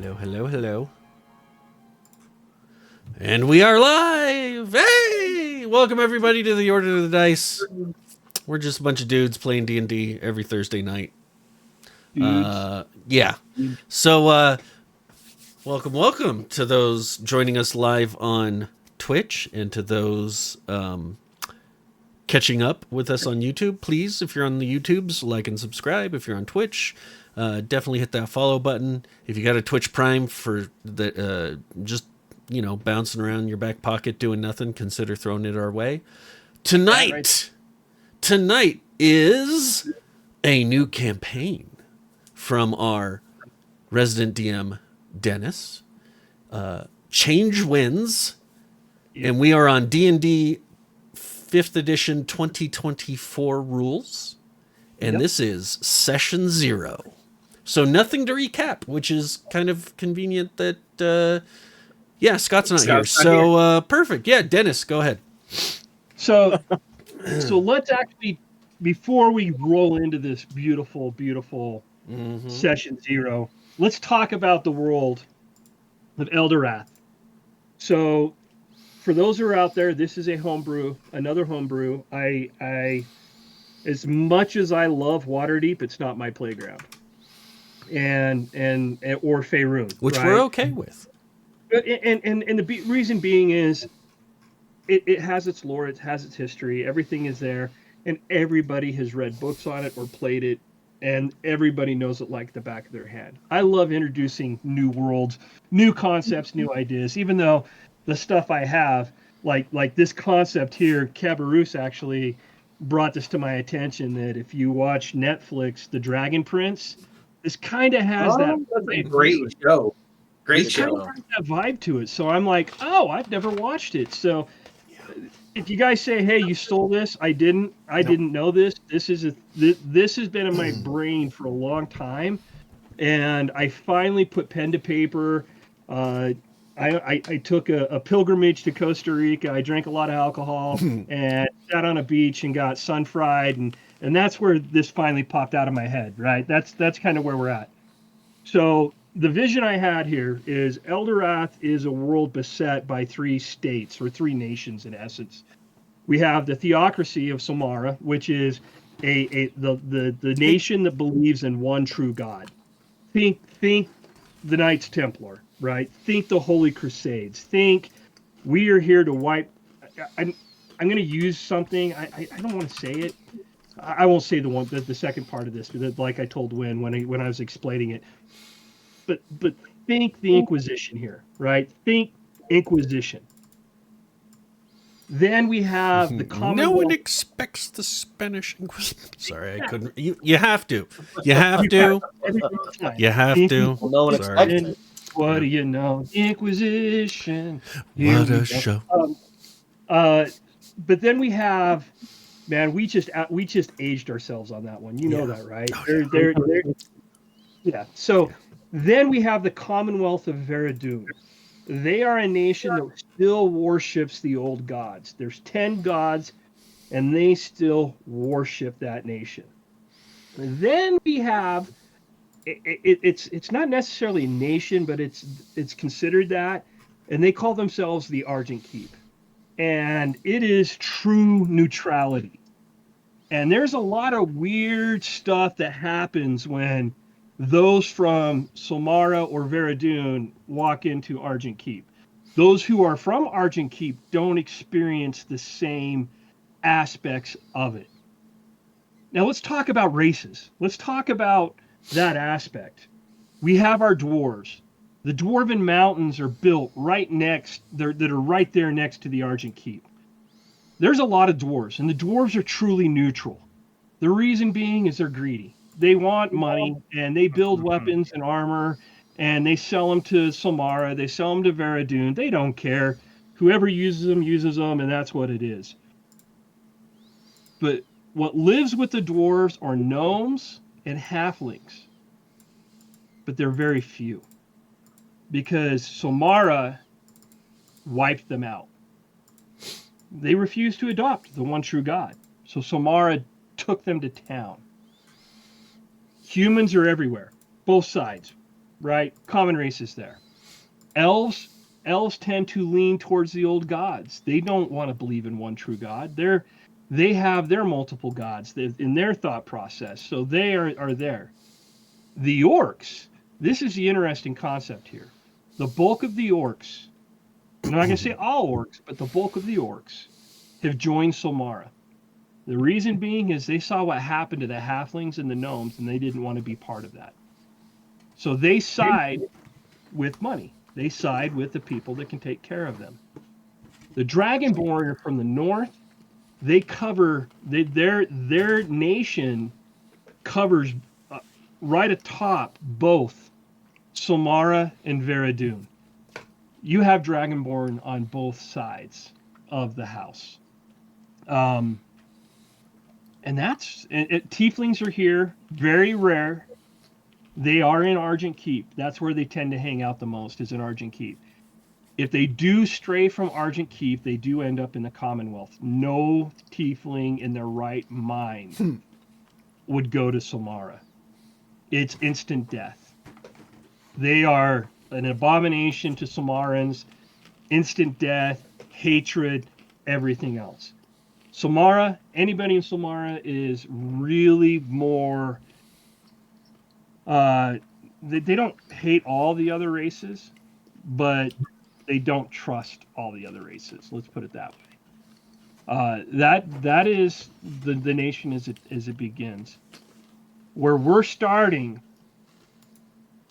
Hello, hello, hello. And we are live! Hey! Welcome everybody to the Order of the Dice. We're just a bunch of dudes playing D&D every Thursday night. Yeah. So, welcome to those joining us live on Twitch and to those catching up with us on YouTube. Please, if you're on the YouTubes, like and subscribe. If you're on Twitch, definitely hit that follow button. If you got a Twitch Prime for the just bouncing around in your back pocket doing nothing, consider throwing it our way. Tonight is a new campaign from our resident DM Dennis, Changewinds, and we are on D&D 5th edition 2024 rules, and this is session 0. So nothing to recap, which is kind of convenient that Scott's not here. So perfect. Yeah, Dennis, go ahead. So let's actually, before we roll into this beautiful session 0, let's talk about the world of Eldorath. So for those who are out there, this is another homebrew. I as much as I love Waterdeep, it's not my playground. And or Faerun, which we're okay with. And the reason being is it has its lore, it has its history, everything is there, and everybody has read books on it or played it, and everybody knows it like the back of their hand. I love introducing new worlds, new concepts, new ideas, even though the stuff I have, like this concept here, Cabarrus actually brought this to my attention, that if you watch Netflix, The Dragon Prince, this kind of has that's a great show. Great show. Kind of has that vibe to it. So I'm like, oh, I've never watched it. So if you guys say, hey, you stole this, I didn't know this. This has been in my brain for a long time, and I finally put pen to paper. I took a pilgrimage to Costa Rica. I drank a lot of alcohol and sat on a beach and got sun fried, and that's where this finally popped out of my head. Right, that's kind of where we're at. So the vision I had here is Eldorath is a world beset by 3 states, or 3 nations in essence. We have the theocracy of Solmara, which is the nation that believes in one true God. Think the Knights Templar, right? Think the Holy Crusades. Think we are here to wipe. I'm going to use something. I don't want to say it. I won't say the second part of this, but like I told Wynn when I was explaining it. But think the Inquisition here, right? Think Inquisition. Then we have the Commonwealth. No one expects the Spanish Inquisition. Sorry, I couldn't. You have to. You have to. You have to. No one expects. What do you know? Inquisition. What a show. But then we have, man, we just aged ourselves on that one. You know that, right? Oh, yeah. So. Then we have the Commonwealth of Varad. They are a nation that still worships the old gods. There's 10 gods, and they still worship that nation. And then we have, it's not necessarily a nation, but it's considered that, and they call themselves the Argent Keep. And it is true neutrality. And there's a lot of weird stuff that happens when those from Solmara or Varad walk into Argent Keep. Those who are from Argent Keep don't experience the same aspects of it. Now let's talk about races. Let's talk about that aspect. We have our dwarves. The Dwarven Mountains are built right next, that are right there next to the Argent Keep. There's a lot of dwarves, and the dwarves are truly neutral. The reason being is they're greedy. They want money, and they build weapons and armor, and they sell them to Solmara. They sell them to Varad. They don't care. Whoever uses them, and that's what it is. But what lives with the dwarves are gnomes and halflings. But they're very few, because Solmara wiped them out. They refused to adopt the one true God. So Solmara took them to town. Humans are everywhere, both sides. right? Common races there. Elves tend to lean towards the old gods. They don't want to believe in one true god. They have their multiple gods in their thought process. So they are there. The orcs, this is the interesting concept here. The bulk of the orcs, I'm not going to say all orcs, but the bulk of the orcs have joined Solmara. The reason being is they saw what happened to the halflings and the gnomes, and they didn't want to be part of that. So they side with money. They side with the people that can take care of them. The Dragonborn are from the north. They cover their nation covers right atop both Solmara and Varadun. You have Dragonborn on both sides of the house. And tieflings are here, very rare. They are in Argent Keep. That's where they tend to hang out the most, is in Argent Keep. If they do stray from Argent Keep, they do end up in the Commonwealth. No tiefling in their right mind would go to Solmara. It's instant death. They are an abomination to Solmarans, instant death, hatred, everything else. Solmara, anybody in Solmara is really more... they don't hate all the other races, but they don't trust all the other races. Let's put it that way. That is the nation as it begins. Where we're starting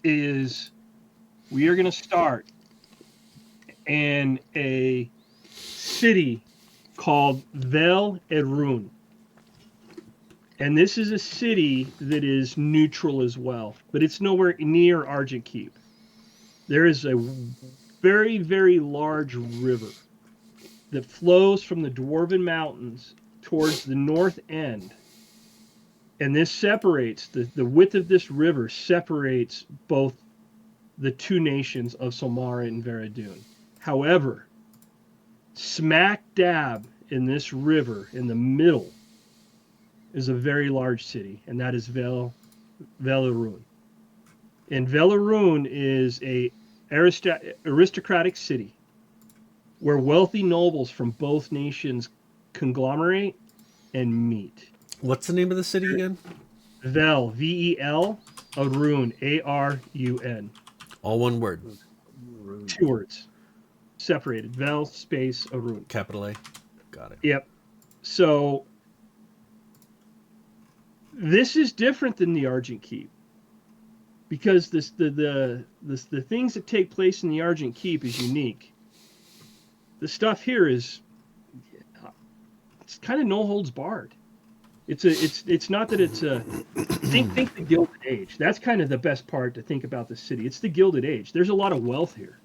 is we are going to start in a city called Vel-Erun. And this is a city that is neutral as well, but it's nowhere near Argent Keep. There is a very, very large river that flows from the Dwarven Mountains towards the north end. And this separates, the width of this river separates both the two nations of Solmara and Varadun. However, smack dab in this river, in the middle, is a very large city, and that is Vel-Erun. And Vel-Erun is a aristocratic city where wealthy nobles from both nations conglomerate and meet. What's the name of the city again? Vel, V-E-L, Arun, A-R-U-N. All one word. 2 words. Separated. Vel, space, Arun. Capital A. Got it. Yep. So this is different than the Argent Keep, because the things that take place in the Argent Keep is unique. The stuff here it's kind of no holds barred. It's not that it's a think the Gilded Age. That's kind of the best part to think about the city. It's the Gilded Age. There's a lot of wealth here.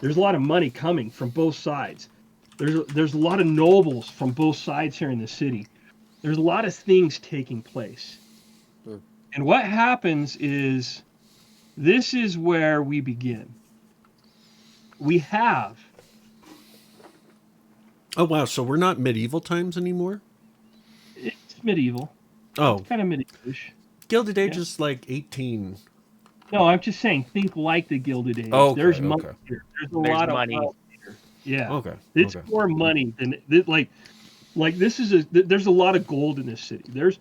There's a lot of money coming from both sides. There's a lot of nobles from both sides here in the city. There's a lot of things taking place. And what happens is, this is where we begin. We have... Oh, wow. So we're not medieval times anymore? It's medieval. Oh. It's kind of medieval-ish. Gilded Age is like 18. No, I'm just saying, think like the Gilded Age. Oh, okay, There's money here. There's lot money. of wealth here. Yeah. Okay. It's more money than... this is there's a lot of gold in this city. There's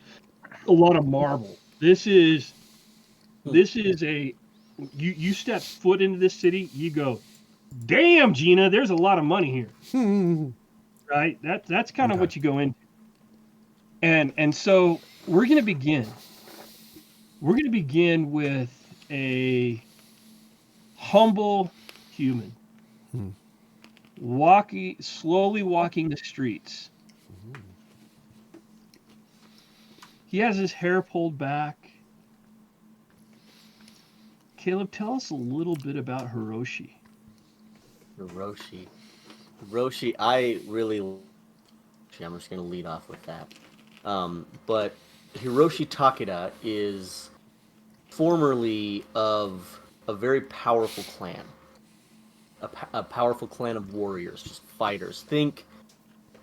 a lot of marble. This is a... You step foot into this city, you go, damn, Gina, there's a lot of money here. Right? That's kind of what you go into. And so we're going to begin. We're going to begin with a humble human slowly walking the streets. He has his hair pulled back. Caleb, tell us a little bit about Hiroshi. Hiroshi, I really... I'm just going to lead off with that. But Hiroshi Takeda is formerly of a very powerful clan. A powerful clan of warriors, just fighters. Think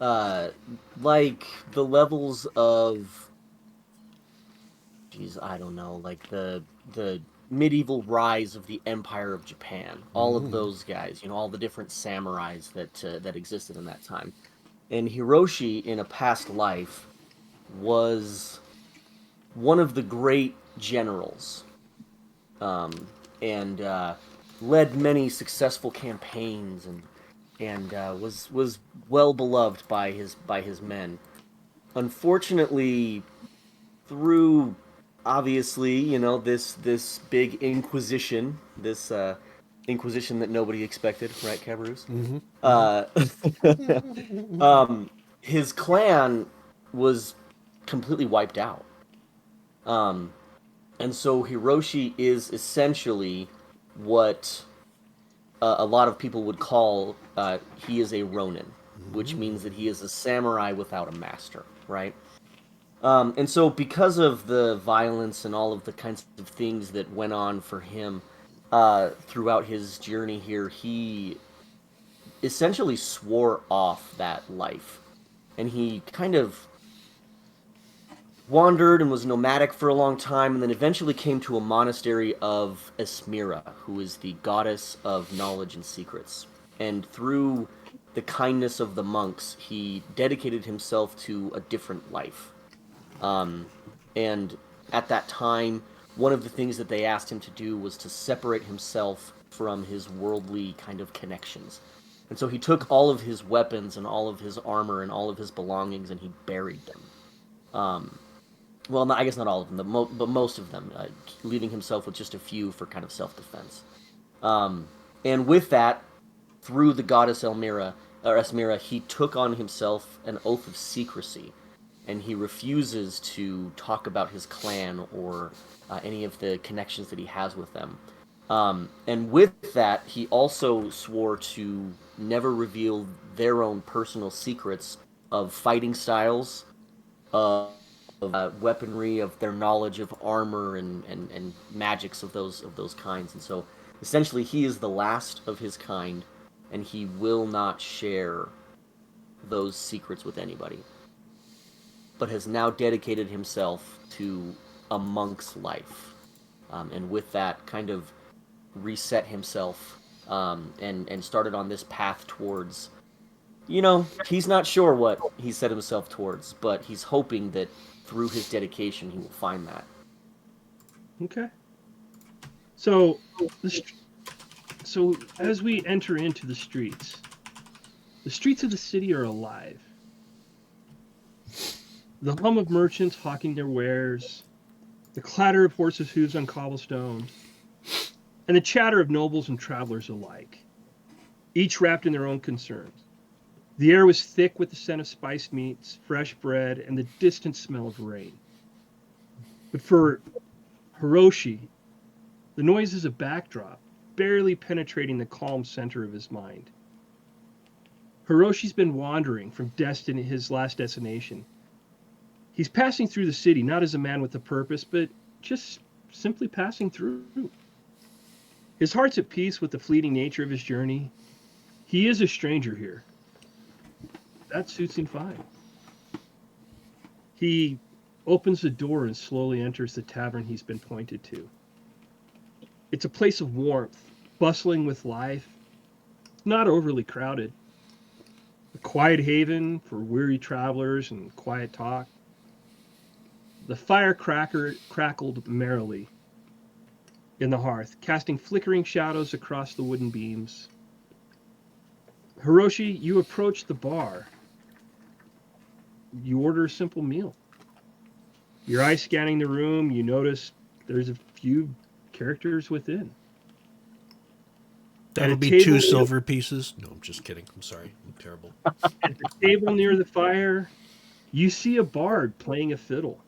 like the levels of... Geez, I don't know, like the medieval rise of the Empire of Japan. All of those guys, all the different samurais that existed in that time. And Hiroshi, in a past life, was one of the great generals, and led many successful campaigns, and was well beloved by his men. Unfortunately, through obviously this big inquisition, this inquisition that nobody expected, right, Cabarrus? His clan was completely wiped out. And so Hiroshi is essentially what a lot of people would call he is a Ronin, which means that he is a samurai without a master, right? And so because of the violence and all of the kinds of things that went on for him throughout his journey here, he essentially swore off that life. And he kind of wandered and was nomadic for a long time, and then eventually came to a monastery of Esmira, who is the goddess of knowledge and secrets. And through the kindness of the monks, he dedicated himself to a different life. And at that time, one of the things that they asked him to do was to separate himself from his worldly kind of connections. And so he took all of his weapons and all of his armor and all of his belongings, and he buried them. Well, I guess not all of them, but most of them, leaving himself with just a few for kind of self-defense. And with that, through the goddess Esmira, he took on himself an oath of secrecy, and he refuses to talk about his clan or any of the connections that he has with them. And with that, he also swore to never reveal their own personal secrets of fighting styles, of weaponry, of their knowledge of armor and magics of those kinds. And so essentially he is the last of his kind, and he will not share those secrets with anybody, but has now dedicated himself to a monk's life, and with that kind of reset himself, and started on this path towards, he's not sure what he set himself towards, but he's hoping that through his dedication he will find that. Okay. So as we enter into the streets of the city are alive. The hum of merchants hawking their wares, the clatter of horses' hooves on cobblestones, and the chatter of nobles and travelers alike, each wrapped in their own concerns. The air was thick with the scent of spiced meats, fresh bread, and the distant smell of rain. But for Hiroshi, the noise is a backdrop, barely penetrating the calm center of his mind. Hiroshi's been wandering from his last destination. He's passing through the city, not as a man with a purpose, but just simply passing through. His heart's at peace with the fleeting nature of his journey. He is a stranger here. That suits him fine. He opens the door and slowly enters the tavern he's been pointed to. It's a place of warmth, bustling with life, not overly crowded. A quiet haven for weary travelers and quiet talk. The fire crackled merrily in the hearth, casting flickering shadows across the wooden beams. Hiroshi, you approach the bar. You order a simple meal. Your eyes scanning the room, you notice there's a few characters within. That'll be 2 silver pieces. No, I'm just kidding. I'm sorry. I'm terrible. At the table near the fire, you see a bard playing a fiddle.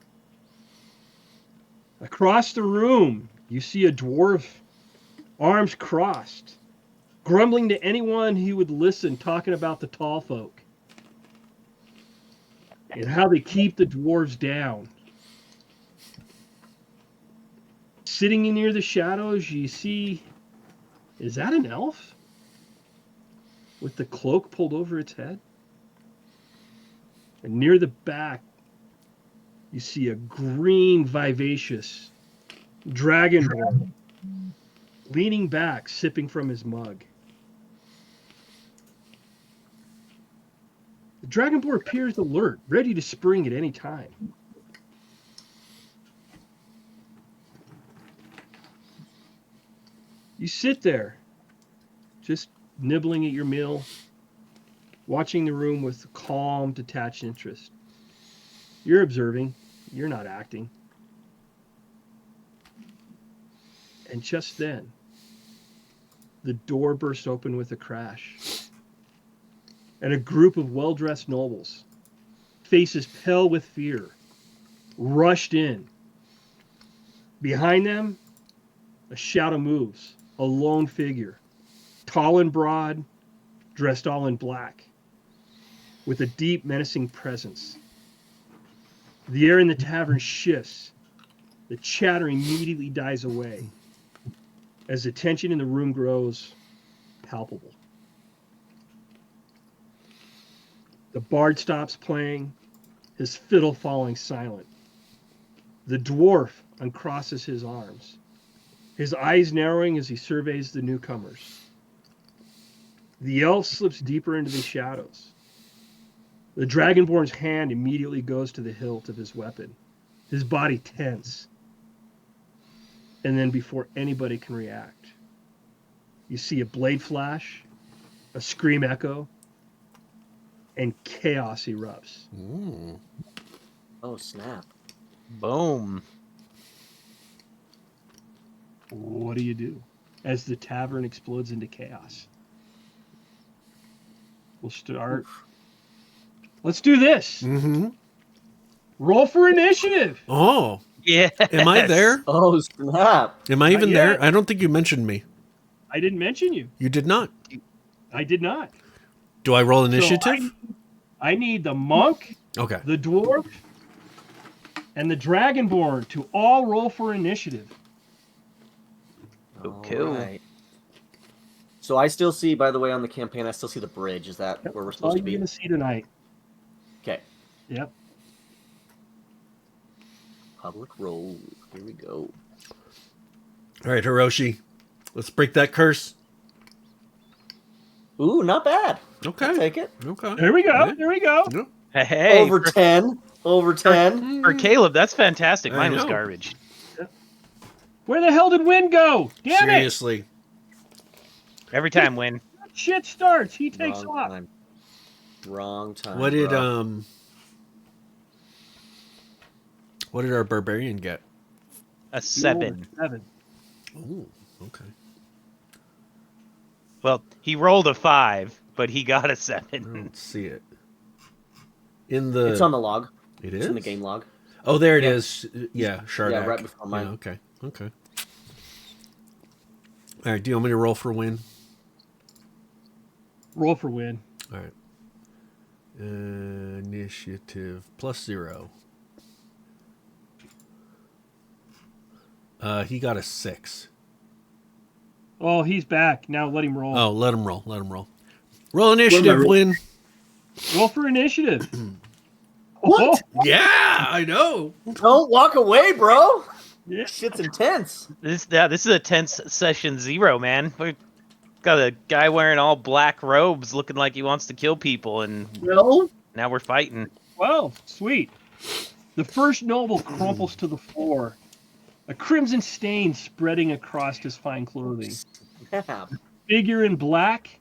Across the room, you see a dwarf, arms crossed, grumbling to anyone who would listen, talking about the tall folk and how they keep the dwarves down. Sitting near the shadows, you see, is that an elf? With the cloak pulled over its head? And near the back, you see a green, vivacious dragonborn leaning back, sipping from his mug. The Dragonborn appears alert, ready to spring at any time. You sit there, just nibbling at your meal, watching the room with calm, detached interest. You're observing, you're not acting. And just then, the door burst open with a crash, and a group of well-dressed nobles, faces pale with fear, rushed in. Behind them, a shadow moves, a lone figure, tall and broad, dressed all in black, with a deep, menacing presence. The air in the tavern shifts. The chatter immediately dies away as the tension in the room grows palpable. The bard stops playing, his fiddle falling silent. The dwarf uncrosses his arms, his eyes narrowing as he surveys the newcomers. The elf slips deeper into the shadows. The Dragonborn's hand immediately goes to the hilt of his weapon, his body tense. And then before anybody can react, you see a blade flash, a scream echo, and chaos erupts. Ooh. Oh, snap. Boom. What do you do as the tavern explodes into chaos? We'll start. Let's do this. Mm-hmm. Roll for initiative. Oh, Yeah. am I there? Oh, snap. Am I Not even yet. there? I don't think you mentioned me. I didn't mention you. You did not. I did not. Do I roll So initiative? I need the monk, Okay. the dwarf, and the dragonborn to all roll for initiative. Cool. Alright. So I still see, by the way, on the campaign, I still see the bridge. Is that where we're That's all supposed you're to be? going to see tonight. Okay. Yep. Public roll. Here we go. All right, Hiroshi. Let's break that curse. Ooh, not bad. Okay. I'll take it. Okay. There we go. Yeah. There we go. Yeah. Hey, Over 10. Over 10. for Caleb, that's fantastic. I Mine was know. garbage. Where the hell did Win go? Damn Seriously. Every time win. it! Shit starts. He takes Wrong off. time. Wrong time. What did bro. What did our barbarian get? A 7. 7. Ooh, okay. Well, he rolled a 5, but he got a I 7. don't see it. In the It's on the log. It It's is in the game log. Oh, there it Yeah. is. Yeah, Shardak. Yeah, right before mine. Yeah, okay. Okay. All right, do you want me to roll for win? Roll for Win. All right. Initiative +0. He got a 6. Oh, he's back. Now let him roll. Oh, let him roll. Let him roll. Roll initiative, win. Roll for initiative. What? Yeah, I know. Don't walk away, bro. Yeah. Shit's intense. This is a tense session 0, man. We got a guy wearing all black robes looking like he wants to kill people, and No. now we're fighting. Well, sweet. The first noble crumples to the floor, a crimson stain spreading across his fine clothing. Yeah. Figure in black,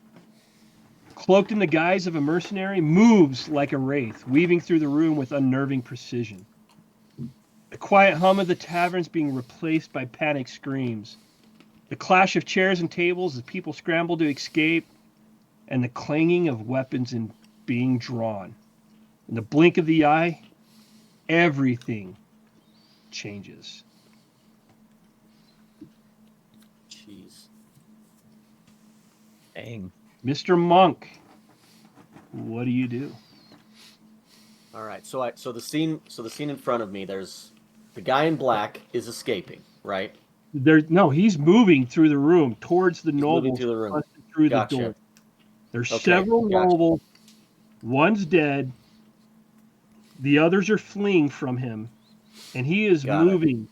cloaked in the guise of a mercenary, moves like a wraith, weaving through the room with unnerving precision. The quiet hum of the tavern's being replaced by panic screams. The clash of chairs and tables as people scramble to escape, and the clanging of weapons being drawn. In the blink of the eye, everything changes. Jeez. Dang. Mr. Monk, what do you do? All right. So the scene in front of me. There's the guy in black is escaping, right? No, he's moving through the room towards the He's nobles. moving through the room. Through Gotcha. the door. There's Okay, several gotcha. nobles. One's dead. The others are fleeing from him, and he is Got it. moving.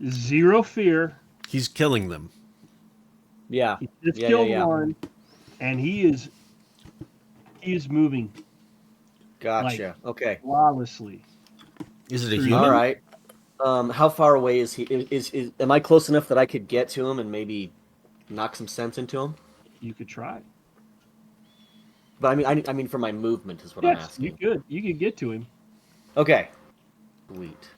Zero fear. He's killing them. Yeah. He just Yeah, killed yeah. one, and he is moving Gotcha. Okay. flawlessly. Is it a All human? All right. How far away is he? Am I close enough that I could get to him and maybe knock some sense into him? You could try. But I mean, for my movement is what I'm Yes, you asking. could. You could get to him. Okay. Sweet.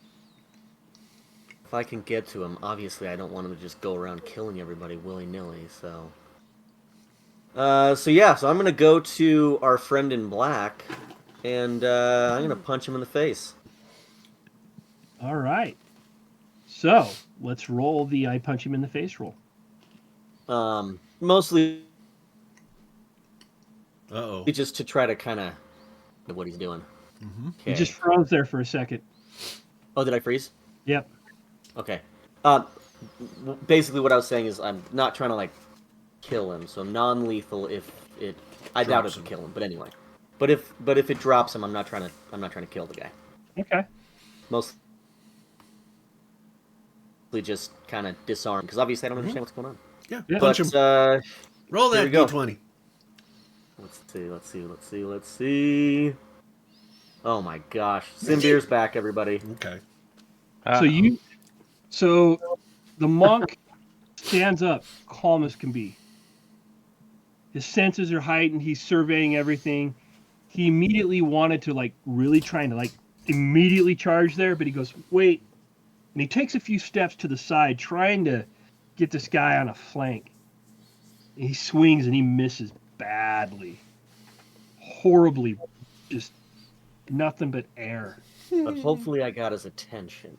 If I can get to him, obviously I don't want him to just go around killing everybody willy-nilly, so... So I'm gonna go to our friend in black, and I'm gonna punch him in the face. All right. So let's roll the I punch him in the face roll. Mostly Uh-oh. just to try to kind of know what he's doing. He just froze there for a second. Oh, did I freeze? Yep. Okay. Basically what I was saying is I'm not trying to, like, kill him, so non-lethal if it... I doubt it would kill him, but anyway. But if it drops him, I'm not trying to kill the guy. Okay. Mostly just kind of disarm, because obviously I don't understand what's going on. Yeah, Yeah. punch him. Roll here that we go. D20. Let's see. Oh my gosh. Simbeer's back, everybody. Okay. So the monk stands up, calm as can be. His senses are heightened. He's surveying everything. He immediately wanted to, like, really trying to, like, immediately charge there, but he goes, wait. And he takes a few steps to the side, trying to get this guy on a flank. And he swings and he misses badly. Horribly. Just nothing but air. But hopefully I got his attention.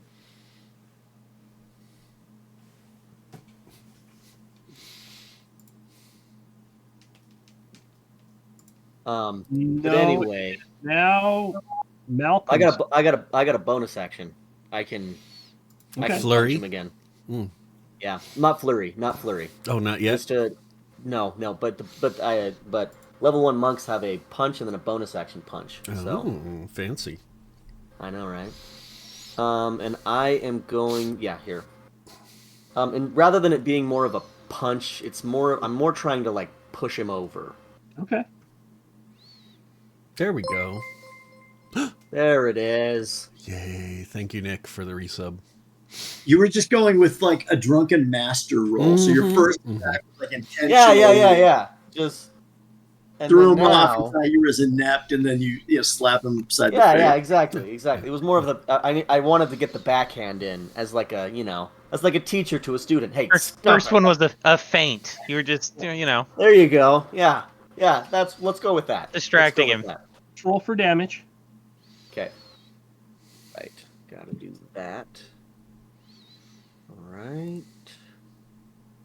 But anyway, Now Malcolm. I got a bonus action. I can Flurry? punch him again. Mm. Yeah, not flurry. Oh, not yet? Just no, but level 1 monks have a punch and then a bonus action punch. So Oh, fancy. I know, right? And I am going here. And rather than it being more of a punch, I'm more trying to, like, push him over. Okay. There we go. There it is. Yay. Thank you, Nick, for the resub. You were just going with, like, a drunken master roll. So your first attack was, like, intentional. Yeah. Just and threw then him now, off, thought you were as inept, and then you slap him upside the face. Yeah, exactly. It was more of the I wanted to get the backhand in as like a as like a teacher to a student. Hey, First one was a feint. You were just There you go. Yeah. Let's go with that. Distracting Let's go with him. that. Roll for damage. Okay. Right. Gotta do that. All right.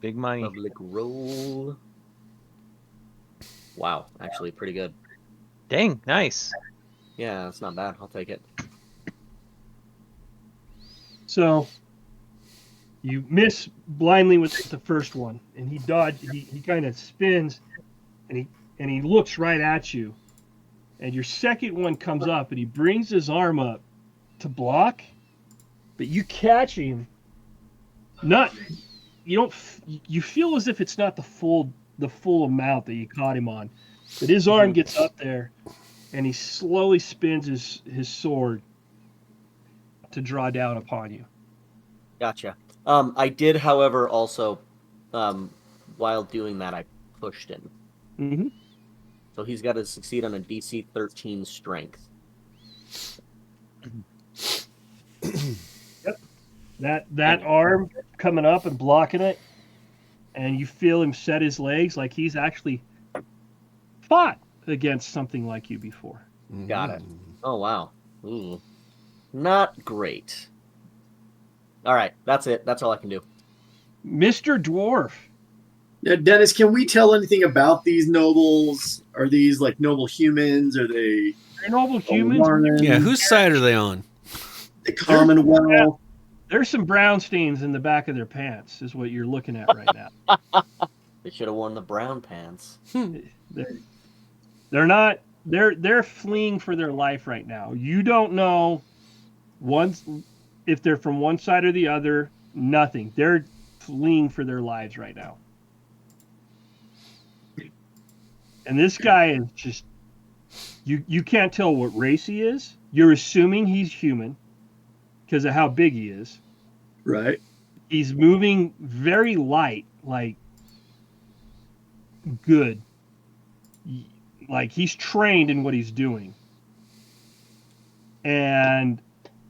big money. Public roll. Wow, actually pretty good. Dang, nice. Yeah, that's not bad. I'll take it. So you miss blindly with the first one, and he dodges. He kind of spins, and he looks right at you. And your second one comes up, and he brings his arm up to block, but you catch him. You feel as if it's not the full amount that you caught him on, but his arm gets up there, and he slowly spins his sword to draw down upon you. Gotcha. I did, however, also, while doing that, I pushed him. Mm-hmm. So he's got to succeed on a DC 13 strength. Yep. That arm coming up and blocking it, and you feel him set his legs like he's actually fought against something like you before. Got it. Oh, wow. Ooh. Not great. All right, that's it. That's all I can do. Mr. Dwarf. Now, Dennis, can we tell anything about these nobles? Are these, like, noble humans? Are they They're noble humans. Yeah, whose side are they on? the Commonwealth? There's some brown stains in the back of their pants, is what you're looking at right now. They should have worn the brown pants. They're not. They're fleeing for their life right now. You don't know if they're from one side or the other. Nothing. They're fleeing for their lives right now. And this guy is just you can't tell what race he is. You're assuming he's human because of how big he is. Right. He's moving very light, like good. Like he's trained in what he's doing. And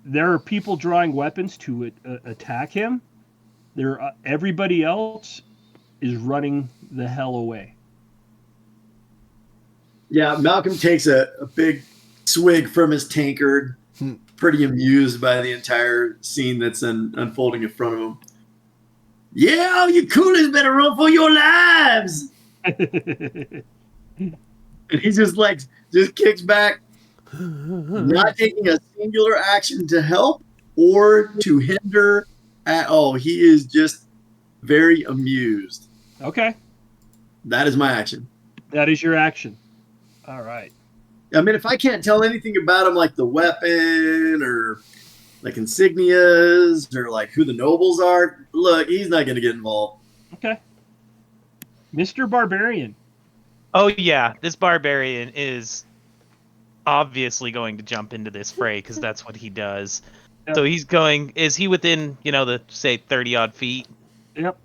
there are people drawing weapons to attack him. Everybody else is running the hell away. Yeah, Malcolm takes a big swig from his tankard, pretty amused by the entire scene that's unfolding in front of him. Yeah, all you coolies better run for your lives! And he just kicks back, not taking a singular action to help or to hinder at all. He is just very amused. Okay. That is my action. That is your action. All right. I mean, if I can't tell anything about him, like the weapon or like insignias or like who the nobles are, look, he's not going to get involved. Okay. Mr. Barbarian. Oh yeah, this barbarian is obviously going to jump into this fray because that's what he does. Yep. So he's going. Is he within, the say 30 odd feet? Yep.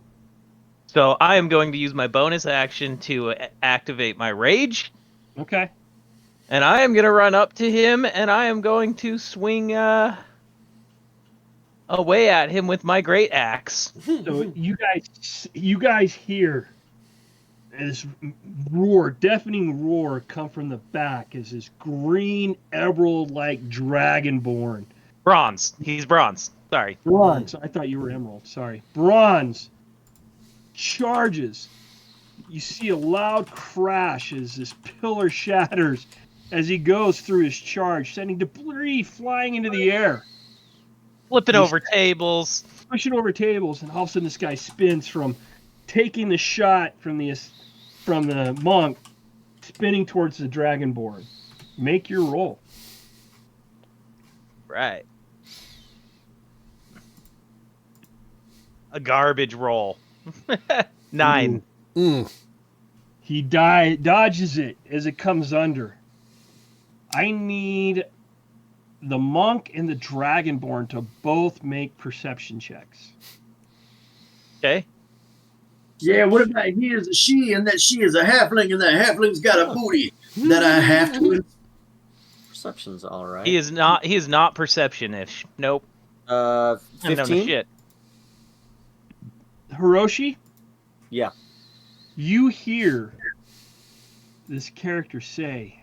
So I am going to use my bonus action to activate my rage. Okay. And I am going to run up to him, and I am going to swing away at him with my great axe. So you guys hear this roar, deafening roar, come from the back as this green emerald-like dragonborn. Bronze. He's bronze. Sorry. Bronze. I thought you were emerald. Sorry. Bronze charges. You see a loud crash as this pillar shatters as he goes through his charge, sending debris flying into the air. Flipping over tables. Pushing over tables, and all of a sudden this guy spins from taking the shot from the monk, spinning towards the dragonborn. Make your roll. Right. A garbage roll. 9. He dodges it as it comes under. I need the monk and the dragonborn to both make perception checks. Okay. Yeah, what about he is a she and that she is a halfling and that halfling's got a booty that I have to... Perception's all right. He is not perception-ish. Nope. 15? No shit. Hiroshi? Yeah. You hear this character say,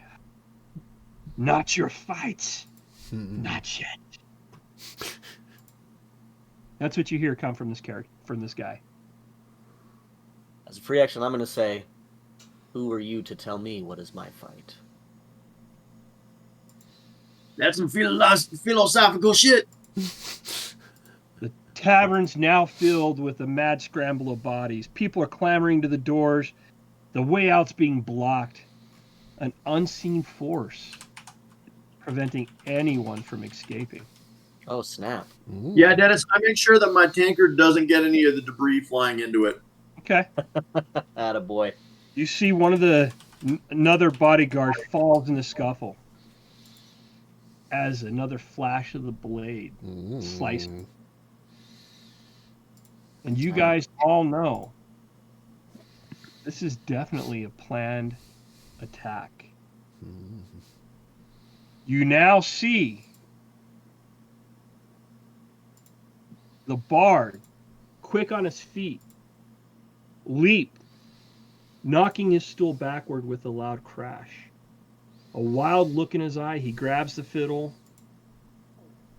"Not your fight. Not yet." That's what you hear come from this character, from this guy. As a free action, I'm going to say, who are you to tell me what is my fight? That's some philosophical shit. The tavern's now filled with a mad scramble of bodies. People are clamoring to the doors. The way out's being blocked. An unseen force preventing anyone from escaping. Oh, snap. Yeah, Dennis, I make sure that my tankard doesn't get any of the debris flying into it. Okay. Attaboy. You see another bodyguard falls in the scuffle as another flash of the blade slices. And you guys all know this is definitely a planned attack. You now see the bard, quick on his feet, leap, knocking his stool backward with a loud crash. A wild look in his eye, he grabs the fiddle,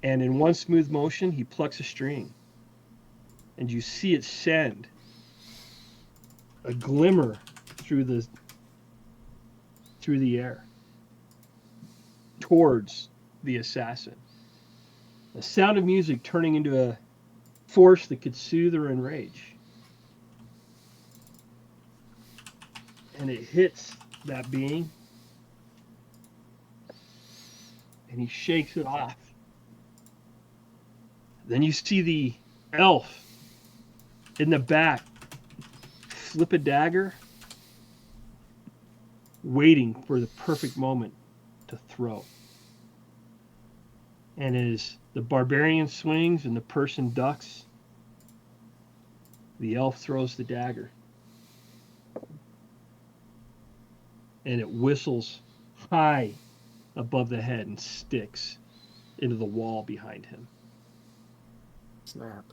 and in one smooth motion, he plucks a string. And you see it send a glimmer through the air towards the assassin. The sound of music turning into a force that could soothe or enrage. And it hits that being, and he shakes it off. Then you see the elf in the back flip a dagger waiting for the perfect moment to throw. And as the barbarian swings and the person ducks, the elf throws the dagger. And it whistles high above the head and sticks into the wall behind him. Snap.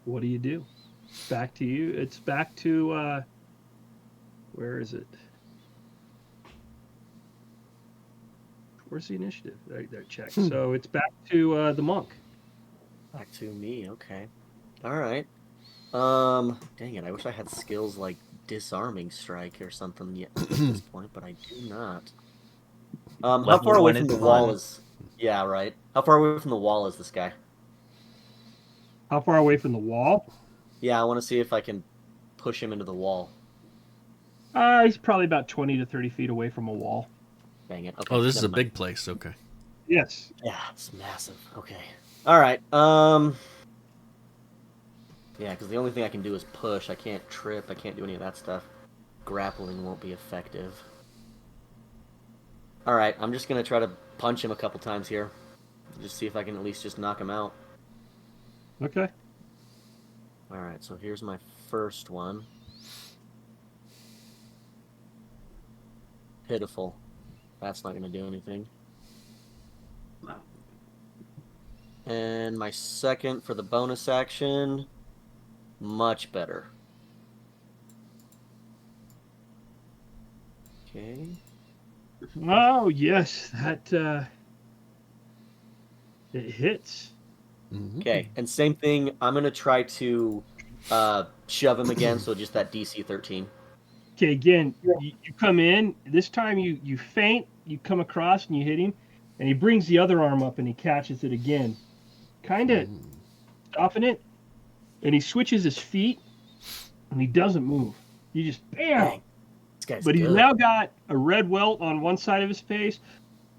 What do you do? Back to you. It's back to, where is it? Where's the initiative? There, check. So it's back to the monk. Back to me, okay. Alright. Dang it, I wish I had skills like disarming strike or something yet at this point, but I do not. How Level far away one from the is wall fun. is... Yeah, right. How far away from the wall is this guy? How far away from the wall? Yeah, I want to see if I can push him into the wall. He's probably about 20 to 30 feet away from a wall. Dang it. Okay, Oh, this is a never mind. big place. Okay. Yes. Yeah, it's massive. Okay. Alright, yeah, because the only thing I can do is push. I can't trip. I can't do any of that stuff. Grappling won't be effective. Alright, I'm just going to try to punch him a couple times here. Just see if I can at least just knock him out. Okay. Alright, so here's my first one. Pitiful. That's not going to do anything. And my second for the bonus action, much better. Okay. Oh, yes. That, it hits. Okay, and same thing, I'm going to try to shove him again, so just that DC 13. Okay, again, you come in. This time you feint, you come across and you hit him, and he brings the other arm up and he catches it again. Kind of stopping it, and he switches his feet, and he doesn't move. You just bam! Dang, this guy's But he's good. now got a red welt on one side of his face,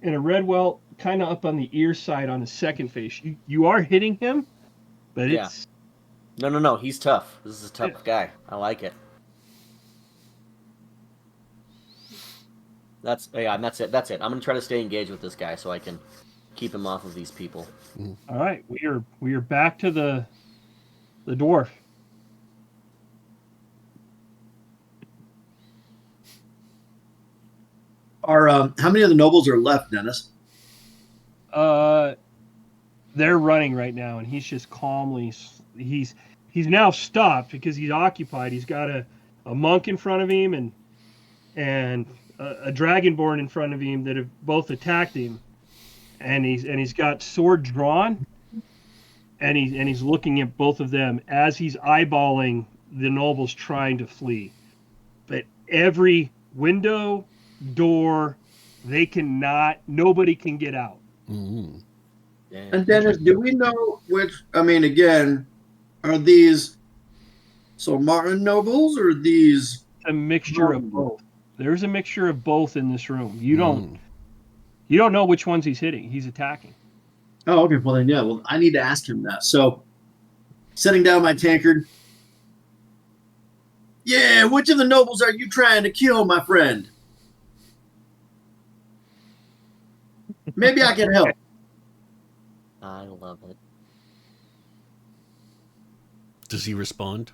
and a red welt kind of up on the ear side on his second face. You are hitting him, but Yeah. it's No, he's tough. This is a tough guy. I like it. That's it. I'm gonna try to stay engaged with this guy so I can keep him off of these people. all right. We are back to the dwarf. How many of the nobles are left, Dennis? They're running right now, and he's just calmly. He's now stopped because he's occupied. He's got a monk in front of him and a dragonborn in front of him that have both attacked him, and he's got sword drawn, and he's looking at both of them as he's eyeballing the nobles trying to flee. But every window, door, nobody can get out. Mm-hmm. Damn. And Dennis, do we know which? I mean, again, are these Solmara nobles or these? A mixture of both. There's a mixture of both in this room. You don't know which ones he's hitting. He's attacking. Oh, okay. Well, then, yeah. Well, I need to ask him that. So, setting down my tankard. Yeah, which of the nobles are you trying to kill, my friend? Maybe I can help. I love it. Does he respond?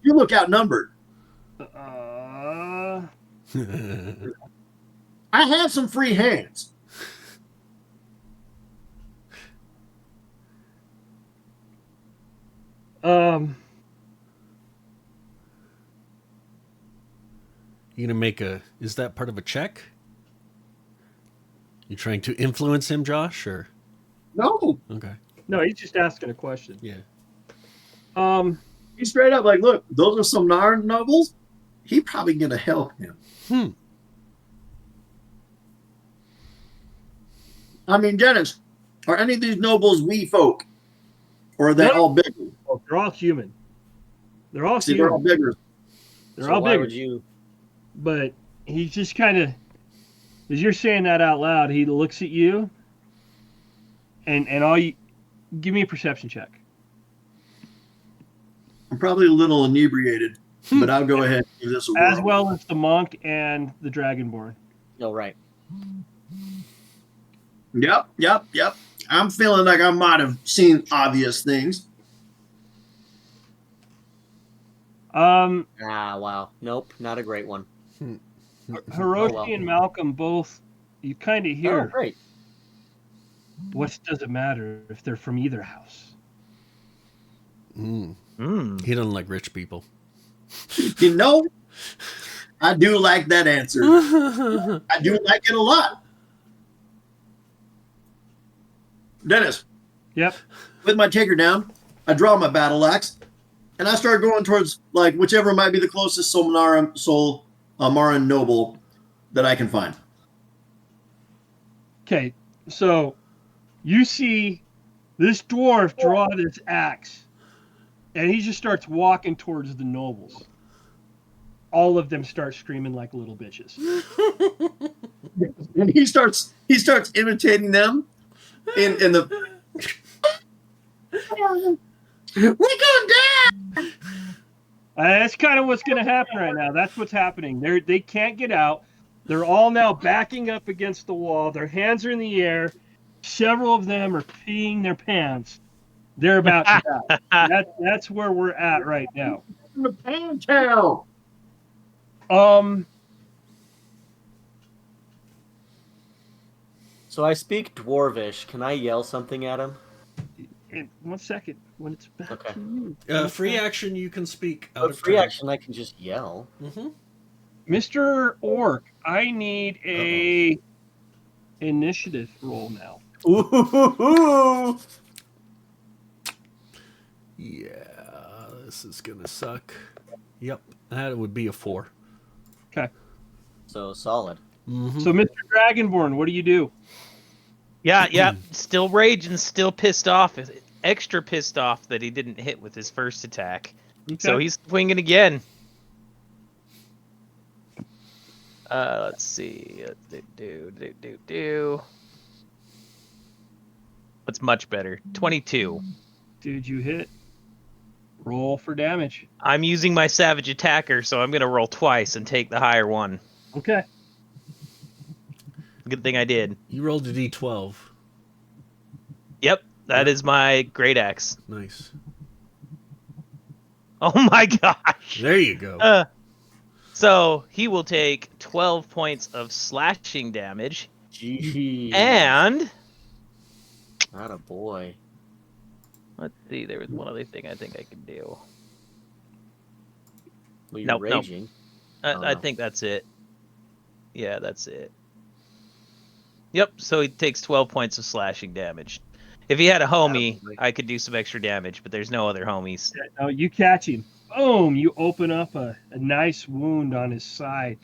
You look outnumbered. I have some free hands. You gonna make is that part of a check? You trying to influence him, Josh, or? No, Okay. No, he's just asking a question. Yeah. he's straight up like, look, those are some Narn nobles. He probably gonna help him. I mean, Dennis, are any of these nobles wee folk, or are they all bigger? Oh, they're all human. They're all See, human. they're all bigger. They're So all why bigger. would you? But he's just kind of, as you're saying that out loud, he looks at you, and all you, give me a perception check. I'm probably a little inebriated, but I'll go ahead and give this a whirl. As well as the monk and the dragonborn. Oh, right. Yep. I'm feeling like I might have seen obvious things. Wow. Nope, not a great one. Hiroshi Oh, well. and Malcolm both, you kind of Oh, hear, great. what does it matter if they're from either house? Mm. Mm. He doesn't like rich people. You know, I do like that answer. I do like it a lot. Dennis, Yep. with my taker down, I draw my battle axe, and I start going towards like whichever might be the closest Solmara noble that I can find. Okay, so you see this dwarf draw this axe, and he just starts walking towards the nobles. All of them start screaming like little bitches. And he starts imitating them in the we're going down. That's kind of what's going to happen right now. That's what's happening. They can't get out. They're all now backing up against the wall. Their hands are in the air. Several of them are peeing their pants. They're about to die. That's where we're at right now. In the pan town. So I speak Dwarvish. Can I yell something at him? In 1 second, when it's back Okay. to you. Free action, you can speak out But of free turn. action, I can just yell. Mm-hmm. Mr. Orc, I need a initiative roll now. Ooh! Yeah, this is gonna suck. Yep, that would be a 4. Okay. So solid. Mm-hmm. So, Mr. Dragonborn, what do you do? Yeah. Still raging, still pissed off. Extra pissed off that he didn't hit with his first attack. Okay. So he's swinging again. Let's see. Do. What's much better? 22. Dude, you hit. Roll for damage. I'm using my savage attacker, so I'm going to roll twice and take the higher one. Okay. Good thing I did. You rolled a d12. Yep, that is my great axe. Nice. Oh my gosh. There you go. So he will take 12 points of slashing damage. Jeez. And Not a boy. let's see, there was one other thing I think I could do. Well, you're Nope. raging. I think that's it. Yeah, that's it. Yep, so he takes 12 points of slashing damage. If he had a homie, I could do some extra damage, but there's no other homies. Now you catch him. Boom! You open up a nice wound on his side,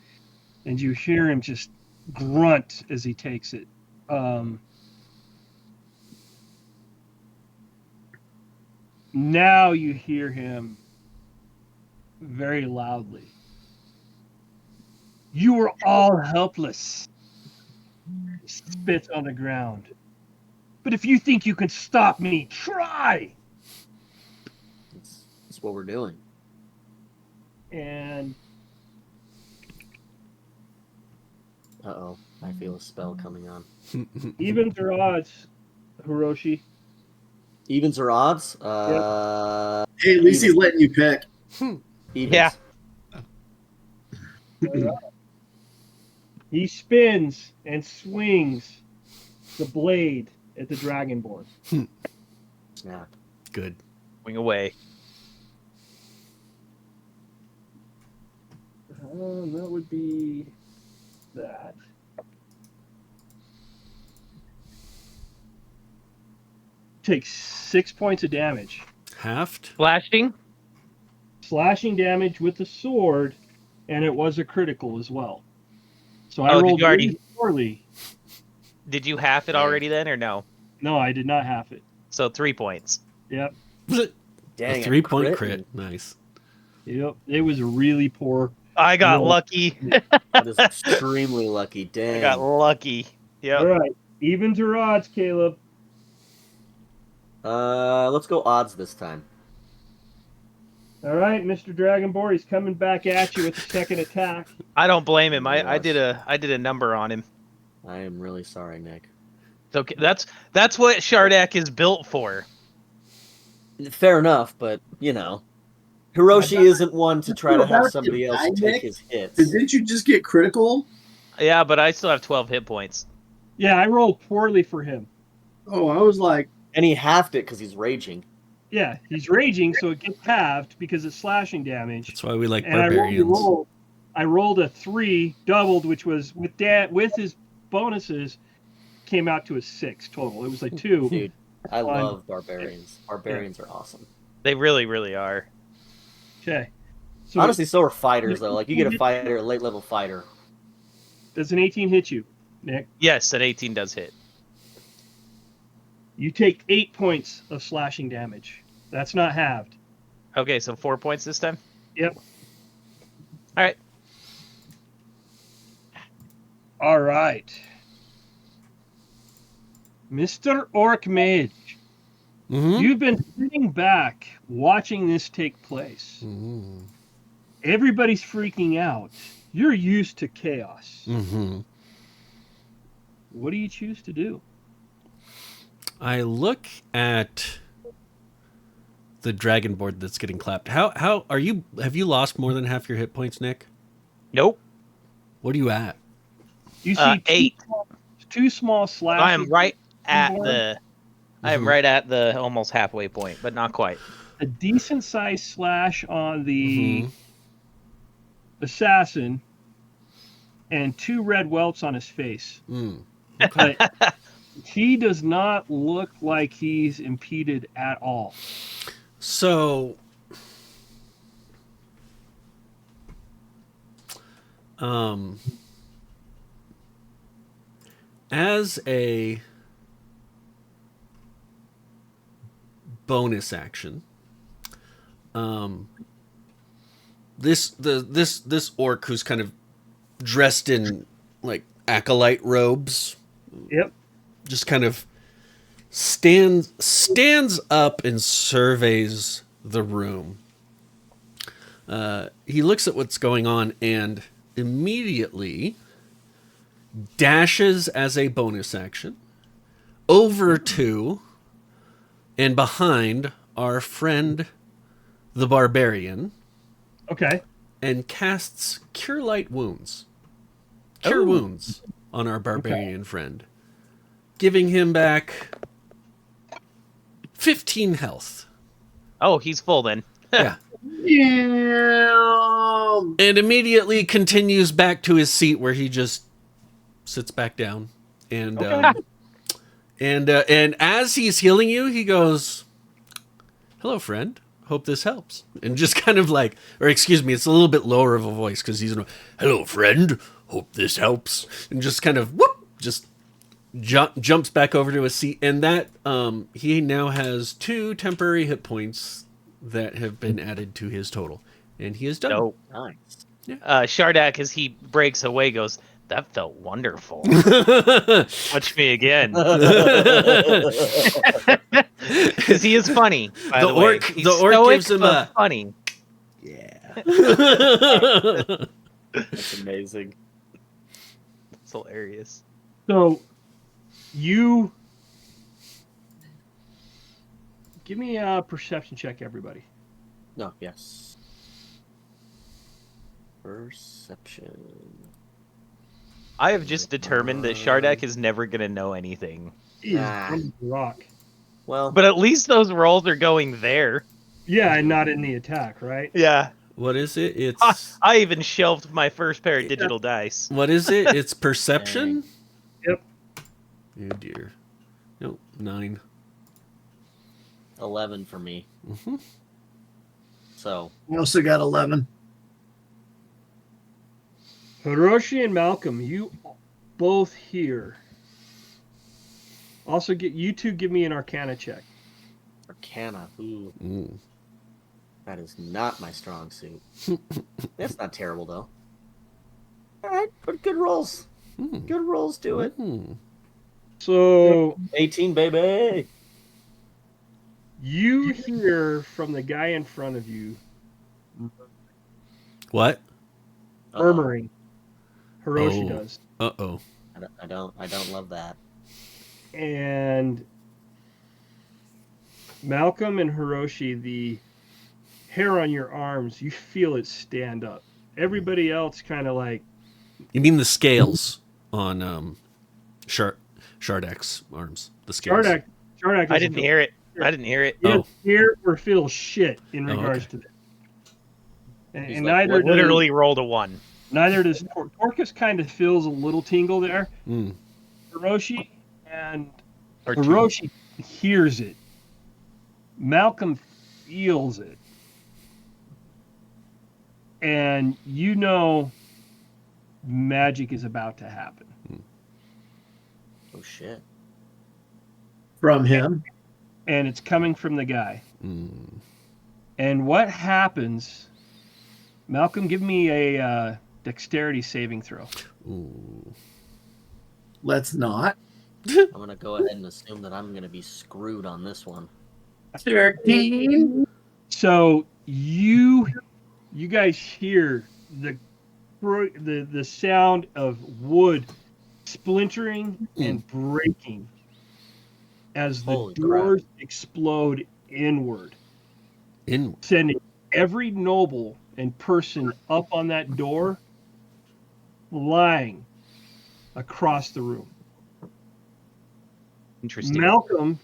and you hear him just grunt as he takes it. Now you hear him very loudly. You were all helpless. He spits on the ground. But if you think you can stop me, try! That's what we're doing. And Uh-oh. I feel a spell coming on. evens or odds, Hiroshi? Evens or odds? Hey, at least he's letting you pick. Evens. Yeah. He spins and swings the blade at the Dragonborn. Snap. Good. Wing away. That would be that. Takes 6 points of damage. Halved? Slashing? Slashing damage with the sword, and it was a critical as well. So I Oh, did rolled you already- really poorly. Did you half it already then, or no? No, I did not have it. So 3 points. Yep. Dang, A 3-point crit. crit. Nice. Yep. It was a really poor. I got Roll. lucky. That is extremely lucky. Dang. I got lucky. Yep. All right. Evens or odds, Caleb? Let's go odds this time. All right, Mr. Dragonborn, he's coming back at you with the second attack. I don't blame him. I Yes. did a number on him. I am really sorry, Nick. It's okay. That's what Shardak is built for. Fair enough, but you know, Hiroshi isn't one to try to have somebody else take his hits. Didn't you just get critical? Yeah, but I still have 12 hit points. Yeah, I rolled poorly for him. Oh, I was like, And he halved it because he's raging. Yeah, he's raging, so it gets halved because it's slashing damage. That's why we like And barbarians. I rolled a 3 doubled, which was with his bonuses, came out to a 6 total. It was like 2. Dude, I Fine. love barbarians. Barbarians are awesome. They really, really are. Okay. So Honestly, so are fighters though. Like you get a fighter, a late level fighter. does an 18 hit you, Nick? Yes, an 18 does hit. You take 8 points of slashing damage. That's not halved. Okay, so 4 points this time? Yep. All right. All right. Mr. Orc Mage, Mm-hmm. you've been sitting back watching this take place. Mm-hmm. Everybody's freaking out. You're used to chaos. Mm-hmm. What do you choose to do? I look at the dragon board that's getting clapped. How are you? Have you lost more than half your hit points, Nick? Nope. What are you at? You see 8. two small slashes. I am right at board. the. I am right at the almost halfway point, but not quite. A decent sized slash on the Mhm. assassin, and 2 red welts on his face. Mm. But he does not look like he's impeded at all. So, as a bonus action, this orc who's kind of dressed in like acolyte robes, Yep. just kind of stands up and surveys the room. He looks at what's going on and immediately dashes as a bonus action over to and behind our friend the barbarian Okay. and casts Cure Light Wounds. Cure Wounds on our barbarian friend, giving him back 15 health. Oh, he's full then. Yeah. yeah. And immediately continues back to his seat where he just sits back down. And and as he's healing you, he goes, "Hello, friend. Hope this helps." And just kind of like, or excuse me, it's a little bit lower of a voice because he's, "Hello, friend. Hope this helps." And just kind of just jumps back over to his seat. And that he now has 2 temporary hit points that have been added to his total, and he is done. Nope. Nice. Shardak, as he breaks away, goes, "That felt wonderful. Touch me again." Because he is funny, by the way. He's the orc stoic, gives him but a funny. yeah. That's amazing. It's hilarious. So you give me a perception check, everybody. No, yes. Perception. I have just determined that Shardak is never going to know anything. He's Ah. on the rock. Well, But at least those rolls are going there. Yeah, and not in the attack, right? Yeah. What is it? It's I even shelved my first pair of digital dice. what is it? It's perception. Yep. Oh dear. Nope. 9. 11 for me. Mhm. So, I also got 11. Hiroshi and Malcolm, you both here. Also, you two give me an Arcana check. Arcana. Ooh, Mm. that is not my strong suit. That's not terrible, though. All right, but good rolls. Mm. Good rolls do it. Mm. So 18, baby. you hear from the guy in front of you What? Murmuring. Hiroshi Oh. does. Uh-oh. I don't love that. And Malcolm and Hiroshi, the hair on your arms, you feel it stand up. Everybody else kind of like, You mean the scales on Shardak's arms? The scales. Shardak I doesn't didn't feel- hear it. I didn't hear it. He doesn't Oh. hear or feel shit in Oh, regards okay. to that. And, He's and like, neither what? Literally rolled a 1. neither does Torcus. Kind of feels a little tingle there. Mm. Hiroshi and Or 2. Hiroshi hears it. Malcolm feels it. And you know magic is about to happen. Oh shit. From him. And it's coming from the guy. Mm. And what happens? Malcolm, give me a dexterity saving throw. Ooh. Let's not. I'm gonna go ahead and assume that I'm gonna be screwed on this one. 13. So you guys hear the sound of wood splintering and breaking as the Holy doors explode inward, sending every noble and person up on that door flying across the room. Interesting. Malcolm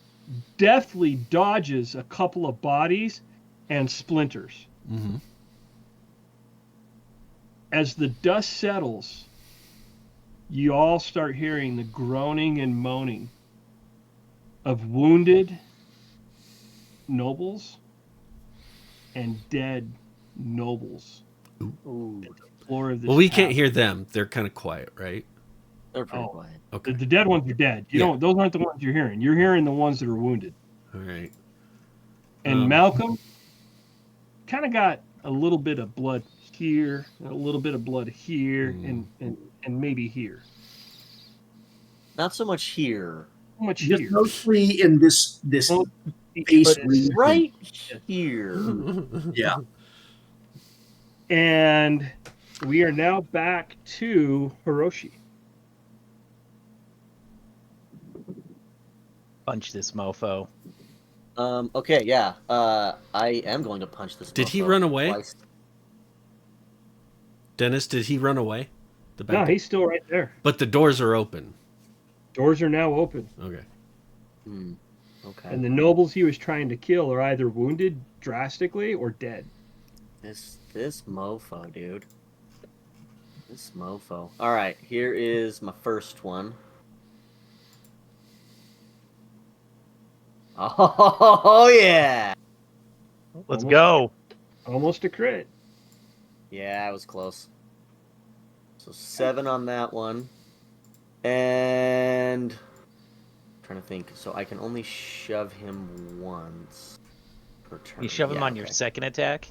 deftly dodges a couple of bodies and splinters. Mm-hmm. As the dust settles, you all start hearing the groaning and moaning of wounded nobles and dead nobles. Ooh. At the floor of this Well, we can't tavern. hear them. They're kind of quiet, right? They're pretty Oh. quiet. Okay. The dead ones are dead. You Yeah. don't. Those aren't the ones you're hearing. You're hearing the ones that are wounded. All right. And Malcolm kind of got a little bit of blood here, and a little bit of blood here, and maybe here. Not so much here. How much Just here? mostly in this Well, face but it's region. Right here. Yeah. And we are now back to Hiroshi. Punch this mofo. Okay, yeah. I am going to punch this. Did he mofo run away? twice. Dennis, did he run away? The back No, door? he's still right there. But the doors are open. Doors are now open. Okay. Okay. And the nobles he was trying to kill are either wounded drastically or dead. This mofo, dude. This mofo. All right, here is my first one. Oh yeah. Let's go. Almost a crit. Yeah, I was close. So 7 on that one. And I'm trying to think. So I can only shove him once per turn. You shove him Yeah, on your okay. second attack.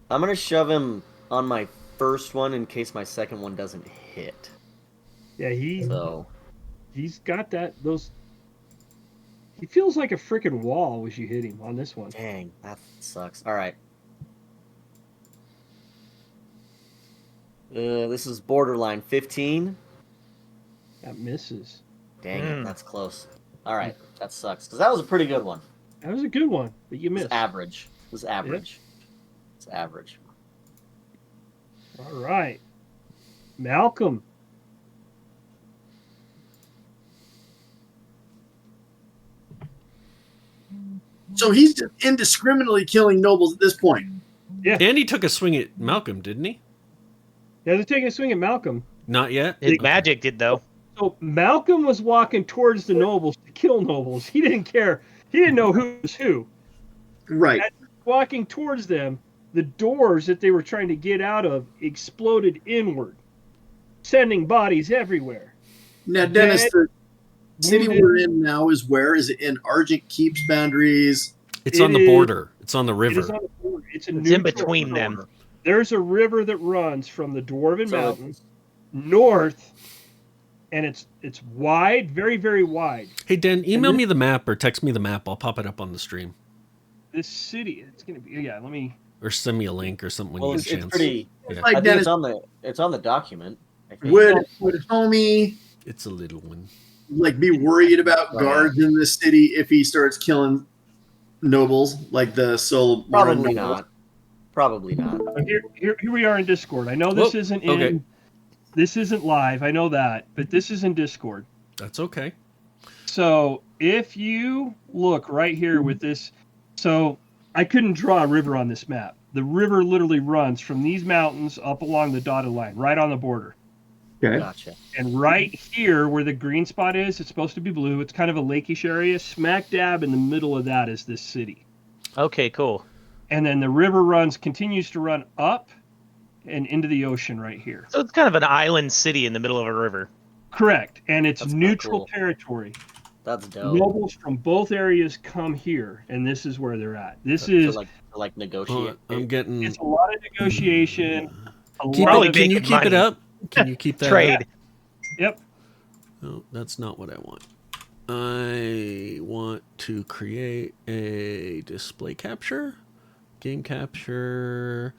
I'm gonna shove him on my first one in case my second one doesn't hit. Yeah, So he's got those. He feels like a freaking wall as you hit him on this one. dang, that sucks. All right. This is borderline 15. That misses. Dang it, that's close. All right, that sucks because that was a pretty good one. That was a good one, but you It was missed. average. It was average. It's average. All right, Malcolm. So he's just indiscriminately killing nobles at this point. And he took a swing at Malcolm, didn't he? Yeah, they're taking a swing at Malcolm. Not yet? His magic did though. So Malcolm was walking towards the nobles to kill nobles. He didn't care. He didn't know who was who. Right. As he was walking towards them, the doors that they were trying to get out of exploded inward, sending bodies everywhere. Now, Dennis, the city wounded. we're in now is where? Is it in Argent Keep's boundaries? It's It on the is- border. It's on the It river. is on the border. It's It's in neutral between them. border. There's a river that runs from the Dwarven So Mountains north, and it's wide, very, very wide. Hey, Den, email me the map or text me the map. I'll pop it up on the stream. This city, it's going to be, yeah, let me, or send me a link or something when Well, you it's, get a it's chance. pretty. Yeah. Like I think Dennis, it's on the document. I think. would homie It's a little one. like be worried about Oh, guards in the city if he starts killing nobles like the Solmara Probably nobles? not. Probably not. Here we are in Discord. I know this Whoa, isn't okay. this isn't live. I know that, but this is in Discord. That's okay. So if you look right here with this, so I couldn't draw a river on this map. The river literally runs from these mountains up along the dotted line, right on the border. Okay. Gotcha. And right here where the green spot is, it's supposed to be blue. It's kind of a lakeish area. Smack dab in the middle of that is this city. Okay, cool. And then the river continues to run up and into the ocean right here. So it's kind of an island city in the middle of a river. Correct. And it's That's kinda neutral cool. territory. That's dope. Nobles from both areas come here, and this is where they're at. This To is like negotiate. I'm getting. it's a lot of negotiation. Keep Probably it, can you making keep it money. up? Can you keep that Trade. up? Yep. No, that's not what I want. I want to create a display capture, game capture,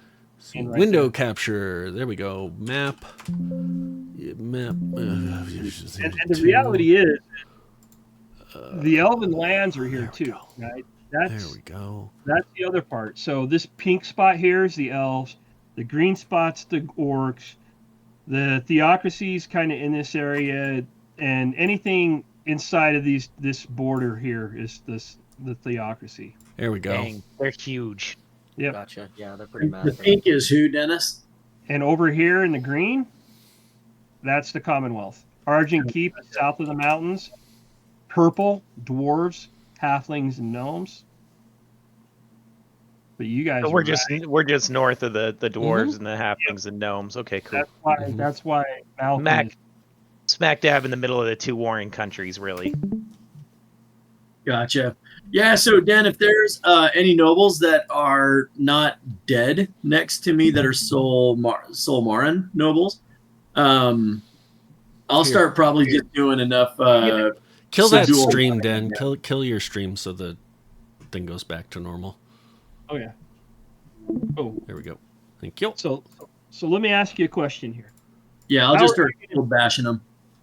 And right window there. capture. There we go. Map. Yeah, map. And the reality is, the elven lands are here too, right? There That's we go. that's the other part. So this pink spot here is the elves. The green spot's the orcs. The theocracy's kind of in this area, and anything inside of this border here is the theocracy. There we go. Dang, they're huge. Yep. Gotcha. Yeah, they're pretty The massive. pink is who, Dennis? And over here in the green, that's the Commonwealth. Argent Keep is south of the mountains. Purple, dwarves, halflings, and gnomes. But you guys, So are we're just north of the dwarves and the halflings and gnomes. Okay, cool. That's why Malcolm Mac, is- smack dab in the middle of the two warring countries, really. Gotcha. Yeah, so Dan, if there's any nobles that are not dead next to me that are Solmaran nobles, I'll start probably just doing enough. Kill that Dual- stream, Dan. Kill your stream so the thing goes back to normal. Oh yeah. Oh, There we go. Thank you. so let me ask you a question here. Yeah, I'll How just are start bashing them.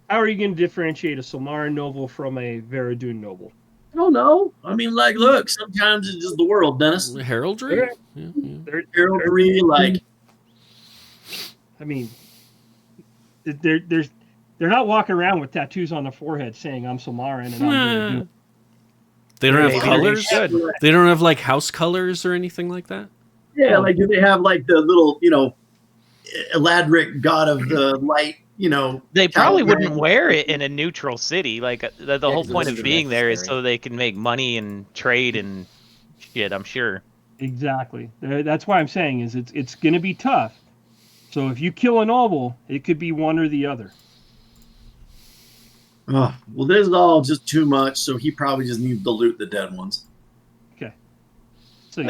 How are you going to differentiate a Solmara noble from a Varadun noble? I don't know. I mean, like, look, sometimes it's just the world, Dennis. Heraldry? They're- Yeah. They're, Heraldry, like, I mean, they're not walking around with tattoos on their forehead saying I'm Solmaran and I'm Varadun. They don't have Maybe colors? they should. They don't have like house colors or anything like that? yeah, like, do they have, like, the little, Eladric god of the light, They probably Caliban. wouldn't wear it in a neutral city. Like the whole 'cause point it's of being there is necessary. so they can make money and trade and shit. I'm sure. Exactly. That's why I'm saying is it's going to be tough. So if you kill a noble, it could be one or the other. Oh, well, this is all just too much, so he probably just needs to loot the dead ones. So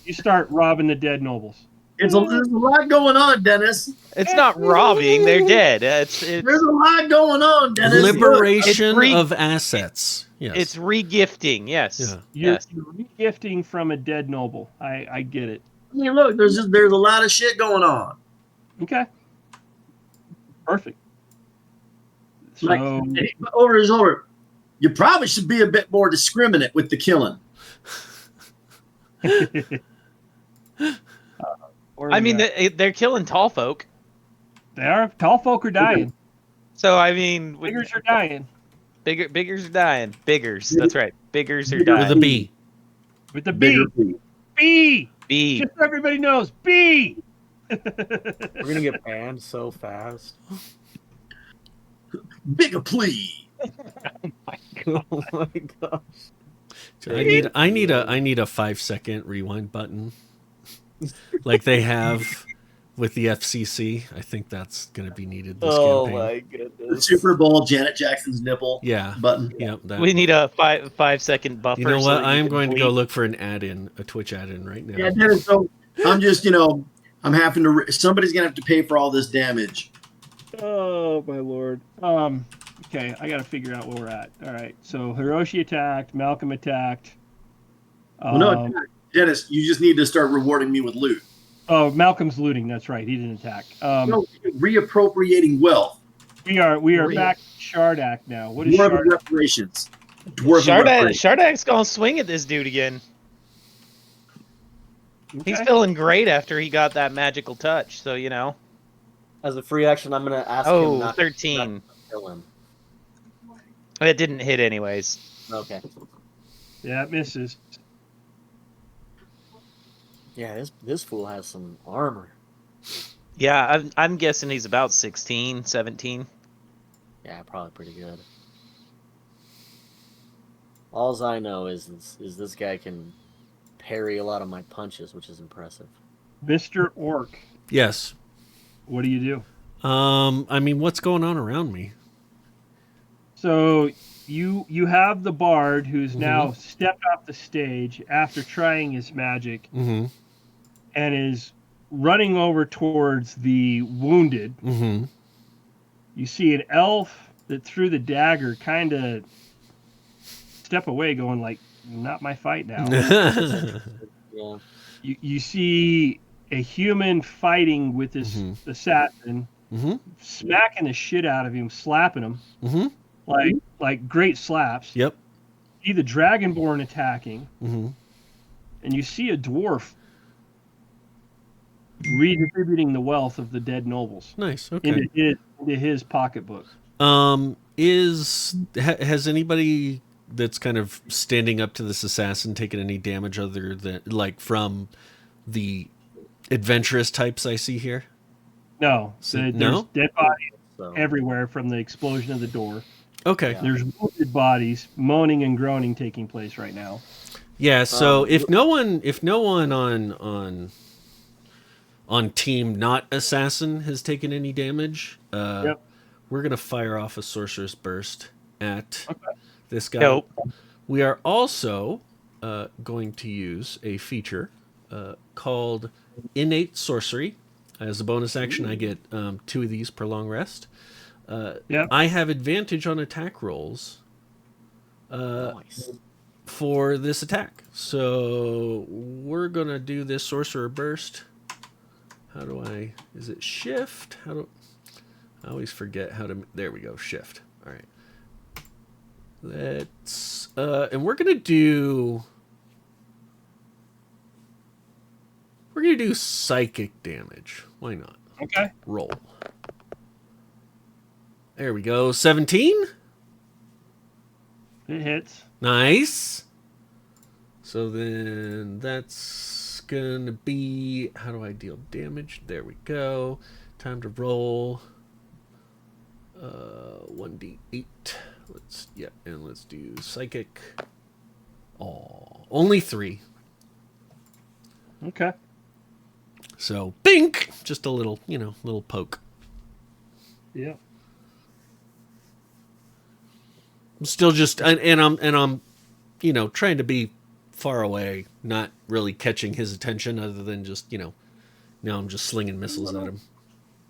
you start robbing the dead nobles. There's a lot going on, Dennis. It's not robbing; they're dead. It's There's a lot going on, Dennis. Look, Liberation It's of assets. Yes. it's regifting. Yes. Yeah. Yes. You're regifting from a dead noble. I get it. I mean, look, there's a lot of shit going on. Okay. Perfect. So Like, over his shoulder, you probably should be a bit more discriminate with the killing. or I mean, the- they're killing tall folk. they are tall folk are dying. So I mean, Biggers are dying biggers are dying. Biggers. That's right. Biggers are With a dying. B. with the B. Bigger fee. B. B. Just so everybody knows B. We're gonna get banned so fast. Bigger plea. Oh my gosh. I need a 5-second rewind button. Like they have with the FCC. I think that's going to be needed this Oh campaign. my The goodness. Super Bowl, Janet Jackson's nipple Yeah. button. Yep. That. We need a 5-second buffer. You know so what? that I am can going to go bleep. look for an add-in, a Twitch add-in right now. Yeah, Dennis, so I'm just, I'm having to, somebody's going to have to pay for all this damage. Oh my lord. Okay, I got to figure out where we're at. All right. So Hiroshi attacked. Malcolm attacked. Well, no, Dennis, you just need to start rewarding me with loot. Oh, Malcolm's looting. That's right. He didn't attack. No, reappropriating wealth. We are back to Shardak now. What is Dwarven Shardak? reparations. Dwarven reparations. Shardak's gonna swing at this dude again. He's feeling great after he got that magical touch, so you know. As a free action, I'm gonna ask him not 13. to kill him. It didn't hit anyways. Okay. Yeah, it misses. Yeah, this fool has some armor. Yeah, I'm guessing he's about 16, 17. Yeah, probably pretty good. Alls I know is this guy can parry a lot of my punches, which is impressive. Mr. Orc, Yes. what do you do? I mean, what's going on around me? So you have the bard who's now stepped off the stage after trying his magic Mm-hmm. and is running over towards the wounded. Mm-hmm. You see an elf that threw the dagger kind of step away, going like, "Not my fight now." Yeah. You see a human fighting with this assassin, Mm-hmm. smacking the shit out of him, slapping him Mm-hmm. like great slaps. Yep. You see the dragonborn attacking, Mm-hmm. and you see a dwarf redistributing the wealth of the dead nobles Nice. Okay. into his pocketbook. Has anybody that's kind of standing up to this assassin taken any damage other than like from the adventurous types I see here? No, So- there's no? dead bodies So everywhere from the explosion of the door. Okay. Yeah. There's wounded bodies, moaning and groaning taking place right now. Yeah. So if no one on team not assassin has taken any damage, we're gonna fire off a sorcerer's burst at this guy. Nope. We are also going to use a feature called innate sorcery. As a bonus action, I get 2 of these per long rest. I have advantage on attack rolls nice. for this attack. So we're going to do this sorcerer burst. How do I... Is it shift? I always forget how to... There we go, shift. All right. Let's... and we're going to do... We're going to do psychic damage. Why not? Okay. Roll. There we go. 17. It hits. Nice. So then that's going to be... How do I deal damage? There we go. Time to roll. 1d8. And let's do psychic. Oh, only 3. Okay. So, bink! Just a little, little poke. Yeah. I'm still just, and I'm, trying to be far away, not really catching his attention, other than just, now I'm just slinging missiles at him.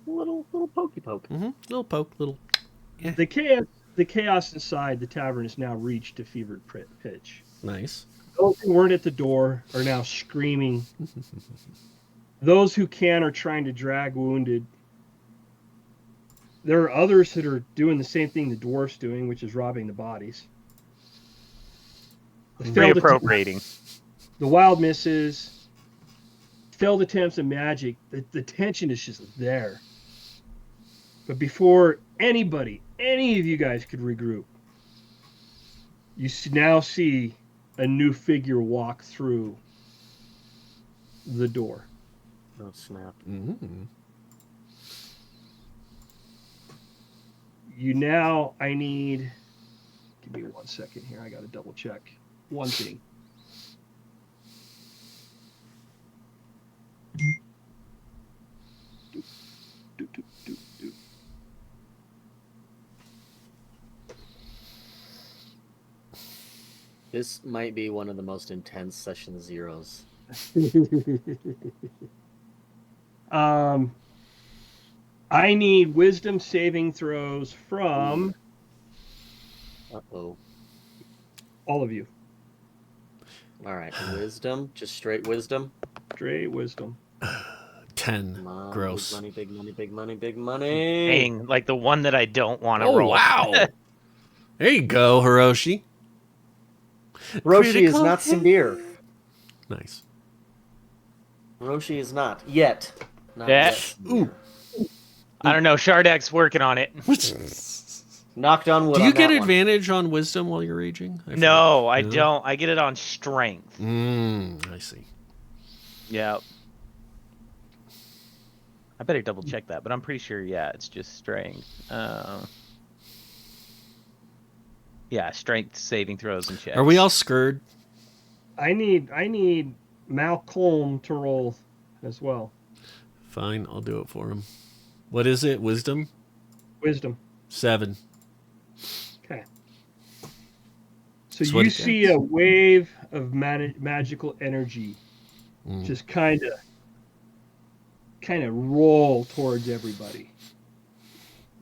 Little pokey poke. Little poke, little. Yeah. The chaos inside the tavern has now reached a fevered pitch. Nice. Those who weren't at the door are now screaming. Those who can are trying to drag wounded. There are others that are doing the same thing the dwarf's doing, which is robbing the bodies. Reappropriating. The wild misses. Failed attempts at magic. The tension is just there. But before any of you guys could regroup, you now see a new figure walk through the door. Oh, snap. Mm-hmm. I need, give me 1 second here. I got to double check one thing. This might be one of the most intense session zeros. I need wisdom saving throws from Uh-oh. all of you. All right, wisdom, just straight wisdom. Straight wisdom. 10. Come on, Gross. Big money, big money, big money, big money. Dang, like the one that I don't want to Oh, roll. wow. There you go, Hiroshi. Hiroshi is Critical not Sindir. Nice. Hiroshi is not yet. Not Yeah. yet. Ooh. I don't know. Shardak's working on it. Knocked on wood. Do you on get that one. advantage on wisdom while you're raging? No, I No? don't. I get it on strength. I see. Yeah. I better double check that, but I'm pretty sure, yeah, it's just strength. Yeah, strength saving throws and checks. Are we all scared? I need Malcolm to roll as well. Fine, I'll do it for him. What is it? Wisdom? Wisdom. 7. Okay. So Sweaty you see a wave of magical energy Mm. just kind of roll towards everybody.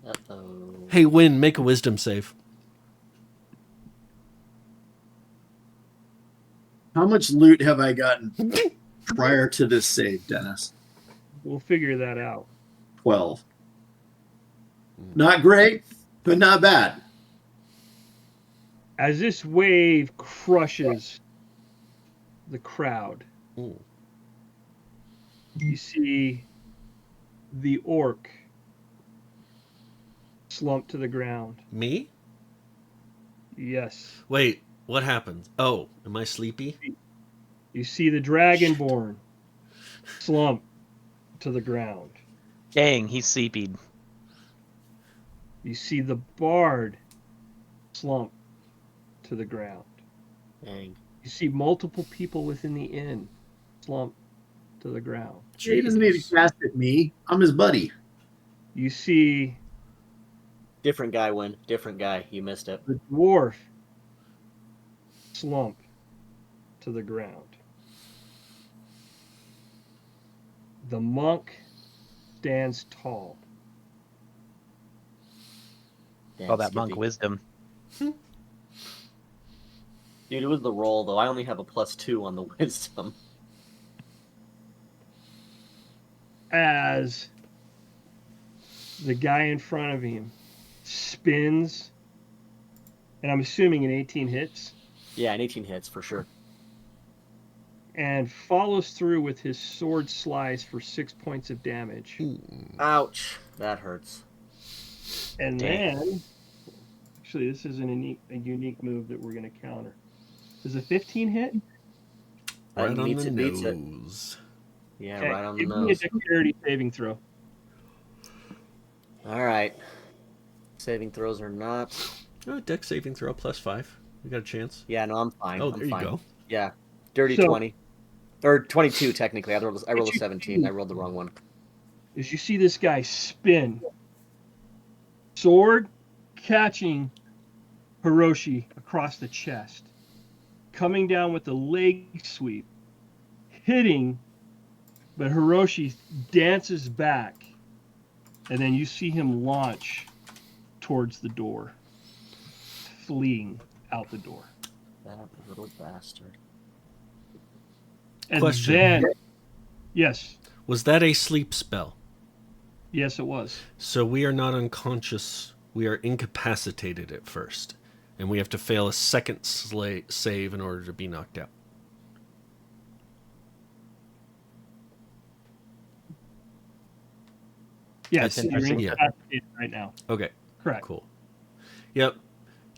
Uh-oh. Hey, Win, make a wisdom save. How much loot have I gotten prior to this save, Dennis? We'll figure that out. 12. Not great, but not bad. As this wave crushes the crowd, Ooh. you see the orc slump to the ground. Me? Yes. Wait, what happened? Oh, am I sleepy? You see the dragonborn slump to the ground. Dang, he's sleepy. You see the bard slump to the ground. Dang. You see multiple people within the inn slump to the ground. He doesn't need to cast at me. I'm his buddy. You see Different guy, Win. Different guy. You missed it. the dwarf slump to the ground. The monk stands tall. Damn, Call that Skippy. monk wisdom. Dude, it was the roll, though. I only have a +2 on the wisdom. As the guy in front of him spins, and I'm assuming an 18 hits, Yeah, an 18 hits for sure. and follows through with his sword slice for 6 points of damage. Ouch. That hurts. And Dang. then, actually, this is a unique move that we're going to counter. Does a 15 hit? That Right on beats the it, beats it. nose. Yeah, Okay, right on the give me a nose. dexterity saving throw. All right. Saving throws are not. Oh, deck saving throw +5. We got a chance. Yeah, no, I'm fine. Oh, I'm there you fine. go. Yeah. Dirty So- 20. Or 22, technically. I rolled a you 17. do- I rolled the wrong one. Is you see this guy spin, sword catching Hiroshi across the chest, coming down with the leg sweep, hitting, but Hiroshi dances back, and then you see him launch towards the door, fleeing out the door. That little bastard. And Question. then, yes, Was that a sleep spell? yes, it was. So we are not unconscious. We are incapacitated at first. And we have to fail a second save in order to be knocked out. Yes, That's you're interesting. Yeah. incapacitated right now. Okay, Correct. cool. Yep.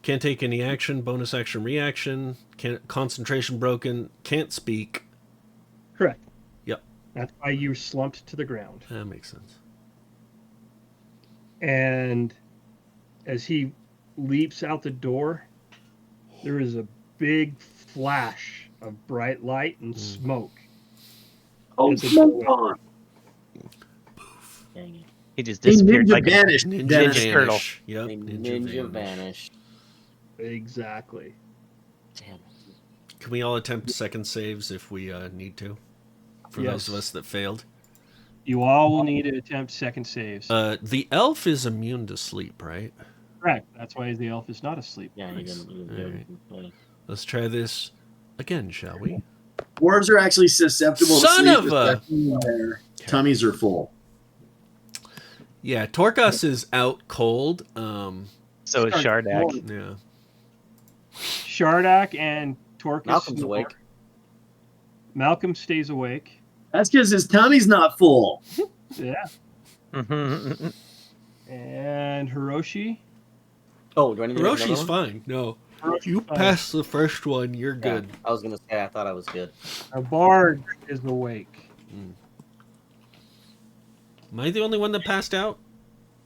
Can't take any action, bonus action, reaction. Can't concentration broken. Can't speak. Correct. Yep. That's why you slumped to the ground. That makes sense. And as he leaps out the door, there is a big flash of bright light and smoke. Oh, It's a come boy. on. Dang it. He just He disappeared ninja like vanished. Ninja Dennis. Ninja turtle. vanish. Yep. They Ninja, ninja vanish. vanished. Exactly. Damn it. Can we all attempt second saves if we need to? For those of Yes. us that failed. You all will need to attempt second saves. The elf is immune to sleep, right? Correct. That's why the elf is not asleep. Yeah, he didn't do Alright. it. Let's try this. again, shall we? Dwarves are actually susceptible Son to of sleep, a- especially when their tummies are full. Yeah, Torkas is out cold. So is Shardak. Yeah. Shardak and Torkus. Malcolm's snore. awake. Malcolm stays awake. That's because his tummy's not full. Yeah. And Hiroshi. Oh, do I need to make another Hiroshi's one? fine. No. Hiroshi's You fine. pass the first one, you're Yeah, good. I was gonna say I thought I was good. A bard is awake. Am I the only one that passed out?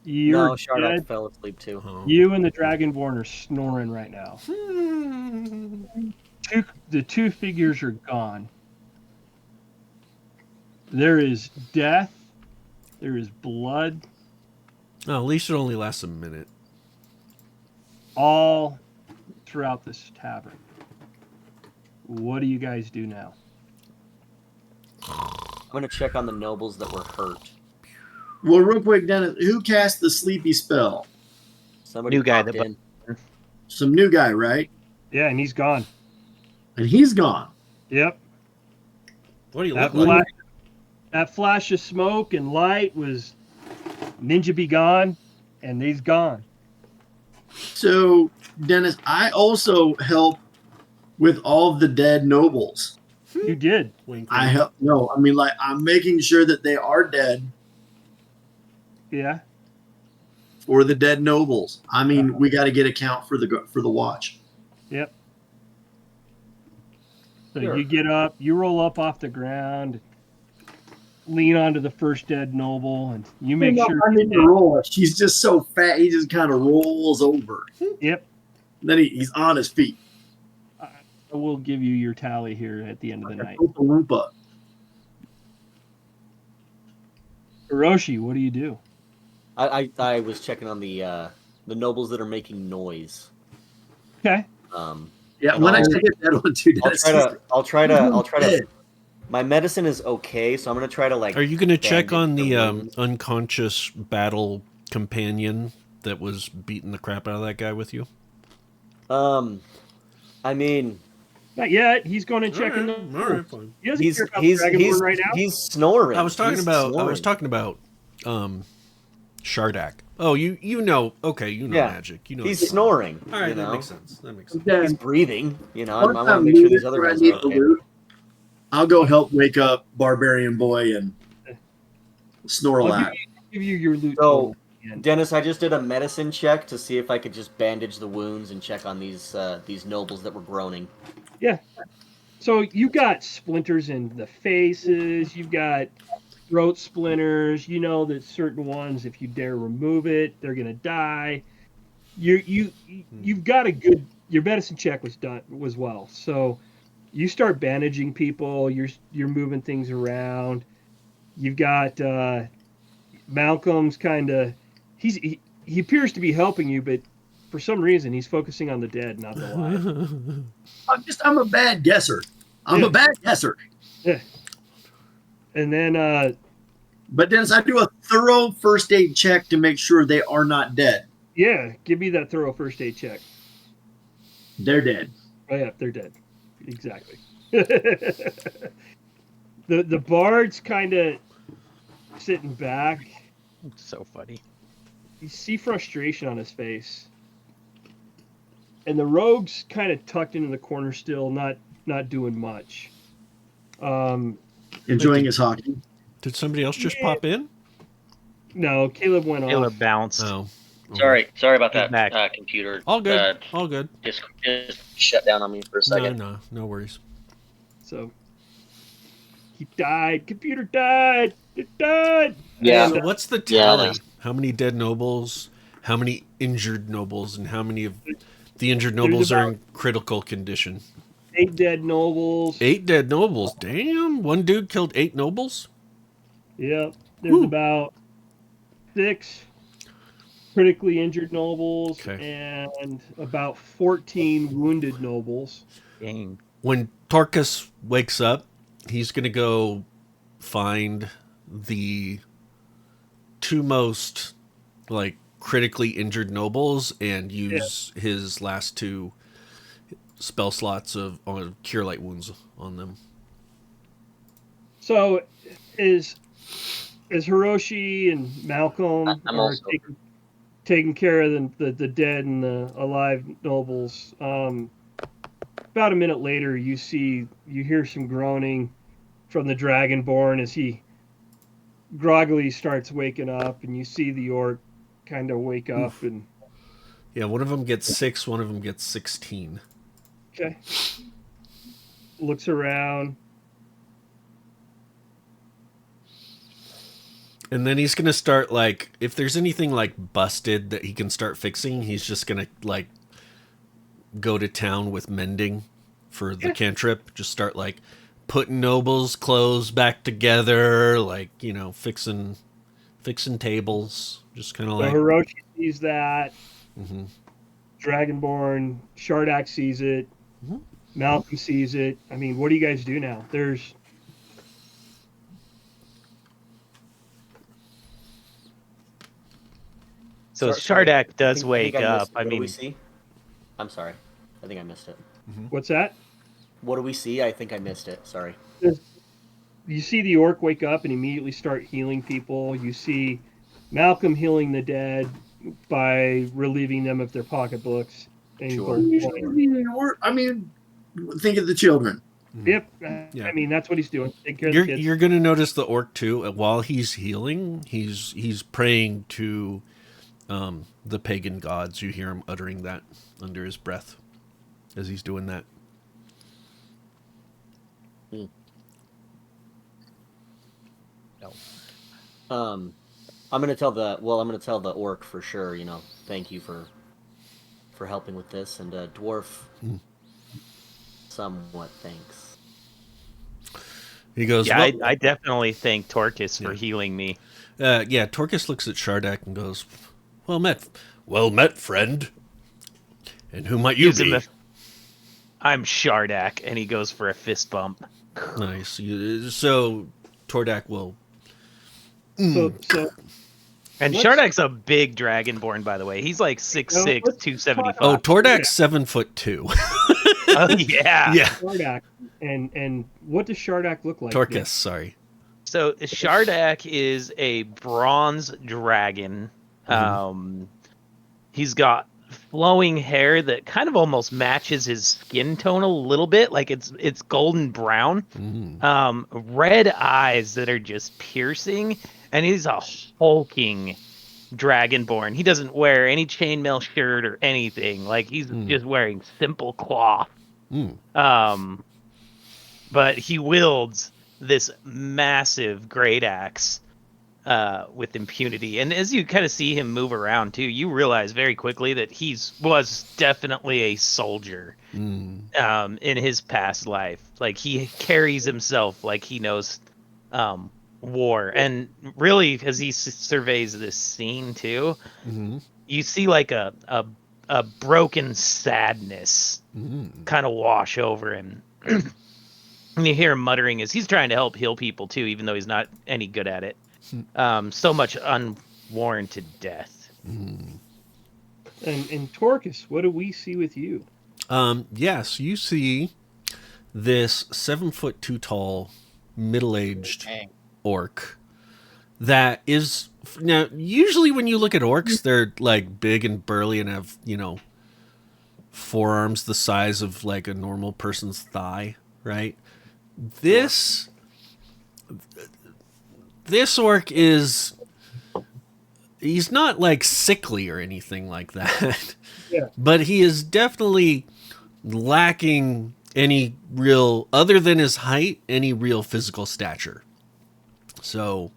You're No, Shardak dead. fell asleep too. Oh. You and the Dragonborn are snoring right now. The two figures are gone. There is death. There is blood. Oh, at least it only lasts a minute. All throughout this tavern. What do you guys do now? I'm gonna check on the nobles that were hurt. Well, real quick, Dennis, who cast the sleepy spell? Somebody New guy popped that- in. Some new guy, right? Yeah, and he's gone. And he's gone. Yep. What do you That look like? flash of smoke and light was Ninja Be Gone, and he's gone. So, Dennis, I also help with all of the dead nobles. You did. Wink, I wink. help. No, I mean, like, I'm making sure that they are dead Yeah. for the dead nobles. I mean, we got to get a count for the watch. Yep. So Sure. you get up, you roll up off the ground, lean onto the first dead noble, and you make sure. I need to roll. She's just so fat. He just kind of rolls over. Yep. Then he's on his feet. I will give you your tally here at the end of the night. Oompa Loompa. Hiroshi, what do you do? I was checking on the nobles that are making noise. Okay. Yeah, And when I I'll- check it, that one too. I'll try to. My medicine is okay, so I'm gonna try to like. Are you going to check bandage on the wounds. unconscious battle companion that was beating the crap out of that guy with you? I mean, Not yet. He's going and checking All the. right, fine. He doesn't he's care about he's the Dragonborn he's right now. he's snoring. I was talking He's about. snoring. Shardak. Oh, you know. Okay, you know Yeah. magic. You know. He's snoring. All right, you that know? makes sense. That makes sense. He's breathing. You know, I Once want to I'm make sure muted these other where I guys need are to okay. loot, I'll go help wake up Barbarian Boy and I'll Snorlax. give you your loot. So, total again. Dennis, I just did a medicine check to see if I could just bandage the wounds and check on these nobles that were groaning. So you got splinters in the faces. You've got throat splinters. You know that certain ones, if you dare remove it, they're gonna die. You've got a good. Your medicine check was well. So you start bandaging people. You're moving things around. You've got Malcolm's kind of. He appears to be helping you, but for some reason he's focusing on the dead, not the alive. I'm a bad guesser. I'm Yeah. a bad guesser. And then But Dennis, I do a thorough first aid check to make sure they are not dead. yeah, give me that thorough first aid check. They're dead. Oh yeah, they're dead. Exactly. the bard's kind of sitting back. So funny. You see frustration on his face, and the rogue's kind of tucked into the corner still, not doing much. Enjoying his hockey. Did somebody else just Yeah. pop in? No, Caleb went Taylor off. bounced. Oh. Sorry about He's that. back. Computer. All good. All good. Just shut down on me for a second. No worries. So he died. Computer died. It died. Yeah. So what's the Yeah, tally? I know. How many dead nobles? How many injured nobles? And how many of the injured There's nobles are about- in critical condition? 8 dead nobles. 8 dead nobles. Damn. One dude killed 8 nobles? Yep. There's Whew. about 6 critically injured nobles Okay. and about 14 wounded nobles. Dang. When Torkas wakes up, he's going to go find the 2 most critically injured nobles and use his last 2 spell slots on cure light wounds on them. So, is Hiroshi and Malcolm I'm are also- taking care of the dead and the alive nobles? About a minute later, you hear some groaning from the Dragonborn as he groggily starts waking up, and you see the orc kind of wake up and Yeah, one of them gets 6, one of them gets 16. okay, looks around. And then he's going to start, like, if there's anything, like, busted that he can start fixing, he's just going to, like, go to town with mending for the cantrip. Just start, like, putting nobles' clothes back together, like, you know, fixing tables. Just kind of So like... Hiroshi sees that. Mm-hmm. Dragonborn, Shardak sees it. Mhm. Malcolm sees it. I mean, what do you guys do now? So Sorry, Shardak does I think wake I missed up. it. I What do we mean, see? I'm sorry. I think I missed it. What's that? What do we see? I think I missed it. Sorry. You see the orc wake up and immediately start healing people. You see Malcolm healing the dead by relieving them of their pocketbooks. And Sure. I mean, think of the children. Yep. Yeah. I mean, that's what he's doing. Take care of the kids. You're going to notice the orc too. While he's healing, he's praying to the pagan gods. You hear him uttering that under his breath as he's doing that. I'm gonna tell the orc for sure. You know, thank you for helping with this, and dwarf. Somewhat thanks. He goes, yeah, well, I definitely thank Torquus for healing me. yeah, Torquus looks at Shardak and goes, well met, friend. And who might you Gives him be? I'm Shardak, and he goes for a fist bump. Nice. So Tordak will... So And Let's- Shardak's a big dragonborn, by the way. He's like 6'6", let's 275. Oh, Tordak's 7'2". Oh, yeah. Yeah. Shardak. And what does Shardak look like? Torquus, sorry. So Shardak is a bronze dragon. He's got flowing hair that kind of almost matches his skin tone a little bit, like it's golden brown. Red eyes that are just piercing, and he's a hulking dragonborn. He doesn't wear any chainmail shirt or anything. Like he's just wearing simple cloth. But he wields this massive great axe with impunity. And as you kind of see him move around too, you realize very quickly that was definitely a soldier in his past life. Like he carries himself like he knows war. And really, as he surveys this scene too, you see like a broken sadness kind of wash over him. And you hear him muttering as he's trying to help heal people too, even though he's not any good at it. So much unwarranted death. And Torquus, what do we see with you? Yes, you see this 7'2" tall, middle-aged orc that is... Now, usually when you look at orcs, they're like big and burly and have, you know, forearms the size of like a normal person's thigh, right? This orc is... He's not like sickly or anything like that. Yeah. But he is definitely lacking any real, other than his height, any real physical stature. So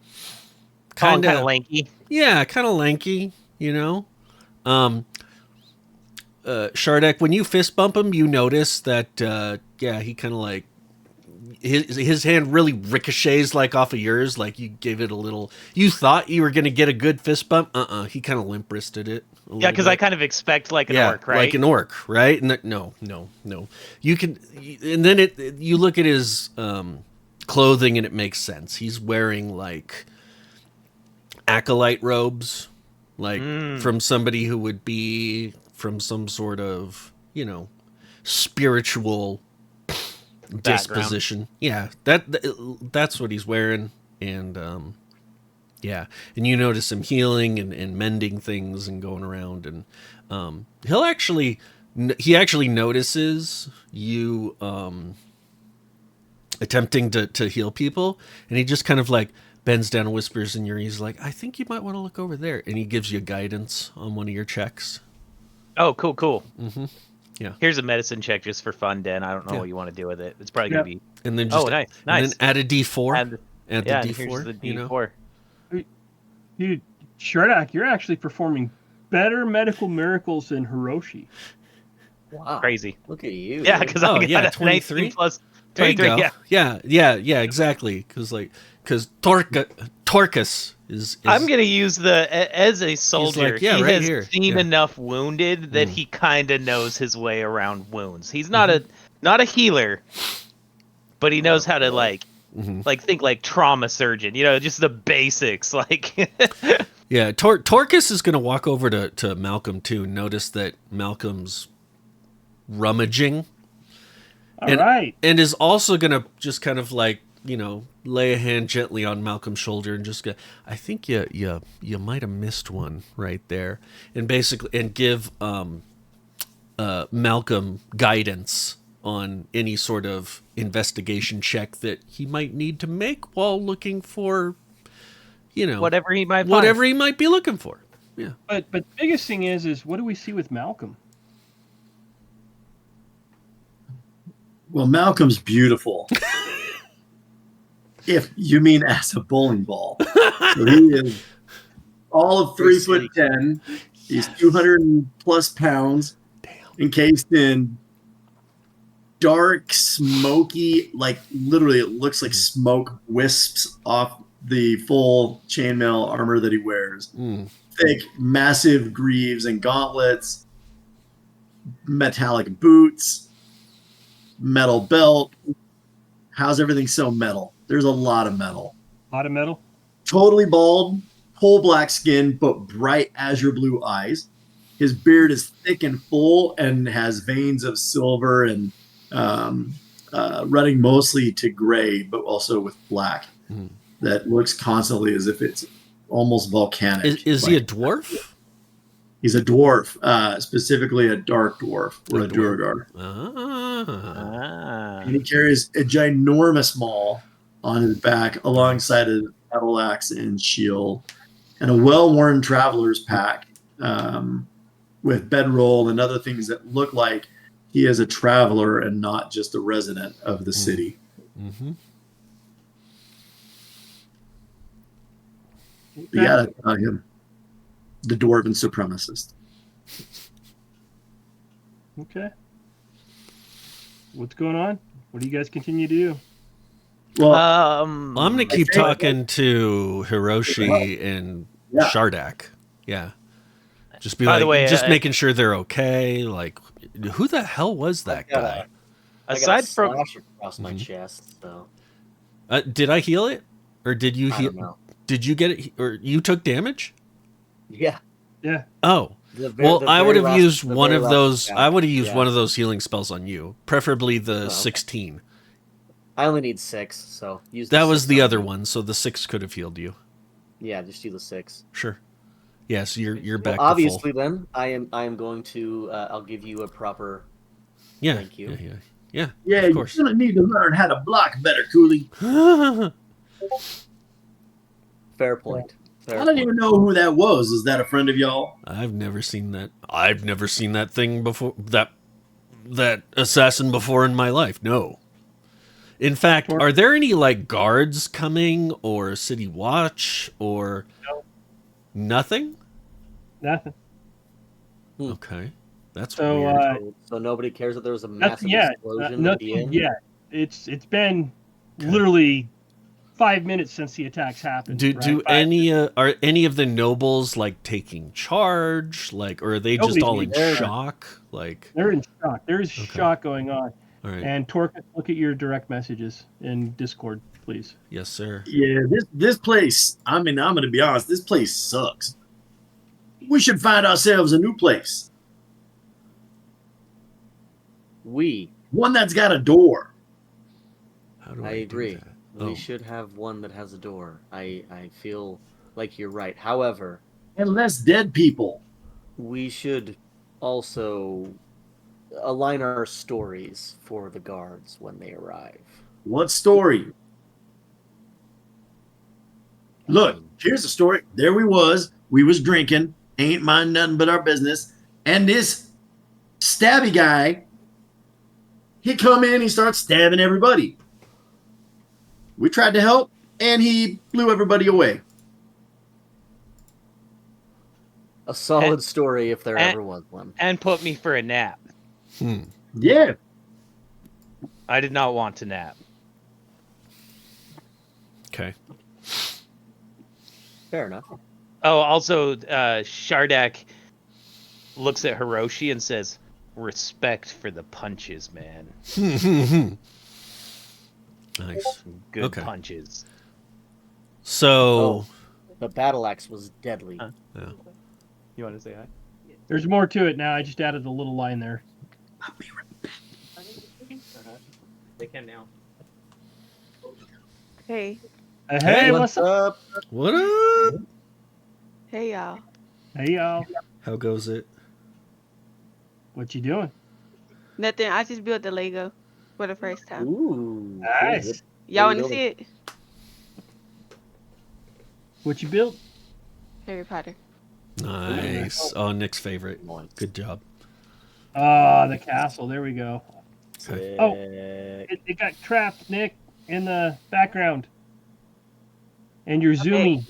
Kind of lanky. Yeah, kind of lanky, you know. Shardak, when you fist bump him, you notice that he kind of like his hand really ricochets like off of yours, like you give it a little... You thought you were going to get a good fist bump. He kind of limp wristed it. Yeah, because I kind of expect like an orc, right? Like an orc, right? And no. You can... And then you look at his clothing and it makes sense. He's wearing like acolyte robes, like from somebody who would be from some sort of, you know, spiritual disposition. Yeah, that's what he's wearing, and yeah, and you notice him healing and mending things and going around, and he actually notices you attempting to heal people, and he just kind of like bends down and whispers in your ear. He's like, I think you might want to look over there, and he gives you guidance on one of your checks. Oh, cool. Mm-hmm. Yeah. Here's a medicine check just for fun, Dan. I don't know what you want to do with it. It's probably gonna be. And then just nice. And then add a D4. Add the D4. Here's the D4. You know? Dude, Shardak, you're actually performing better medical miracles than Hiroshi. Wow. Crazy. Look at you. Yeah, because I got a 23 19 plus There you 23. go. Yeah, exactly. Because Torcus is. I'm gonna use as a soldier. like, he right has here. seen Yeah. enough wounded that he kind of knows his way around wounds. He's not a healer, but he knows how to like think like trauma surgeon. You know, just the basics. Like. Yeah, Torcus is gonna walk over to Malcolm too. And notice that Malcolm's rummaging. All right. And is also gonna just kind of like, lay a hand gently on Malcolm's shoulder and just go, I think you might have missed one right there, and give Malcolm guidance on any sort of investigation check that he might need to make while looking for, whatever he might be looking for. Yeah. But the biggest thing is what do we see with Malcolm? Well, Malcolm's beautiful. If you mean as a bowling ball. So he is all of 3'10". He's 200+ pounds. Damn. Encased in dark, smoky, like literally it looks like smoke wisps off the full chainmail armor that he wears. Thick, massive greaves and gauntlets, metallic boots, metal belt. How's everything so metal? There's a lot of metal. A lot of metal? Totally bald, coal black skin, but bright azure blue eyes. His beard is thick and full and has veins of silver and running mostly to gray, but also with black. That looks constantly as if it's almost volcanic. Is he a dwarf? He's a dwarf, specifically a dark dwarf or a Duragar. And he carries a ginormous maul on his back alongside a battle axe and shield and a well-worn traveler's pack with bedroll and other things that look like he is a traveler and not just a resident of the city. You gotta tell him, the dwarven supremacist. Okay. What's going on? What do you guys continue to do? Well, I'm going to keep talking to Hiroshi and Shardak. Yeah. Just be making sure they're okay. Like, who the hell was that guy? Aside from slash across my chest, so did I heal it, or did you heal? Know. Did you get it, or you took damage? Yeah. Oh. I would have used one of those. I would have used one of those healing spells on you, preferably the 16. I only need 6, so use. That was the other one, so the 6 could have healed you. Yeah, just do the 6. Sure. Yeah, so you're back. Well, to obviously, full. then I am going to. I'll give you a proper. Yeah. Thank you. Yeah. Yeah, of course. You're gonna need to learn how to block better, Cooley. Fair point. I don't even know who that was. Is that a friend of y'all? I've never seen that. I've never seen that thing before. That assassin before in my life. No. In fact, are there any like guards coming or city watch or nothing? Nothing. Okay, that's So, weird. So nobody cares that there was a massive Nothing yet. explosion. Nothing yet. It's been literally 5 minutes since the attacks happened. Do any are any of the nobles like taking charge, like, or are they just all in shock? Like, they're in shock. There is shock going on. All right. And Torque, look at your direct messages in Discord, please. Yes, sir. Yeah, this place. I mean, I'm gonna be honest. This place sucks. We should find ourselves a new place. One that's got a door. How do I do agree. that? We Oh. should have one that has a door. I feel like you're right. However, And less dead people. we should also align our stories for the guards when they arrive. What story? Look, here's the story. There we was drinking, ain't mind nothing but our business. And this stabby guy, he come in, he starts stabbing everybody. We tried to help, and he blew everybody away. A solid story if there ever was one. And put me for a nap. Yeah. I did not want to nap. Okay. Fair enough. Oh, also, Shardak looks at Hiroshi and says, "Respect for the punches, man. Nice. Good Okay. punches." So, The battle axe was deadly. yeah. You want to say hi? There's more to it now. I just added a little line there. They can now. Hey, Hey, what's up? What up? hey y'all. Hey, y'all. How goes it? What you doing? Nothing. I just built the Lego for the first time. Ooh. Nice. Y'all What are you want to see it? What you built? Harry Potter. Nice. Oh, Nick's favorite. Nice. Good job. Ah, the castle. There we go. Okay. Oh. Sick. It got trapped, Nick, in the background. And you're zooming.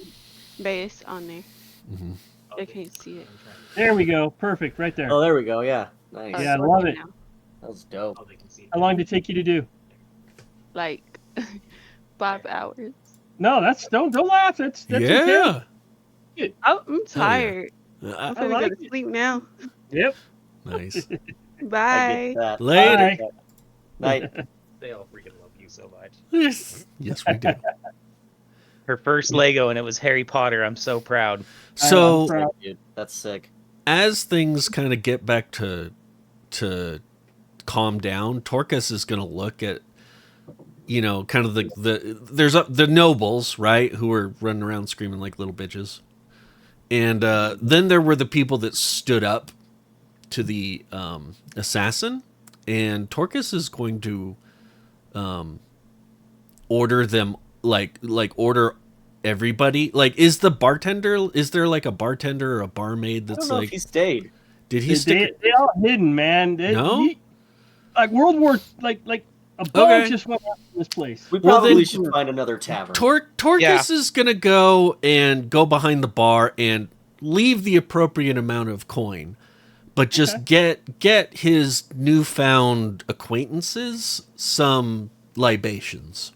Base on there. Mhm. I can't see it. There we go. Perfect. Right there. Oh, there we go. Yeah. Nice. Yeah, I it's love working it. now. That was dope. How long did it take you to do? Like 5 hours. No, don't laugh. That's okay. Yeah. Oh, I'm tired. Uh, I'm I gonna like go to it. sleep now. Yep. nice. I Bye. get that. Later. I get that. Night. They all freaking love you so much. Yes, we do. Her first Lego, and it was Harry Potter. I'm so proud. So, I'm proud. Dude, that's sick. as things kind of get back to calm down, Torcus is going to look at, kind of the nobles, right, who were running around screaming like little bitches, and then there were the people that stood up to the assassin, and Torcus is going to order them order everybody. Like, is there like a bartender or a barmaid I that's don't know if like, he stayed. did he stick? They all hidden, man. No? Like World War, like a bunch Okay. just went out from this place. We Well, probably then- should find another tavern. Torcus is gonna go behind the bar and leave the appropriate amount of coin, but just get his newfound acquaintances some libations.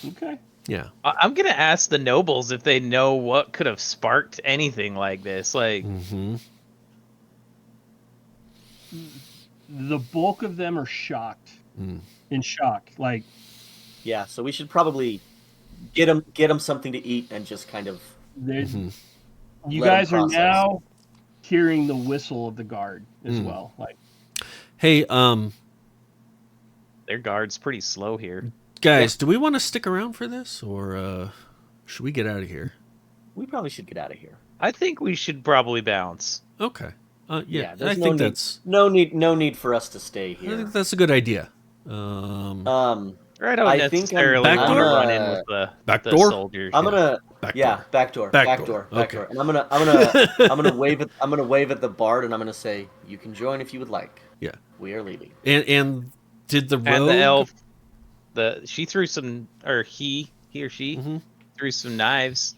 Okay. Yeah. I'm gonna ask the nobles if they know what could have sparked anything like this. Like, Mm-hmm. The bulk of them are shocked. In shock. Like, Yeah, so we should probably get him something to eat and just kind of. they- you Let 'em guys are process. now hearing the whistle of the guard as Mm. well. Like, Hey, their guard's pretty slow here. guys, do we want to stick around for this, or should we get out of here? We probably should get out of here. I think we should probably bounce. Okay. Yeah, there's I no think need- that's. no need for us to stay I here. think that's a good idea. Or I don't I think necessarily I'm want to gonna- run in with the Back the door? soldiers. I'm gonna Back yeah, door. back door. Okay. And I'm gonna wave at the bard and I'm gonna say, you can join if you would like. Yeah. We are leaving. And did the rogue? And the elf, she threw some, or he or she Mhm. threw some knives.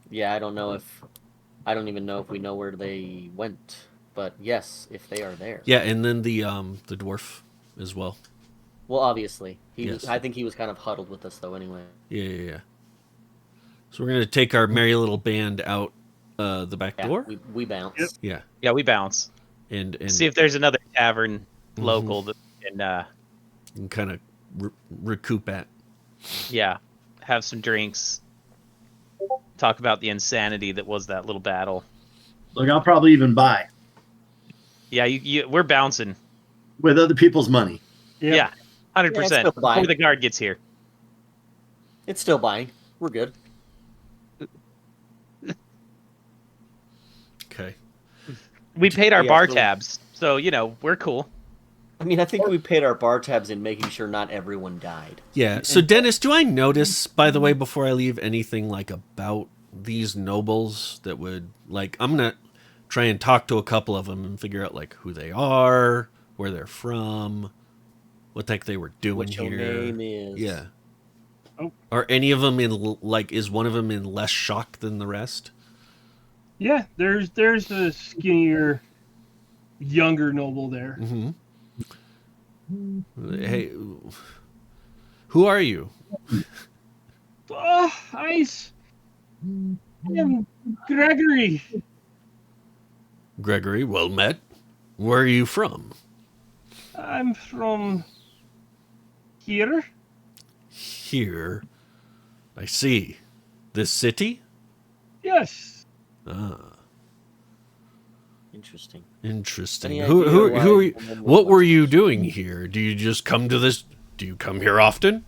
Yeah, I don't even know if we know where they went. But yes, if they are there. Yeah, and then the dwarf as well. Well, obviously. Yes. I think he was kind of huddled with us though anyway. Yeah. So we're gonna take our merry little band out the back Yeah, door. we bounce. Yep. Yeah, Yeah, we bounce. and See if there's another tavern Mhm. local that can, kind of recoup at. yeah, have some drinks. Talk about the insanity that was that little battle. Look, I'll probably even buy. Yeah, we're bouncing. with other people's money. Yeah, 100%. Yeah, it's still Before buying. the guard gets here. It's still buying. We're good. Okay. We paid our Yeah, bar so- tabs, so we're cool. I mean, I think we paid our bar tabs in making sure not everyone died. Yeah. So Dennis, do I notice, by the way, before I leave, anything like about these nobles that would like? I'm gonna try and talk to a couple of them and figure out like who they are, where they're from, what the heck they were doing What your here. name is. Yeah. Oh. Are any of them in like? Is one of them in less shock than the rest? Yeah, there's a skinnier, younger noble there. Mm-hmm. Hey, who are you? Oh, I am Gregory. Gregory, well met. Where are you from? I'm from here. Here. I see. This city? Yes. Ah, Interesting. interesting. Any Who idea are why you? someone What were wants you to- doing here? Do you just come to this? Do you come here often?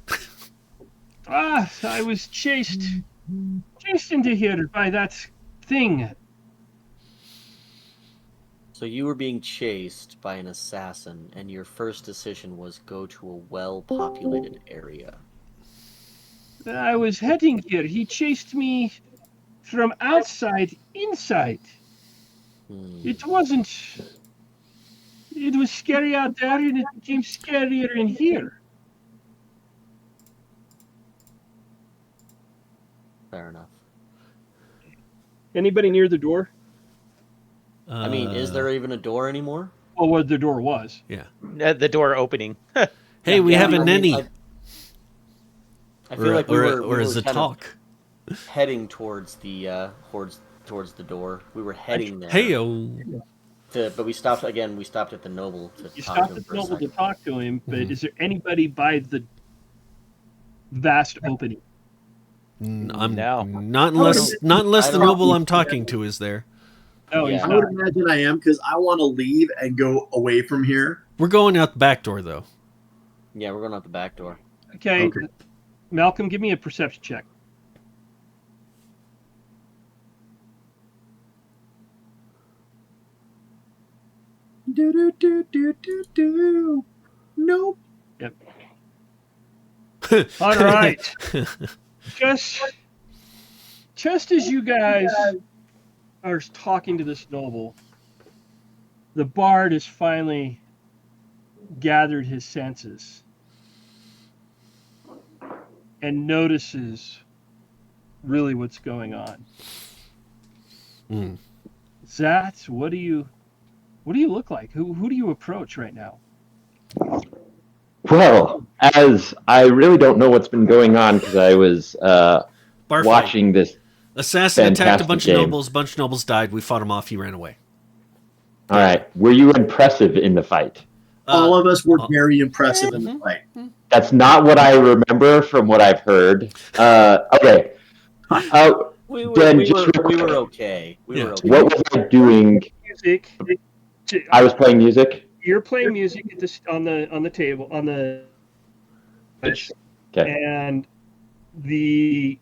I was chased into here by that thing. So you were being chased by an assassin, and your first decision was go to a well-populated area. I was heading here. He chased me from outside inside. It wasn't. It was scary out there, and it became scarier in here. Fair enough. Anybody near the door? I mean, is there even a door anymore? Well, what the door was. Yeah. The door opening. Hey, we Yeah, have a I mean, nanny. I feel like we or were is it kind of talk? heading towards the towards the door. We were heading there. Heyo. But we stopped again. We stopped at the noble to You talk stopped to him at for the a noble to second. talk to him, but Mhm. is there anybody by the vast opening? I'm No. not unless I the don't- noble I'm talking to is there. No, Yeah. he's I not. would imagine I am because I want to leave and go away from here. We're going out the back door though. Yeah, we're going out the back door. Okay. Okay. Malcolm, give me a perception check. Do. Nope. All right. Just as you guys are talking to this noble, the bard has finally gathered his senses and notices really what's going on. Mm. Zat, what do you look like? Who do you approach right now? Well, as I really don't know what's been going on because I was Bar fight. watching this. Assassin attacked a Fantastic bunch game. of nobles. A bunch of nobles died. We fought him off. He ran away. All right, were you impressive in the fight? All of us were uh, very impressive in the fight. That's not what I remember from what I've heard. Okay. We were, Ben, we, just were, real we quick. were okay. We Yeah. were okay. What was I doing? Music. I was playing music. You're playing music at this on the table on the. Okay. And the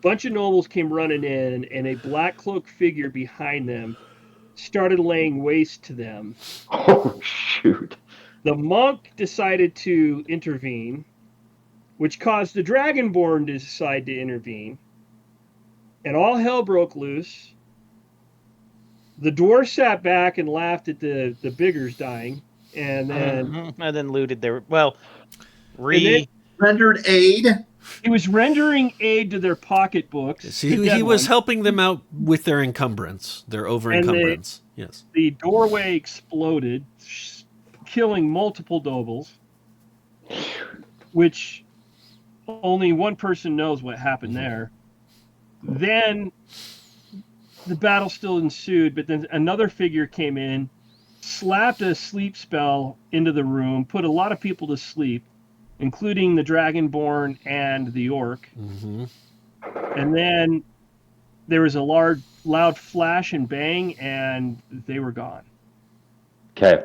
bunch of nobles came running in, and a black cloaked figure behind them started laying waste to them. Oh shoot! The monk decided to intervene, which caused the Dragonborn to decide to intervene, and all hell broke loose. The dwarf sat back and laughed at the biggers dying, and then And then looted their And then- Rendered aid. he was rendering aid to their pocketbooks. See, the dead he was ones. helping them out with their encumbrance, their over encumbrance. Yes. The doorway exploded, killing multiple nobles, which only one person knows what happened there. Then the battle still ensued, but then another figure came in, slapped a sleep spell into the room, put a lot of people to sleep, including the Dragonborn and the Orc. Mm-hmm. And then there was a loud flash and bang, and they were gone. Okay,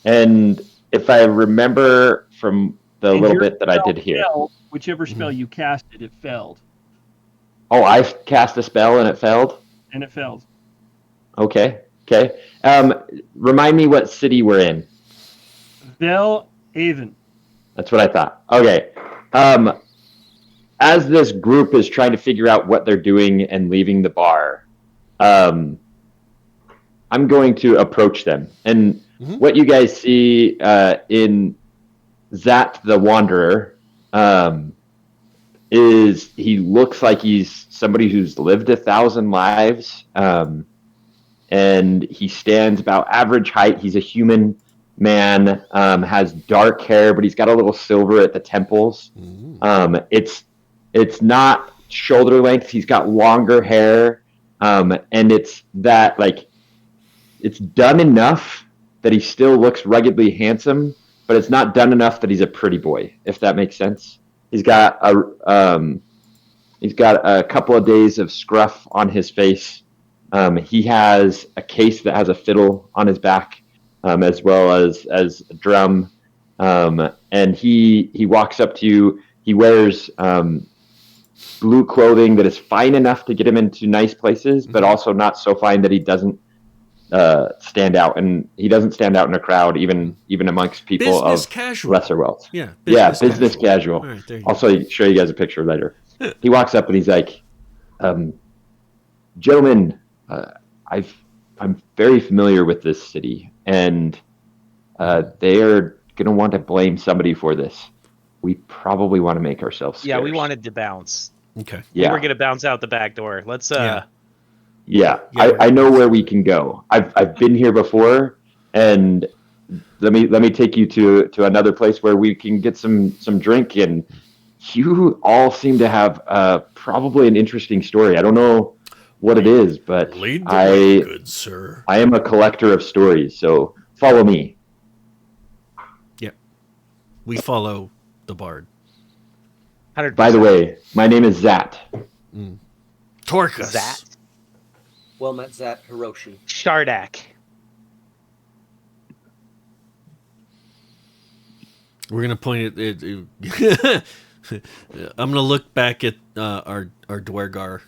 and if I remember from the And little your bit that I spell did here. failed. Whichever spell you casted, it failed. Oh, I cast a spell and it failed? And it failed. Okay. Remind me what city we're in. Vel Avon. That's what I thought. Okay. As this group is trying to figure out what they're doing and leaving the bar, I'm going to approach them. And what you guys see in Zat the Wanderer is he looks like he's somebody who's lived 1,000 lives. And he stands about average height. He's a human man, has dark hair, but he's got a little silver at the temples. It's not shoulder length. He's got longer hair, and it's that it's done enough that he still looks ruggedly handsome, but it's not done enough that he's a pretty boy, if that makes sense. He's got a couple of days of scruff on his face. He has a case that has a fiddle on his back, as well as a drum. And he walks up to you. He wears blue clothing that is fine enough to get him into nice places, but also not so fine that he doesn't stand out. And he doesn't stand out in a crowd, even amongst people Business of casual. lesser wealth. Yeah, business casual. All right, there you I'll show you guys a picture later. He walks up and he's like, gentlemen, I'm very familiar with this city, and they are going to want to blame somebody for this. We probably want to make ourselves scarce. Yeah, we wanted to bounce. Okay. Yeah. We're going to bounce out the back door. Let's Yeah, I know where we can go. I've been here before, and let me take you to another place where we can get some drink. And you all seem to have probably an interesting story. I don't know what it is, but Lead the way, good sir. I am a collector of stories, so follow me. Yeah, we follow the bard. 100%. By the way, my name is Zat. Torcus. Zat. Well met, Zat Hiroshi. Shardak. We're gonna point it. I'm gonna look back at our Dwergar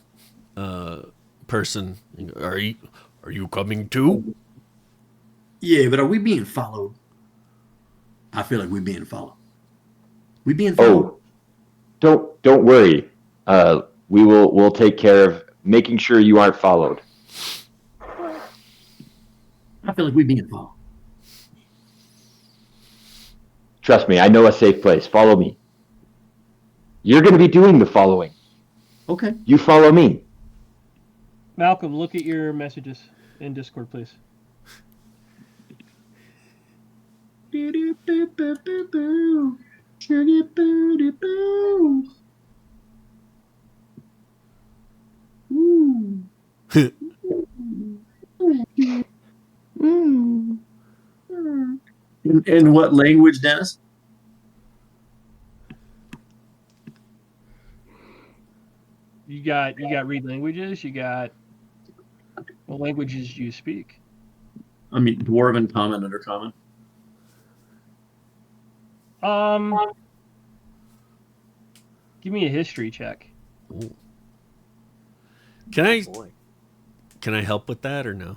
person. Are you coming too? Yeah, but are we being followed? I feel like we're being followed. We being followed? Oh, don't worry. We'll take care of making sure you aren't followed. I feel like we're being followed. Trust me, I know a safe place. Follow me. You're going to be doing the following. Okay. You follow me. Malcolm, look at your messages in Discord, please. In what language, Dennis? You got read languages. You got what languages do you speak? I mean, Dwarven, Common, Undercommon. Give me a history check. Ooh. Can I help with that or no?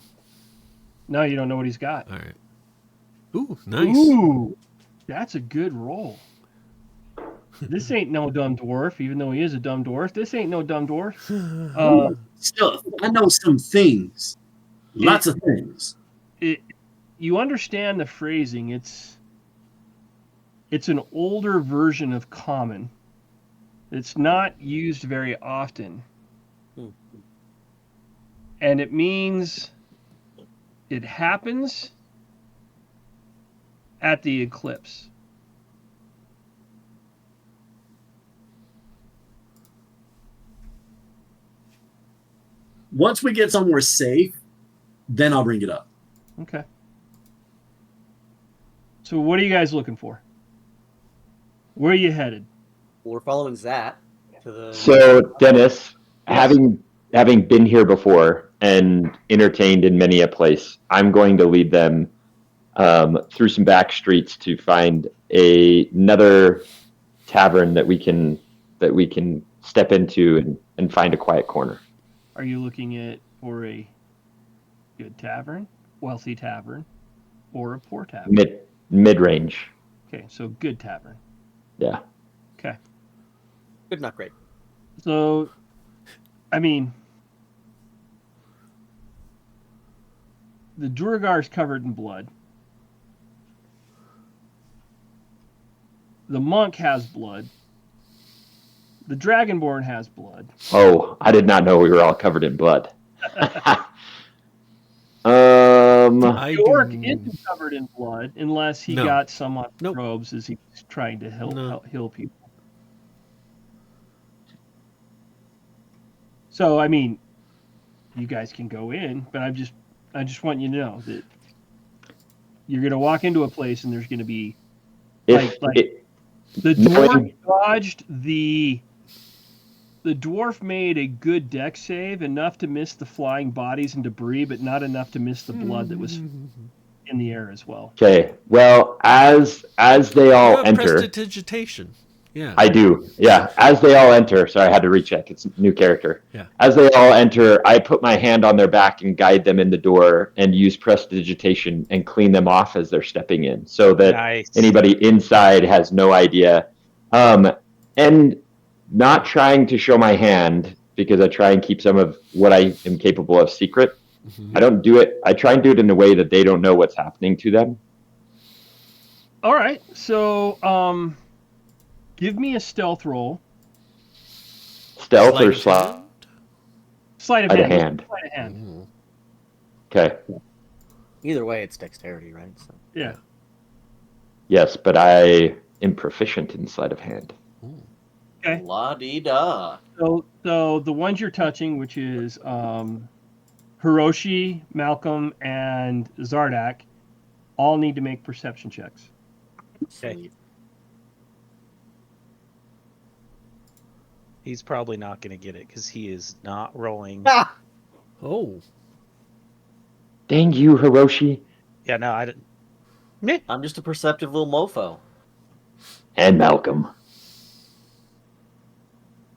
No, you don't know what he's got. All right. Ooh, nice. Ooh, that's a good roll. This ain't no dumb dwarf, even though he is a dumb dwarf. This ain't no dumb dwarf. Still, I know some things. Lots of things. You understand the phrasing. It's an older version of common. It's not used very often. And it means it happens at the eclipse. Once we get somewhere safe, then I'll bring it up. Okay. So what are you guys looking for? Where are you headed? We're following Zat to the. So, Dennis, having been here before and entertained in many a place, I'm going to lead them through some back streets to find another tavern that we can step into and find a quiet corner. Are you looking for a good tavern, wealthy tavern, or a poor tavern? Mid range. Okay, so good tavern. Yeah. Okay. Good, not great. So, I mean, the Duergar is covered in blood. The monk has blood. The Dragonborn has blood. Oh, I did not know we were all covered in blood. The orc isn't covered in blood unless he got some on robes as he was trying to heal people. So, I mean, you guys can go in, but I just want you to know that you're going to walk into a place and there's going to be the dwarf dodged the dwarf made a good deck save, enough to miss the flying bodies and debris, but not enough to miss the blood that was in the air as well. Okay. Well, as they all enter, prestidigitation. Yeah. I do. Yeah. As they all enter, sorry, I had to recheck. It's a new character. Yeah. As they all enter, I put my hand on their back and guide them in the door and use prestidigitation and clean them off as they're stepping in, so that anybody inside has no idea. And not trying to show my hand, because I try and keep some of what I am capable of secret. Mm-hmm. I don't do it. I try and do it in a way that they don't know what's happening to them. All right. So, give me a stealth roll. Stealth or sleight? Sleight of hand. Sleight of hand. Okay. Either way, it's dexterity, right? So. Yeah. Yes, but I am proficient in sleight of hand. Okay. La-dee-da. So the ones you're touching, which is Hiroshi, Malcolm, and Zardak, all need to make perception checks. Okay. He's probably not going to get it because he is not rolling. Oh. Dang you, Hiroshi. Yeah, no, I didn't. I'm just a perceptive little mofo. And Malcolm.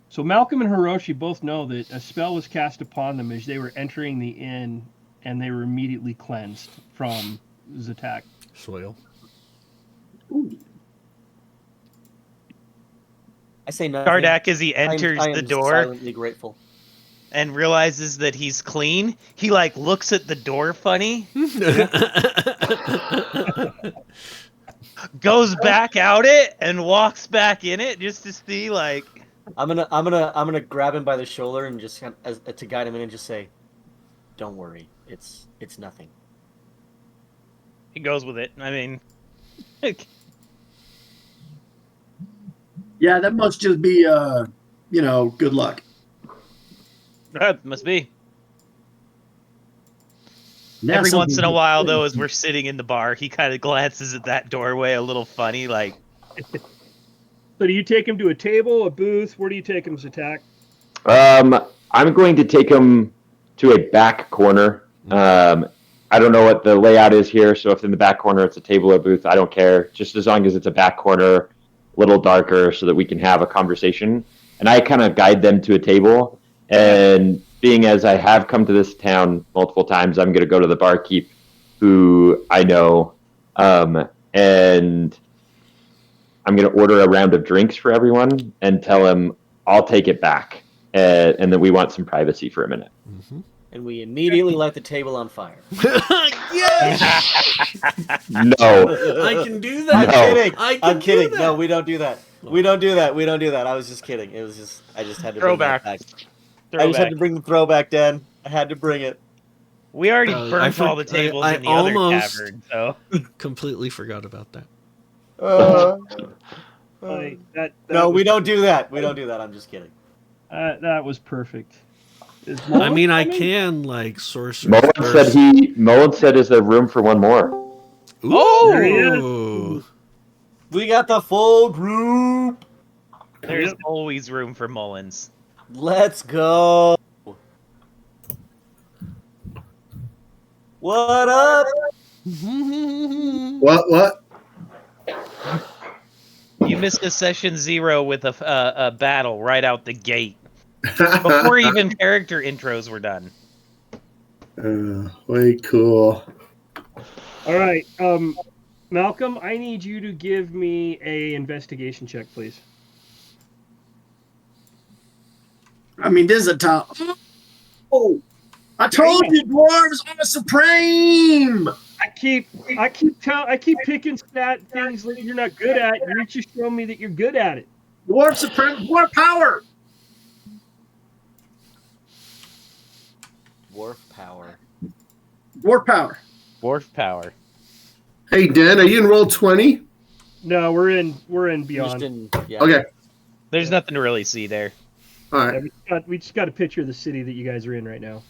So Malcolm and Hiroshi both know that a spell was cast upon them as they were entering the inn, and they were immediately cleansed from his attack. Soil. Ooh. I say nothing. Zardak, as he enters the door, silently grateful, and realizes that he's clean, he looks at the door funny, goes back out it, and walks back in it just to see I'm gonna grab him by the shoulder and just to guide him in and just say, "Don't worry, it's nothing." He goes with it. I mean, yeah, that must just be good luck. That must be. Every once in a while, though, as we're sitting in the bar, he kind of glances at that doorway a little funny, like. So do you take him to a table, a booth? Where do you take him as attack? I'm going to take him to a back corner. I don't know what the layout is here, so if in the back corner it's a table or booth, I don't care. Just as long as it's a back corner, a little darker, so that we can have a conversation. And I kind of guide them to a table. And being as I have come to this town multiple times, I'm going to go to the barkeep, who I know, and I'm going to order a round of drinks for everyone and tell him I'll take it back, and that we want some privacy for a minute. Mm-hmm. And we immediately light the table on fire. Yes! No. I can do that. I'm kidding. No, we don't do that. We don't do that. I was just kidding. It was just, I just had to Throwback. bring that back. I just had to bring the throwback, Dan. I had to bring it. We already burnt all the tables in the other tavern, so. Completely forgot about that. No, we don't do that. We don't do that. I'm just kidding. That was perfect. I mean, I can sorcerer. Mullen said, "Is there room for one more?" Oh, there he is. We got the full group. There's always room for Mullins. Let's go. What up? What? You missed a session 0 with a battle right out the gate before even character intros were done. Way cool. All right, Malcolm, I need you to give me a investigation check, please. I mean, this is a top. Oh, I told you, dwarves are supreme. I keep picking stat things that you're not good at. You just show me that you're good at it. Dwarf supreme, dwarf power. Dwarf power. Dwarf power. Dwarf power. Hey, Dan, are you in roll 20? No, we're in beyond. Okay. There's nothing to really see there. All right. Yeah, we just got a picture of the city that you guys are in right now.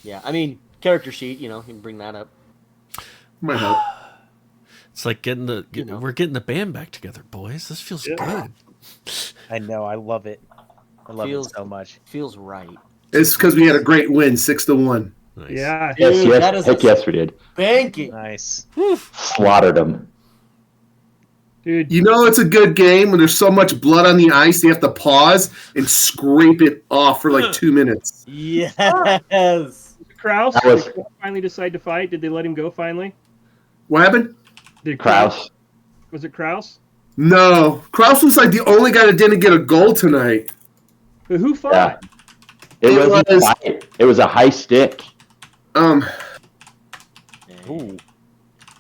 Yeah, I mean, character sheet, you can bring that up. Might help. It's like we're getting the band back together, boys. This feels good. I know. I love it. I love it so much. Feels right. It's because we had a great win, 6-1. Nice. Yeah. Yes, we did. Banking. Nice. Slaughtered them. Dude, You know it's a good game when there's so much blood on the ice, you have to pause and scrape it off for like 2 minutes. Yes. Kraus, That was- did Kraus finally decide to fight? Did they let him go finally? What happened? Did Kraus. Was it Kraus? No. Kraus was like the only guy that didn't get a goal tonight. But who fought? Yeah. It was a high stick. Ooh.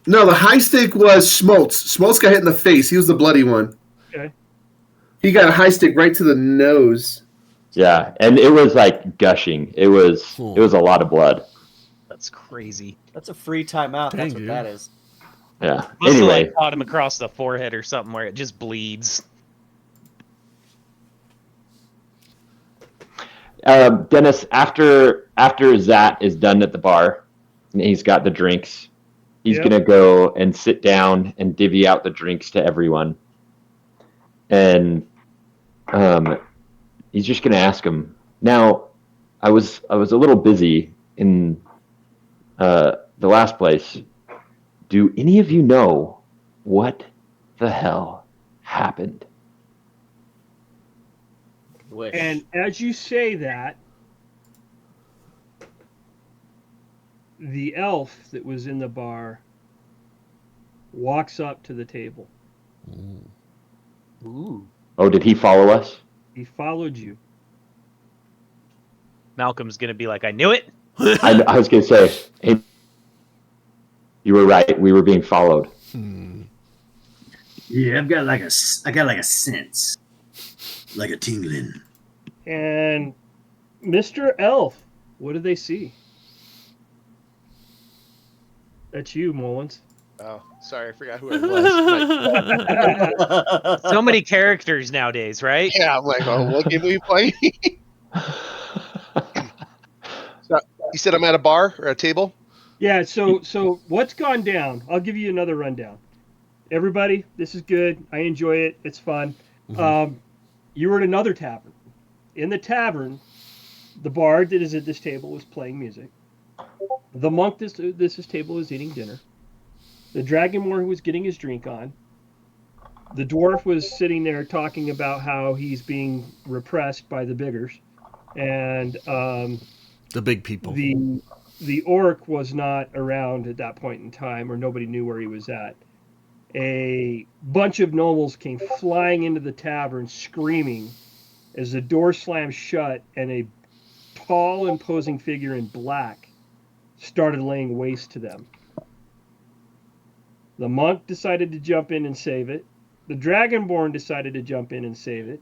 No, the high stick was Schmaltz. Schmaltz got hit in the face. He was the bloody one. Okay. He got a high stick right to the nose. Yeah, and it was like gushing. It was a lot of blood. That's crazy. That's a free timeout. Dang, That's what dude. that is. Yeah. Must have Anyway, like caught him across the forehead or something where it just bleeds. Dennis, after Zat is done at the bar, and he's got the drinks, he's gonna go and sit down and divvy out the drinks to everyone, and he's just gonna ask him. Now, I was a little busy in the last place. Do any of you know what the hell happened? Wish. And as you say that, the elf that was in the bar walks up to the table. Ooh. Oh, did he follow us? He followed you. Malcolm's gonna be like, I knew it. I was gonna say, hey, you were right. We were being followed. Yeah, I got like a sense, like a tingling. And Mr. Elf, what did they see? That's you, Mullins. Oh, sorry, I forgot who I was. So many characters nowadays, right? Yeah, I'm like, oh, what game are we playing? So, you said I'm at a bar or a table? Yeah, so what's gone down? I'll give you another rundown. Everybody, this is good. I enjoy it. It's fun. You were at another tavern. In the tavern, the bard that is at this table was playing music. The monk this table was eating dinner. The dragonborn was getting his drink on. The dwarf was sitting there talking about how he's being repressed by the biggers. And the big people. The orc was not around at that point in time, or nobody knew where he was at. A bunch of nobles came flying into the tavern screaming as the door slammed shut and a tall, imposing figure in black started laying waste to them. The monk decided to jump in and save it. The dragonborn decided to jump in and save it.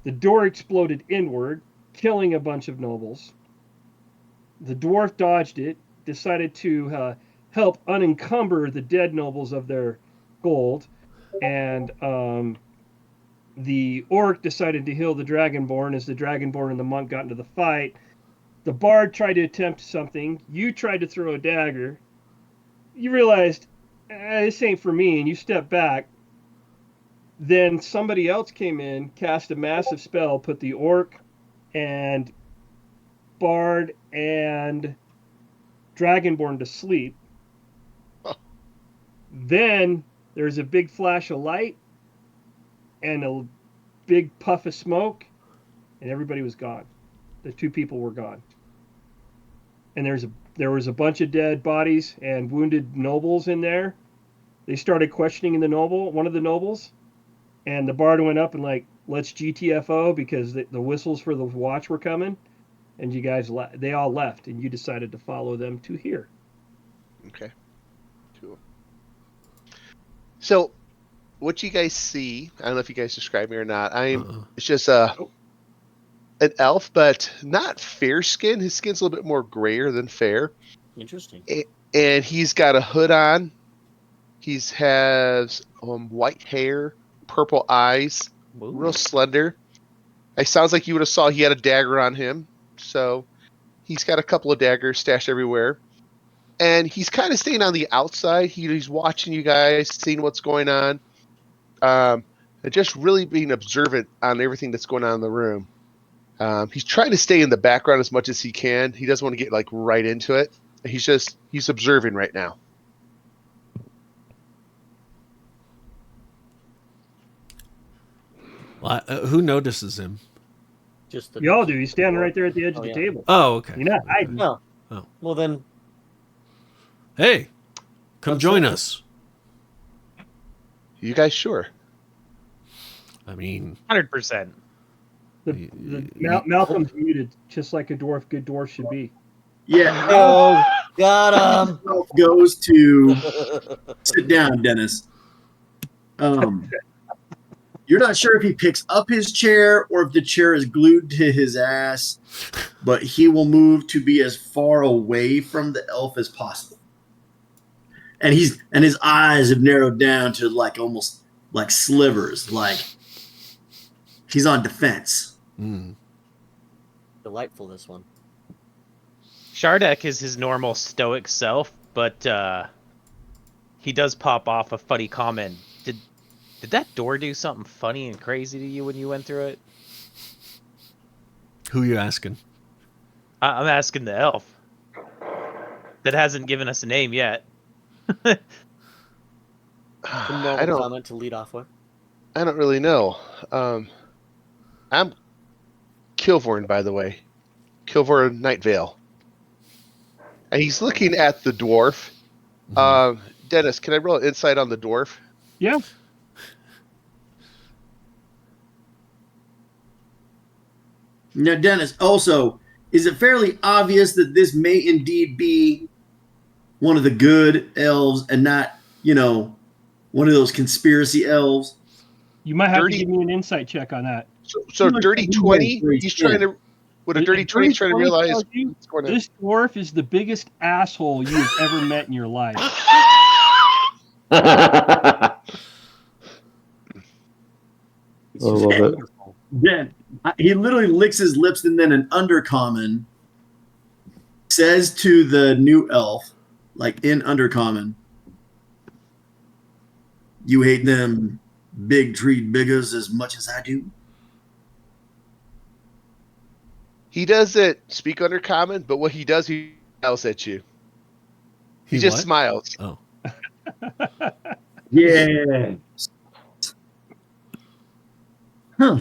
The door exploded inward, killing a bunch of nobles. The dwarf dodged it, decided to help unencumber the dead nobles of their gold, and the orc decided to heal the dragonborn as the dragonborn and the monk got into the fight. The bard tried to attempt something. You tried to throw a dagger. You realized, this ain't for me, and you stepped back. Then somebody else came in, cast a massive spell, put the orc and bard and dragonborn to sleep. Then there's a big flash of light and a big puff of smoke, and everybody was gone. The two people were gone. And there was a bunch of dead bodies and wounded nobles in there. They started questioning one of the nobles, and the bard went up and like, let's GTFO because the whistles for the watch were coming, and you guys they all left, and you decided to follow them to here. Okay. Cool. So, what you guys see, I don't know if you guys describe me or not. It's just an elf, but not fair skin. His skin's a little bit more grayer than fair. Interesting. And he's got a hood on. He has white hair, purple eyes, real slender. It sounds like you would have saw he had a dagger on him. So he's got a couple of daggers stashed everywhere. And he's kind of staying on the outside. He's watching you guys, seeing what's going on. And just really being observant on everything that's going on in the room. He's trying to stay in the background as much as he can. He doesn't want to get like right into it. He's observing right now. Well, who notices him? Just y'all do. He's standing right there at the edge of the table. Oh, okay. You're not hiding. No. Oh. Well then. Hey, come join us. You guys sure? I mean, 100%. Malcolm's muted, just like a good dwarf should be. Yeah. Oh, got him. Goes to sit down, Dennis. You're not sure if he picks up his chair or if the chair is glued to his ass, but he will move to be as far away from the elf as possible. And his eyes have narrowed down to like almost like slivers, like he's on defense. Delightful, this one. Shardek is his normal stoic self, but he does pop off a funny comment. Did that door do something funny and crazy to you when you went through it? Who are you asking? I'm asking the elf. That hasn't given us a name yet. I don't comment to lead off with. I don't really know. I'm Kilvorn, by the way. Kilvorn Nightvale. And he's looking at the dwarf. Dennis, can I roll insight on the dwarf? Yeah. Now, Dennis, also, is it fairly obvious that this may indeed be one of the good elves and not, one of those conspiracy elves? You might have to give me an insight check on that. So dirty 20, he's trying to, with a dirty 20, he's trying to realize what's going on. This dwarf is the biggest asshole you've ever met in your life. I love it. Then he literally licks his lips, and then an undercommon says to the new elf, like in undercommon, "You hate them big treed biggers as much as I do." He doesn't speak undercommon, but what he does, he smiles at you. He just what? smiles. Oh. Yeah. Huh.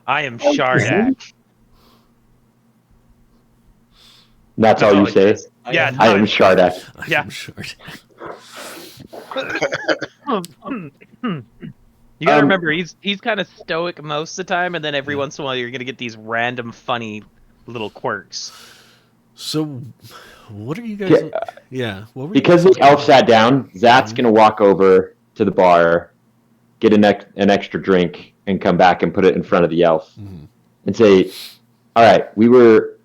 I am Shardek. That's all you say? Yeah, I am Shardek. Yeah. I'm Shardek. You gotta remember, he's kind of stoic most of the time, and then every once in a while you're gonna get these random funny little quirks. So, what are you guys? Yeah. What were Because you the elf sat down, Zat's going to walk over to the bar, get an extra drink, and come back and put it in front of the elf and say, all right, you were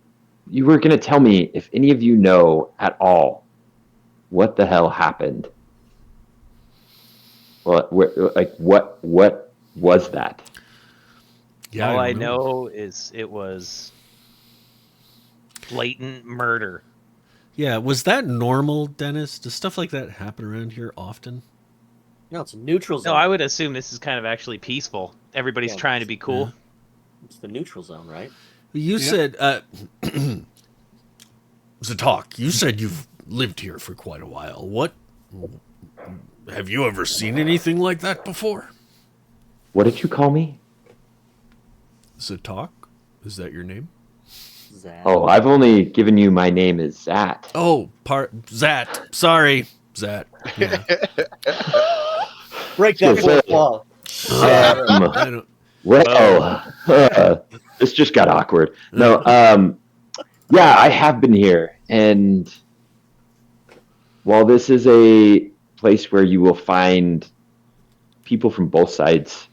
going to tell me if any of you know at all what the hell happened. What was that? Yeah, All I know is it was blatant murder. Yeah, was that normal, Dennis? Does stuff like that happen around here often? No, it's a neutral zone. No, I would assume this is kind of actually peaceful. Everybody's trying to be cool. It's the neutral zone, right? You said, Zatok, you said you've lived here for quite a while. Have you ever seen anything like that before? What did you call me? Zatok? Is that your name? Zach. Oh, I've only given you my name as Zat. Oh, Zat. Sorry, Zat. Yeah. Break that So, fourth wall. I don't. Well, this just got awkward. No, yeah, I have been here, and while this is a place where you will find people from both sides,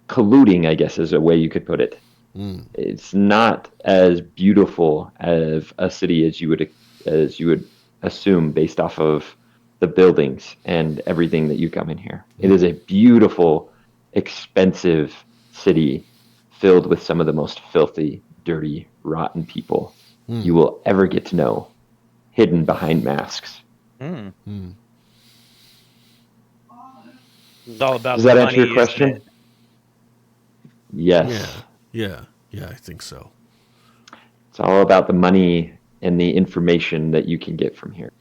colluding, I guess, is a way you could put it. It's not as beautiful of a city as you would assume based off of the buildings and everything that you come in here. It is a beautiful, expensive city filled with some of the most filthy, dirty, rotten people you will ever get to know, hidden behind masks. It's all about Does the that money, answer your isn't question? it? Yes. Yeah, I think so. It's all about the money and the information that you can get from here.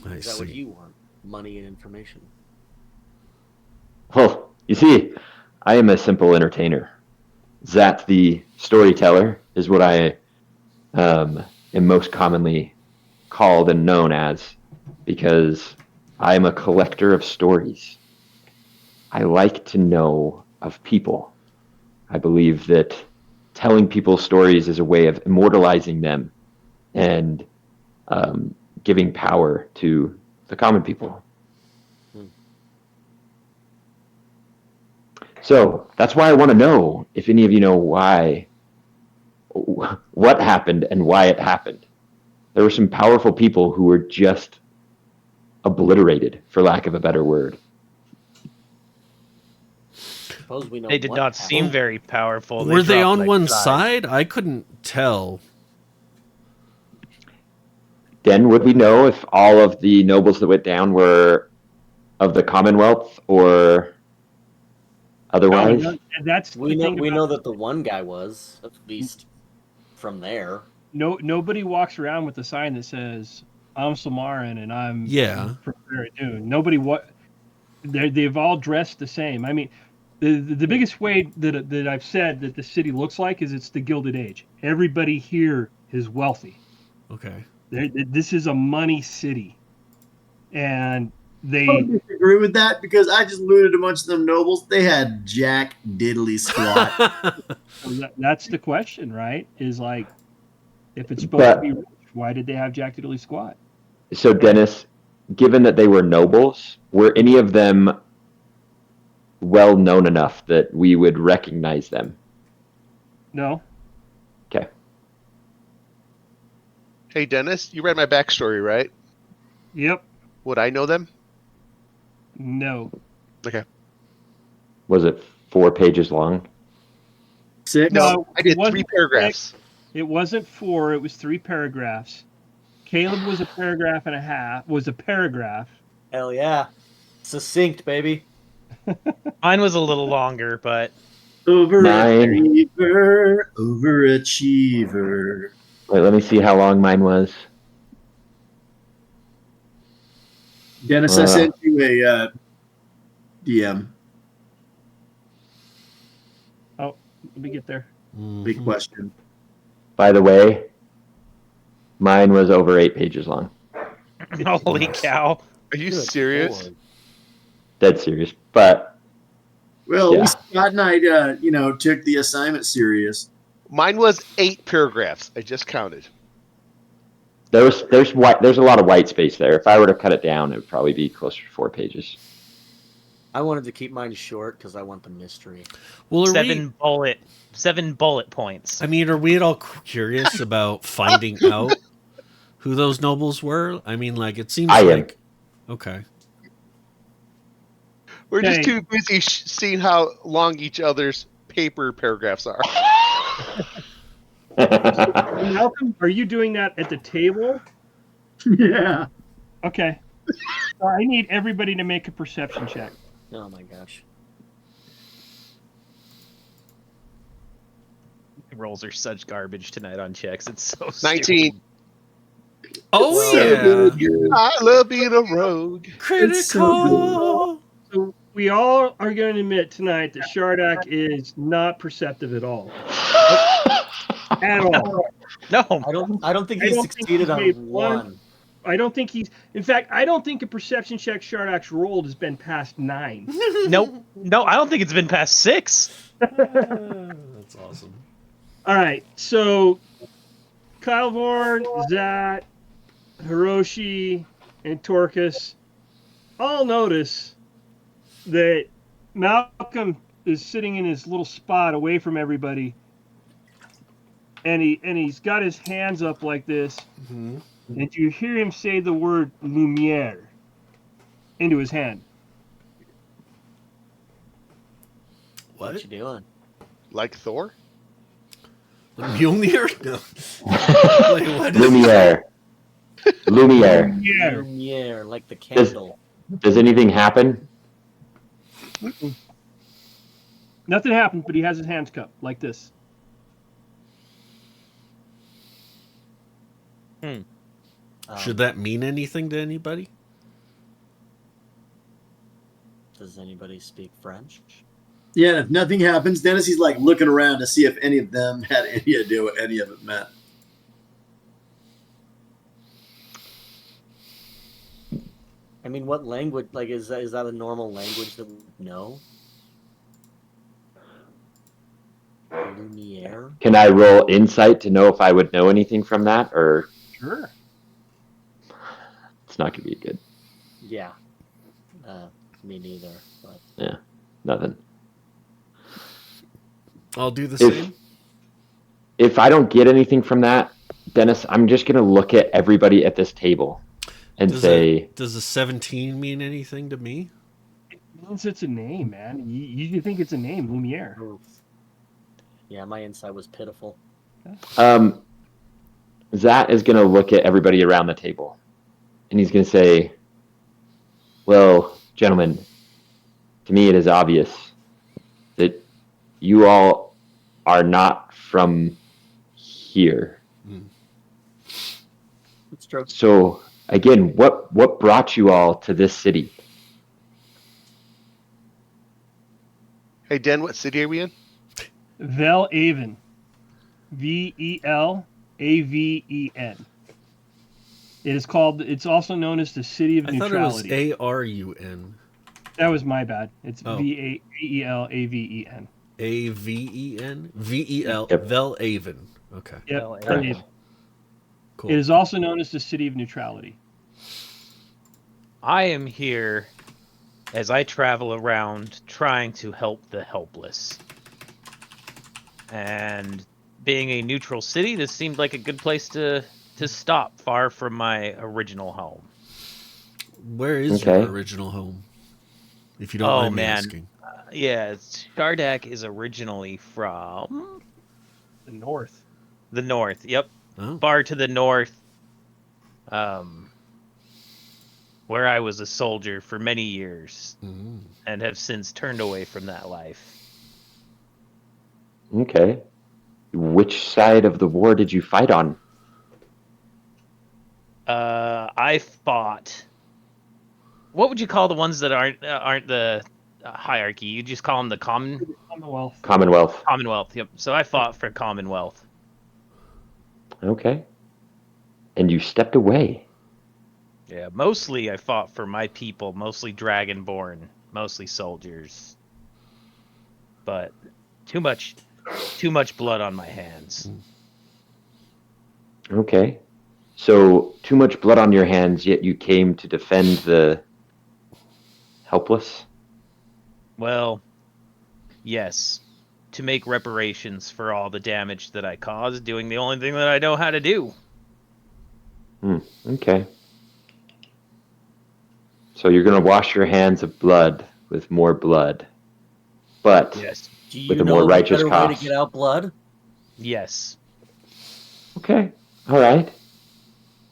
Is that what you want? Money and information. Oh, you see, I am a simple entertainer. Zat the storyteller is what I am most commonly called and known as, because I am a collector of stories. I like to know of people. I believe that telling people stories is a way of immortalizing them and giving power to the common people. So that's why I want to know if any of you know what happened and why it happened. There were some powerful people who were just obliterated, for lack of a better word. Suppose we know They did what not happened. seem very powerful. Were they dropped on like one flies. side? I couldn't tell. Then would we know if all of the nobles that went down were of the Commonwealth or otherwise? No, that's We the know thing we about- know that the one guy was, at least from there. Nobody walks around with a sign that says I'm Solmaran and I'm Yeah. from Varadun. Nobody they've all dressed the same. I mean, the biggest way that I've said that the city looks like is it's the Gilded Age. Everybody here is wealthy. Okay. This is a money city, and I they don't disagree with that because I just looted a bunch of them nobles. They had jack diddly squat. that's the question, right? Is like, if it's supposed to be rich, why did they have Jack Diddley Squat? So, Dennis, given that they were nobles, were any of them well known enough that we would recognize them? No. Okay. Hey, Dennis, you read my backstory, right? Yep. Would I know them? No. Okay. Was it 4 pages long? 6. No, I it did wasn't 3 paragraphs. It wasn't 4. It was 3 paragraphs. Caleb was a paragraph and a half. Was a paragraph. Hell yeah. Succinct, baby. Mine was a little longer, but Overachiever, overachiever. Wait, let me see how long mine was. Dennis, I sent you a DM. Oh, let me get there. Big question. By the way, mine was over 8 pages long. holy cow. Are you Good serious? Lord. Dead serious. But Well, Yeah. at least Scott and I, took the assignment serious. Mine was 8 paragraphs. I just counted. there's a lot of white space there. If I were to cut it down, it would probably be closer to 4 pages. I wanted to keep mine short because I want the mystery. Well, are 7 bullet points. I mean, are we at all curious about finding out who those nobles were? I mean, like, it seems I am. like... Okay. We're just Okay. too busy seeing how long each other's paper paragraphs are. Malcolm, are you doing that at the table? Yeah. Okay. I need everybody to make a perception check. Oh my gosh. Rolls are such garbage tonight on checks. It's so 19. stupid. Oh So yeah, good. I love being a rogue. critical. So we all are going to admit tonight that Shardak is not perceptive at all. At all. No. I don't think I he don't think succeeded he's made on one- one. I don't think he's. In fact, I don't think a perception check Shardak's rolled has been past 9. Nope. No, I don't think it's been past 6. That's awesome. All right, so Kylevorn, Zat, Hiroshi, and Torkus all notice that Malcolm is sitting in his little spot away from everybody, and he's got his hands up like this, and you hear him say the word "lumiere" into his hand. What you doing? Like Thor? Mjolnir? No. Wait, what? Lumiere. Lumiere. Yeah. Yeah, like the candle. Does anything happen? Nothing happened, but he has his hands cupped like this. Should that mean anything to anybody? Does anybody speak French? Yeah, and if nothing happens, Dennis, he's like looking around to see if any of them had any idea what any of it meant. I mean, what language? Like, is that a normal language that we know? Lumiere. Can I roll insight to know if I would know anything from that, or Sure. it's not going to be good? Yeah. Me neither. But Yeah, nothing. I'll do the same. If I don't get anything from that, Dennis, I'm just going to look at everybody at this table and say, does the 17 mean anything to me? It means it's a name, man. You think it's a name, Lumiere. yeah, my insight was pitiful. Zat is going to look at everybody around the table, and he's going to say, well, gentlemen, to me it is obvious that you all are not from here. It's true. So, again, what brought you all to this city? Hey, Den, what city are we in? Velaven. Velaven. It's also known as the City of I thought Neutrality. it was Arun. That was my bad. It's Oh. Velaven. Aven? VEL. Yep. Velaven. Okay. Yep. Velaven. Cool. It is also known as the City of Neutrality. I am here as I travel around trying to help the helpless. And being a neutral city, this seemed like a good place to stop, far from my original home. Where is Okay. your original home? If you don't Oh, mind me man. asking. Yeah, Shardak is originally from The North. the north. Yep, Oh. far to the north. Where I was a soldier for many years Mm. and have since turned away from that life. Okay. Which side of the war did you fight on? I fought. What would you call the ones that aren't the hierarchy? You just call them the Commonwealth. Commonwealth. Commonwealth. Yep. So I fought for Commonwealth. Okay. And you stepped away. Yeah, mostly I fought for my people, mostly Dragonborn, mostly soldiers. But too much blood on my hands. Okay. So, too much blood on your hands, yet you came to defend the helpless? Well, yes, to make reparations for all the damage that I caused, doing the only thing that I know how to do. Okay. So you're going to wash your hands of blood with more blood, but Yes. Do you with a know more the righteous better way cost. to get out blood? Yes. Okay. All right.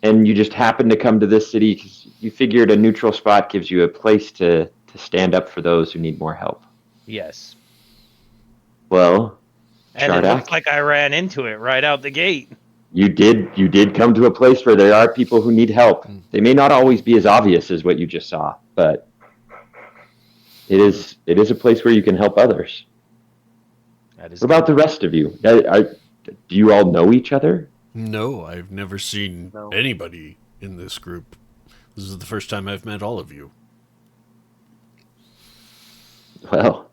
And you just happened to come to this city because you figured a neutral spot gives you a place to stand up for those who need more help. Yes. Well, And it Shardak? looks like I ran into it right out the gate. you did come to a place where there are people who need help. They may not always be as obvious as what you just saw, but it is a place where you can help others. That is What about the rest of you? Do you all know each other? No, I've never seen anybody in this group. This is the first time I've met all of you. Well,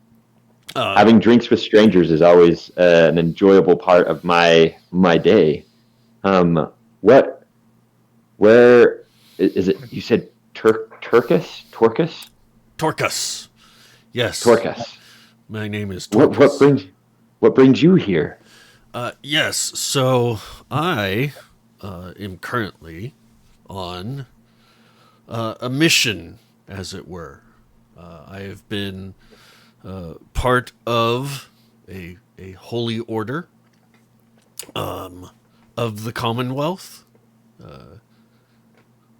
having drinks with strangers is always an enjoyable part of my day. Where is it? You said Torcus? Torcus. Yes. Torcus. My name is Torcus. What brings you here? Yes, so I am currently on a mission, as it were. I have been part of a holy order of the Commonwealth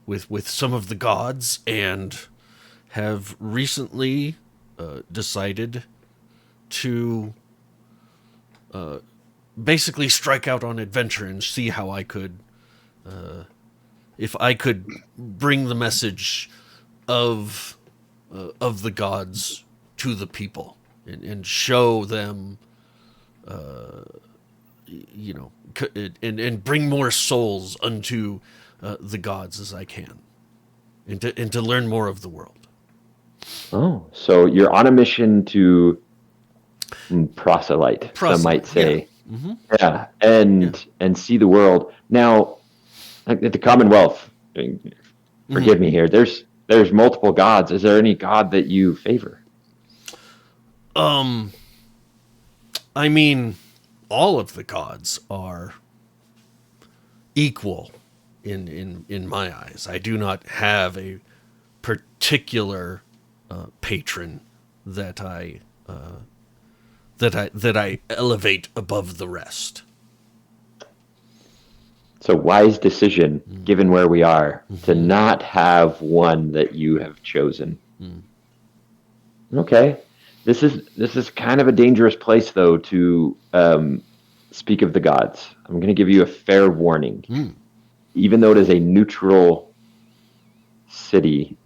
with some of the gods, and have recently decided to basically strike out on adventure and see how I could, if I could bring the message of the gods to the people and show them, and bring more souls unto the gods as I can, and to learn more of the world. Oh, so you're on a mission to proselyte, some might say. Yeah. Mm-hmm. Yeah, and see the world. Now, at the Commonwealth, forgive me here, there's multiple gods. Is there any god that you favor? I mean, all of the gods are equal in my eyes. I do not have a particular patron that I elevate above the rest. It's a wise decision, given where we are, to not have one that you have chosen. Okay, this is kind of a dangerous place, though, to speak of the gods. I'm going to give you a fair warning. Even though it is a neutral city,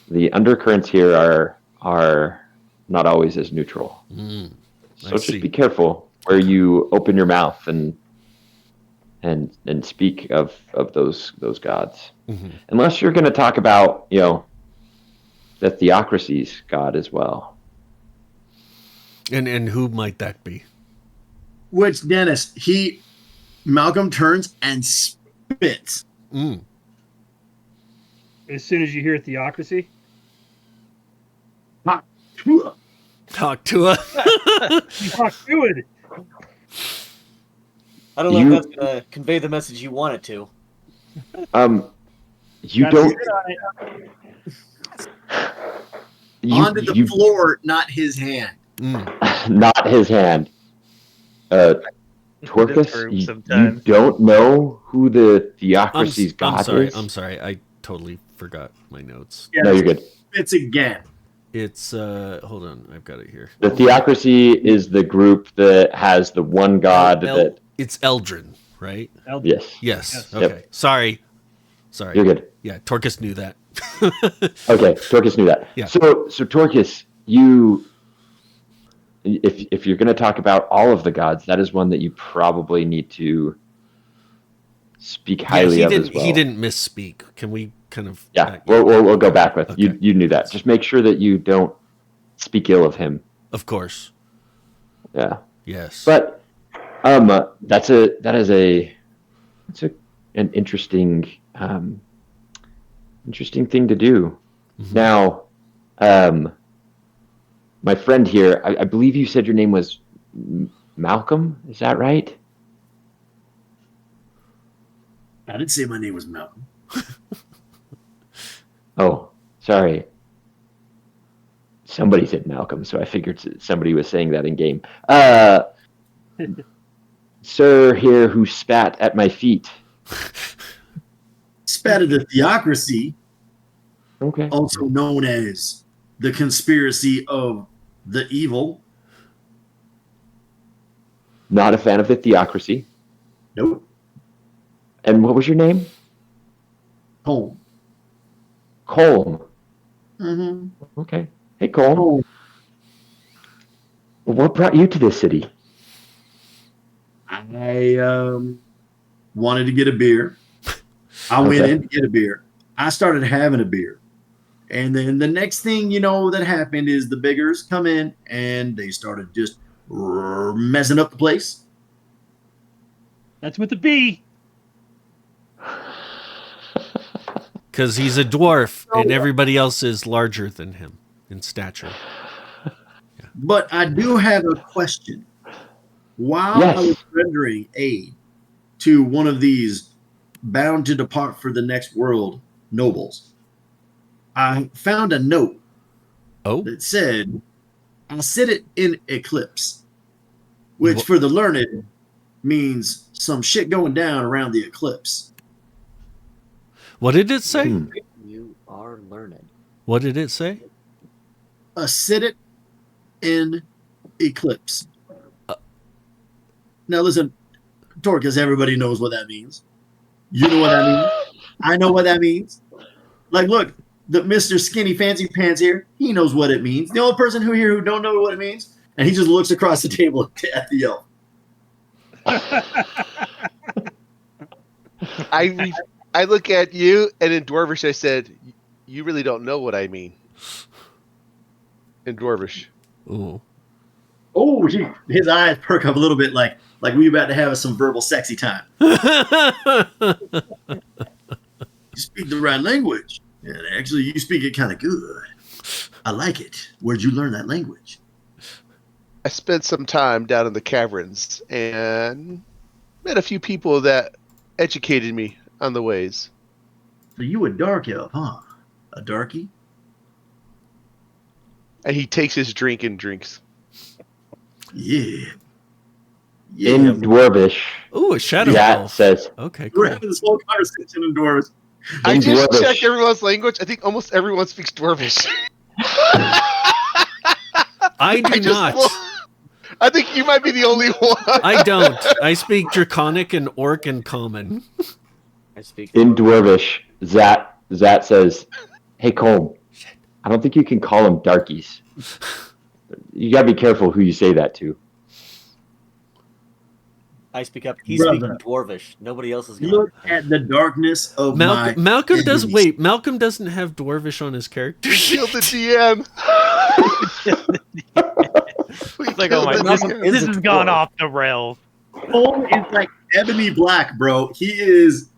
the undercurrents here are not always as neutral. So just be careful where you open your mouth and speak of those gods. Unless you're going to talk about, the theocracy's god as well. And who might that be? Which, Dennis, Malcolm turns and spits. As soon as you hear theocracy? Talk to her. Talk to it. I don't know if that's going to convey the message you want it to. You don't... Onto the floor, not his hand. Not his hand. Torcus, you don't know who the theocracy's god is? I'm sorry. I totally forgot my notes. Yeah, no, you're good. It's again. It's hold on, I've got it here. The theocracy is the group that has the one god that... It's Eldrin, right? Yes. Yes. Okay. Yep. Sorry. You're good. Yeah, Torcus knew that. Okay, Torcus knew that. Yeah. So Torcus, if you're going to talk about all of the gods, that is one that you probably need to speak highly of as well. He didn't misspeak. Can we kind of... Yeah, we'll go back with. Okay. You knew that. Just make sure that you don't speak ill of him. Of course. Yeah. Yes. But that's an interesting thing to do. Now, my friend here, I believe you said your name was Malcolm. Is that right? I didn't say my name was Malcolm. Oh, sorry. Somebody said Malcolm, so I figured somebody was saying that in game. Sir here who spat at my feet. Spat at the theocracy, okay, also known as the conspiracy of the evil. Not a fan of the theocracy. Nope. And what was your name? Home. Colm. Mm-hmm. Okay. Hey, Colm. What brought you to this city? I wanted to get a beer. I went in to get a beer. I started having a beer. And then the next thing you know that happened is the beggars come in and they started just messing up the place. That's with the B. Because he's a dwarf and everybody else is larger than him in stature. But I do have a question. While I was rendering aid to one of these bound to depart for the next world nobles, I found a note that said, I'll sit it in eclipse, which for the learned means some shit going down around the eclipse. What did it say? You are learned. What did it say? A sit it in eclipse. Now listen, Torcus, everybody knows what that means. You know what that means. I know what that means. Like, look, the Mr. Skinny Fancy Pants here, he knows what it means. The only person who don't know what it means, and he just looks across the table at the elf. I look at you, and in Dwarvish I said, "You really don't know what I mean." In Dwarvish. Ooh. Oh, gee. His eyes perk up a little bit, like we about to have some verbal sexy time. You speak the right language, and actually, you speak it kind of good. I like it. Where'd you learn that language? I spent some time down in the caverns and met a few people that educated me on the ways. So you a dark elf, huh? A darkie? And he takes his drink and drinks. Yeah. In Dwarvish. Ooh, a shadow that elf. says. Okay, cool. We're having this whole conversation in Dwarves. I just Dwarvish. checked everyone's language. I think almost everyone speaks Dwarvish. I do not. I think you might be the only one. I don't. I speak Draconic and Orc and Common. I speak In Dwarvish, Zat says, "Hey, Colm, I don't think you can call them darkies. You gotta be careful who you say that to." I speak up. He's Brother. speaking Dwarvish. Nobody else is going Look at the darkness of my... Malcolm does. enemies. Wait, Malcolm doesn't have Dwarvish on his character. We killed the DM. It's like, oh my Malcolm god, is this a has gone dwarf. off the rails. Cole is like ebony black, bro. He is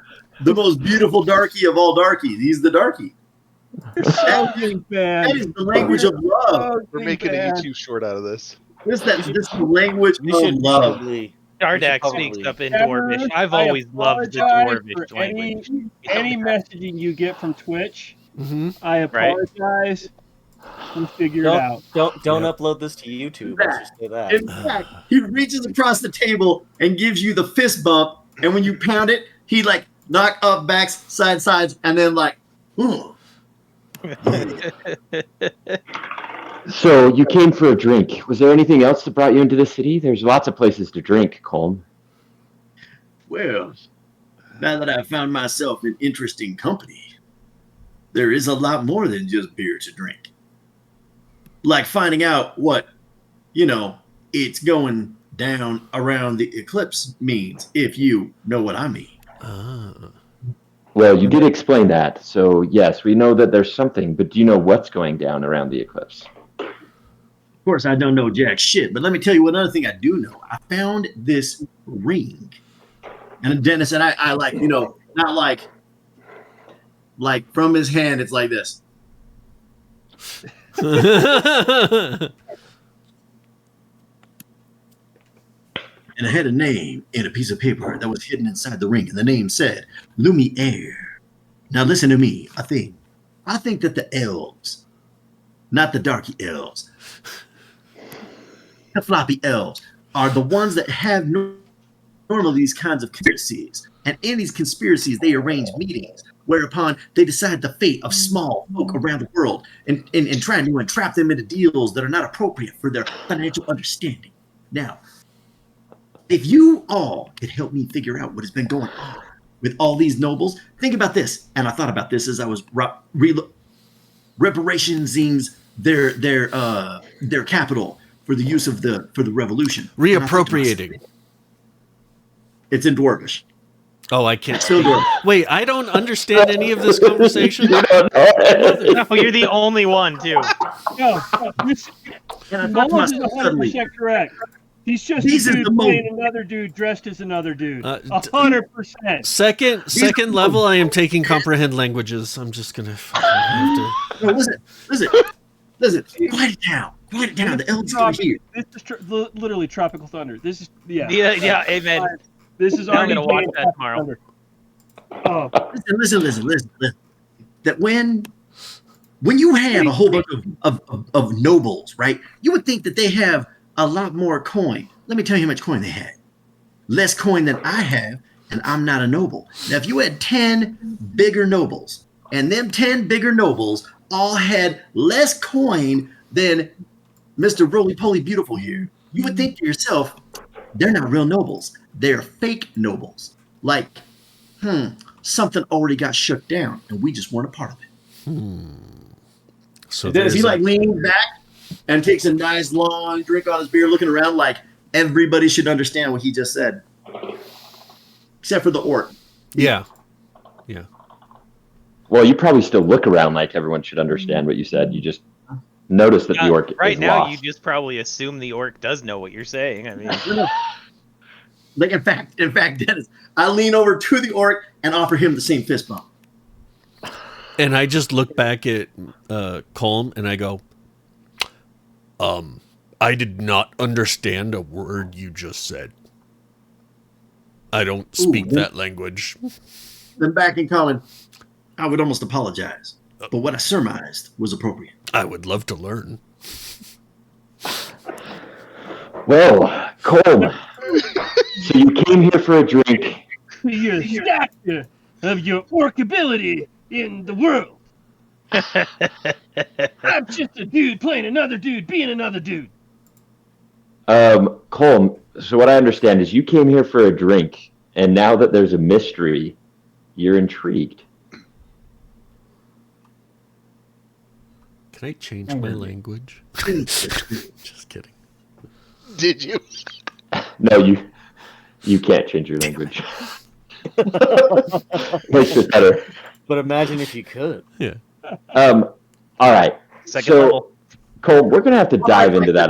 the most beautiful darkie of all darkies. He's the darkie. That is the language of love. We're making a YouTube short out of this. This is the language We of should love. probably. Dardak probably- speaks up in Ever, Dwarvish. I've I always loved the apologize Dwarvish for language. Any messaging you get from Twitch, Mm-hmm. I apologize. We'll figure it out. Don't Yep. upload this to YouTube. Let's just say that. In fact, he reaches across the table and gives you the fist bump, and when you pound it, he like knock up, backs, sides, and then like, ooh. So you came for a drink. Was there anything else that brought you into the city? There's lots of places to drink, Colm. Well, now that I've found myself in interesting company, there is a lot more than just beer to drink. Like finding out what, it's going down around the eclipse means, if you know what I mean. Well, you did explain that. So yes, we know that there's something, but do you know what's going down around the eclipse? Of course, I don't know jack shit, but let me tell you another thing I do know. I found this ring. And Dennis and I like, not like from his hand, it's like this. And I had a name in a piece of paper that was hidden inside the ring, and the name said Lumiere. Now listen to me, I think that the elves, not the darky elves, the floppy elves, are the ones that have normally these kinds of conspiracies. And in these conspiracies, they arrange meetings whereupon they decide the fate of small folk around the world and trying to entrap them into deals that are not appropriate for their financial understanding. Now, if you all could help me figure out what has been going on, with all these nobles. Think about this. And I thought about this as I was reparationsing their capital for the use of the revolution. Reappropriating. It's in Dwarvish. Oh, I can't Still speak. Dwarvish. Wait, I don't understand any of this conversation. No, you're the only one too. No, this, And I thought to Mullins is myself suddenly, 100% correct. He's just These a are dude the playing another dude dressed as another dude. 100%. Second level, I am taking comprehend languages. I'm just gonna have to. no, listen. Quiet it down. The Eldrin's gonna hear. This is literally tropical thunder. This is Yeah, amen. This is I'm gonna watch already that tomorrow. thunder. Oh, Listen. That when you have a whole bunch of nobles, right? You would think that they have a lot more coin. Let me tell you how much coin they had. Less coin than I have, and I'm not a noble. Now, if you had 10 bigger nobles, and them 10 bigger nobles all had less coin than Mr. Roly-Poly Beautiful here, you would think to yourself, they're not real nobles. They're fake nobles. Like, something already got shut down, and we just weren't a part of it. So then as he leans back and takes a nice long drink on his beer, looking around like everybody should understand what he just said, except for the orc. Yeah. Well, you probably still look around like everyone should understand what you said. You just notice that the orc right is now, lost. you just probably assume the orc does know what you're saying. I mean, Like in fact, Dennis, I lean over to the orc and offer him the same fist bump. And I just look back at Colm and I go, I did not understand a word you just said. I don't speak that language. Then back in common, I would almost apologize. But what I surmised was appropriate. I would love to learn. Well, Colm, so you came here for a drink. you're stature of your orc ability in the world. I'm just a dude playing another dude, being another dude. Colm, so what I understand is you came here for a drink, and now that there's a mystery, you're intrigued. Can I change my language? Just kidding. Did you? No, you can't change your language. Makes it better. But imagine if you could. Yeah. All right. Second so, level. Cole, we're gonna have to dive into that.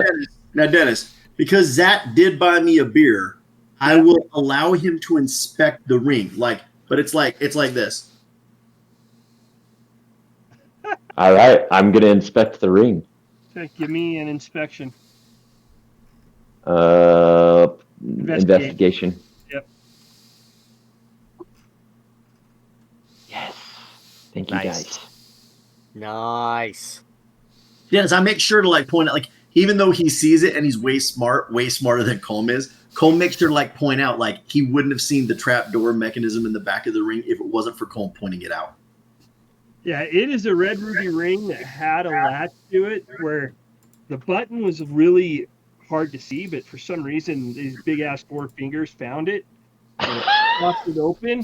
Now, Dennis, because Zach did buy me a beer, I will allow him to inspect the ring. But it's like this. All right, I'm gonna inspect the ring. Okay, give me an inspection. Investigation. Yep. Yes. Thank you, guys. Nice. Dennis, I make sure to point out, even though he sees it and he's way smarter than Colm is, Colm makes sure to point out he wouldn't have seen the trapdoor mechanism in the back of the ring if it wasn't for Colm pointing it out. Yeah, it is a red ruby ring that had a latch to it where the button was really hard to see, but for some reason these big ass 4 fingers found it and popped it open,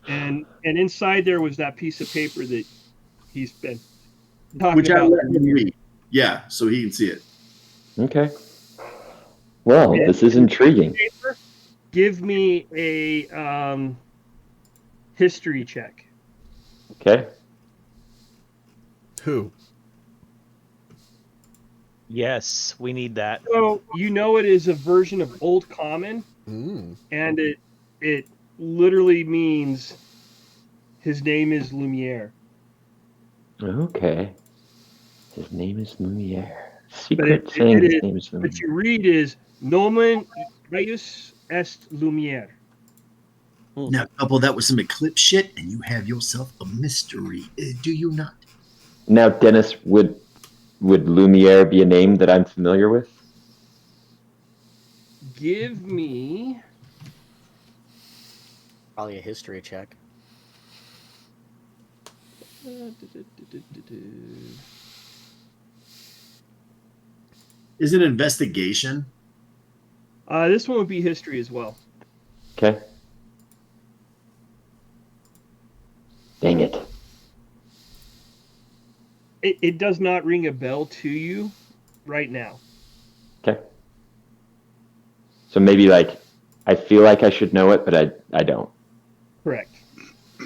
and inside there was that piece of paper that he's been talking Which about. I let him read. Yeah, so he can see it. Okay. Well, this is intriguing. Give me a history check. Okay. Who? Yes, we need that. So it is a version of Old Common, and it literally means his name is Lumiere. Okay. His name is Lumiere. But Secret saying his name is Lumiere. what you read is Nomen Reus est Lumiere. Now, couple that with some eclipse shit, and you have yourself a mystery. Do you not? Now, Dennis, would Lumiere be a name that I'm familiar with? Give me Probably a history check. Is it investigation? This one would be history as well. Okay. Dang it. It does not ring a bell to you right now. Okay. So maybe like I feel like I should know it, but I don't. Correct.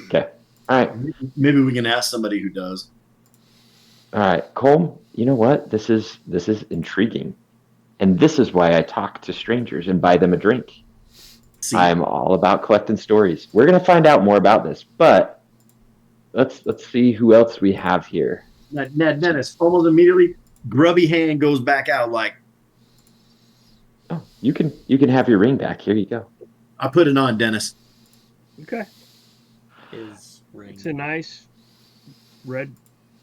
Okay. All right. Maybe we can ask somebody who does. All right, Colm. You know what? This is intriguing, and this is why I talk to strangers and buy them a drink. See, I'm all about collecting stories. We're gonna find out more about this, but let's see who else we have here. Dennis, almost immediately, grubby hand goes back out like, Oh, you can have your ring back. Here you go. I put it on, Dennis. Okay. His ring. It's a nice red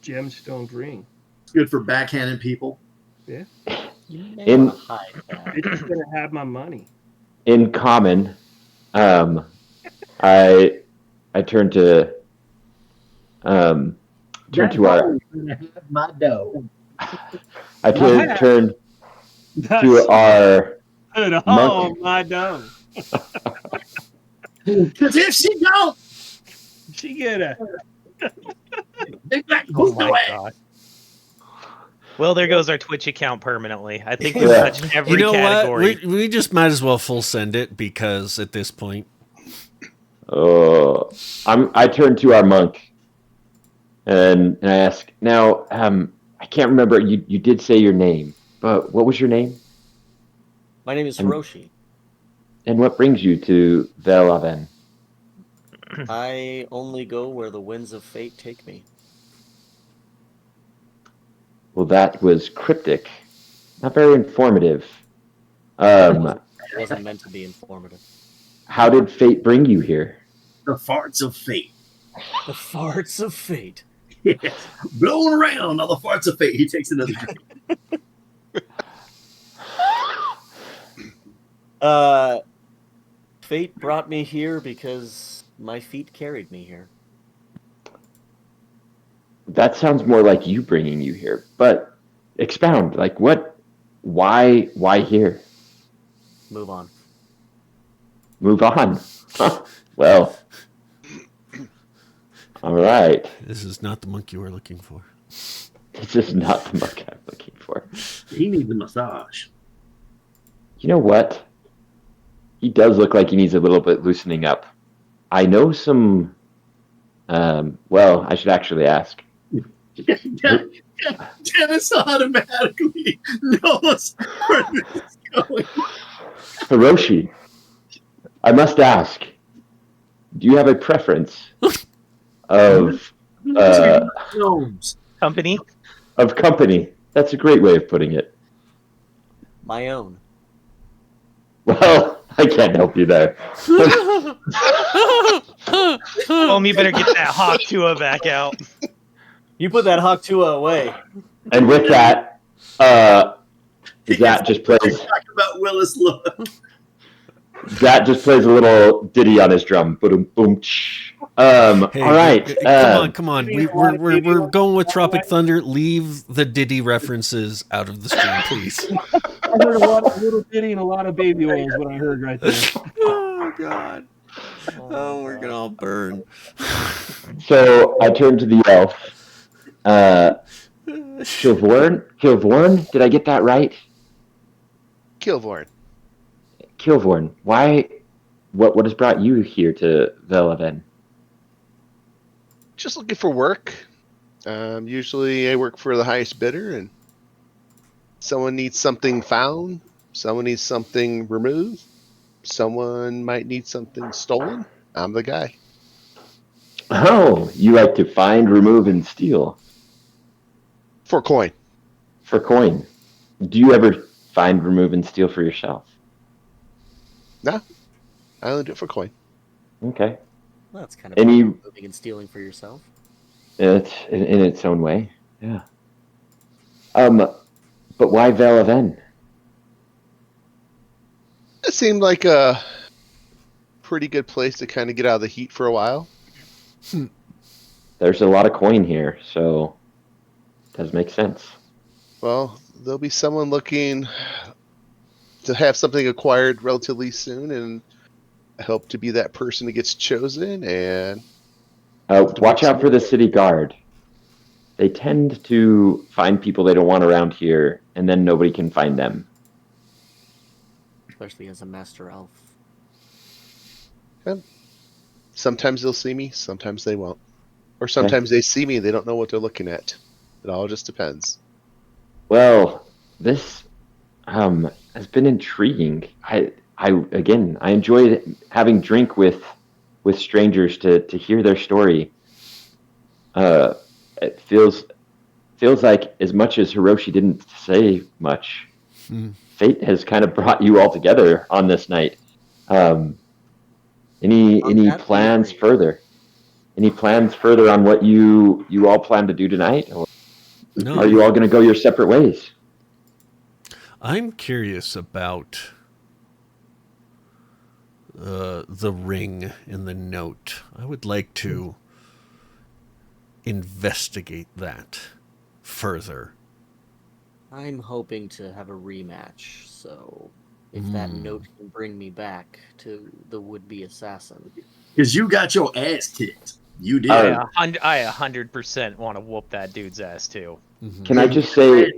gemstone ring. It's good for backhanding people. Yeah. You may In- wanna hide that. It's gonna have my money. In common, I turn to my dough. I turn to our Put monk. on my dough. Because if she don't, She get a big black Oh boot my away. god. Well, there goes our Twitch account permanently. I think we've Yeah. touched every You know category. what? We just might as well full send it because at this point, I turn to our monk, and I ask. Now, I can't remember. You did say your name, but what was your name? My name is And- Hiroshi. And what brings you to Velaven? I only go where the winds of fate take me. Well, that was cryptic, not very informative. How It wasn't meant to be informative. did fate bring you here? The farts of fate. The farts of fate. Yes. Blowing around all the farts of fate. He takes another drink. Fate brought me here because my feet carried me here. That sounds more like you bringing you here, but expound. Like what? Why here? Move on. Move on. Well, all right. this is not the monkey we're looking for. This is not the monk I'm looking for. He needs a massage. You know what? He does look like he needs a little bit loosening up. I know some. Well, I should actually ask. Dennis automatically knows where this is going. Hiroshi, I must ask. Do you have a preference of Gnomes. Company? of company? That's a great way of putting it. My own. Well, I can't help you there. Oh, you better get that Hawk Tua back out. You put that Hawk Tua away. And with that, Zat just plays. Talk about Willis Look. Zat just plays a little ditty on his drum. Boom, boom. Hey, all right. Come on. We're going with Tropic Thunder. Leave the Diddy references out of the stream, please. I heard a lot of little bitty and a lot of baby oils. What I heard right there. Oh God. Oh, we're gonna all burn. So I turn to the elf. Kilvorn? Did I get that right? Kilvorn. Kilvorn. Why? What has brought you here to Velaven? Just looking for work. Usually I work for the highest bidder, and someone needs something found, someone needs something removed, someone might need something stolen. I'm the guy. Oh, you like to find, remove, and steal For coin. for coin. Do you ever find, remove, and steal for yourself? Nah, I only do it for coin. Okay. Well, that's kind of Any- moving and stealing for yourself. It's in its own way. Yeah. But why Velaven? It seemed like a pretty good place to kind of get out of the heat for a while. There's a lot of coin here, so it does make sense. Well, there'll be someone looking to have something acquired relatively soon, and I hope to be that person that gets chosen, and Watch out for the city guard. They tend to find people they don't want around here, and then nobody can find them. Especially as a master elf. Sometimes they'll see me, sometimes they won't. Or sometimes they see me, they don't know what they're looking at. It all just depends. Well, this has been intriguing. I enjoyed having drink with strangers to hear their story. It feels like as much as Hiroshi didn't say much, fate has kind of brought you all together on this night. Any plans further? Any plans further on what you all plan to do tonight? Or No. are you all going to go your separate ways? I'm curious about the ring and the note. I would like to investigate that further. I'm hoping to have a rematch, so if that note can bring me back to the would-be assassin. Because you got your ass kicked. You did. I 100% want to whoop that dude's ass too. Can I just say,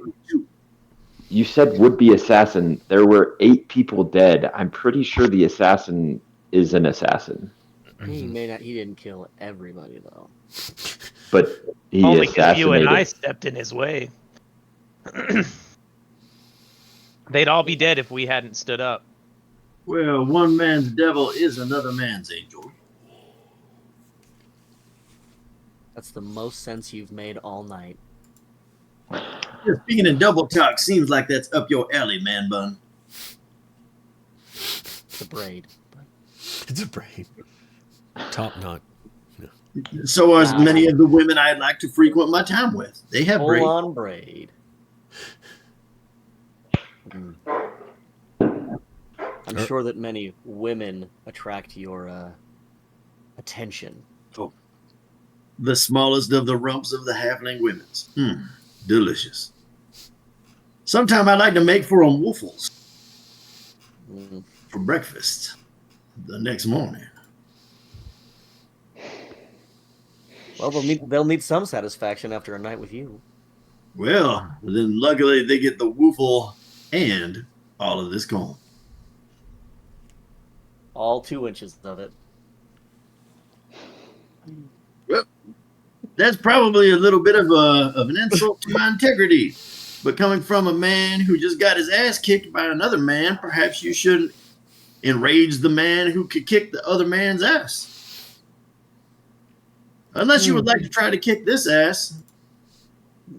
you said would-be assassin. There were 8 people dead. I'm pretty sure the assassin is an assassin. He may not. He didn't kill everybody though. But he Only because assassinated. you and I stepped in his way. They'd all be dead if we hadn't stood up. Well, one man's devil is another man's angel. That's the most sense you've made all night. Speaking in double talk, seems like that's up your alley, man bun. It's a braid. It's a braid. Top knot. So are many of the women I'd like to frequent my time with. They have braid. Full-on braid. I'm sure that many women attract your attention. Oh. The smallest of the rumps of the halfling women's. Delicious. Sometime I like to make for them waffles for breakfast the next morning. Well, they'll need some satisfaction after a night with you. Well, then luckily they get the waffle and all of this corn. All 2 inches of it. Well, that's probably a little bit of an insult to my integrity. But coming from a man who just got his ass kicked by another man, perhaps you shouldn't enrage the man who could kick the other man's ass. Unless you would like to try to kick this ass.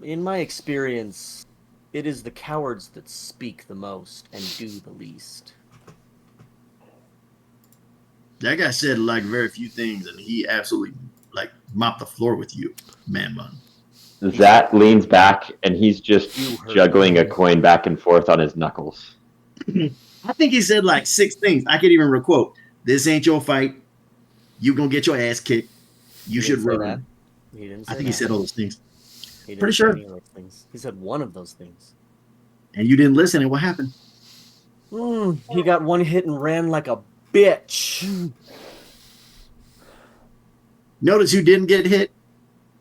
In my experience, it is the cowards that speak the most and do the least. That guy said like very few things, and he absolutely like mopped the floor with you, man bun. Zat leans back, and he's just juggling a coin back and forth on his knuckles. I think he said like 6 things. I can't even requote. This ain't your fight. You gonna get your ass kicked. You should run. He didn't say I think he said all those things. He didn't Pretty say sure. any of those things. He said one of those things. And you didn't listen, and what happened? He got one hit and ran like a bitch. Notice who didn't get hit?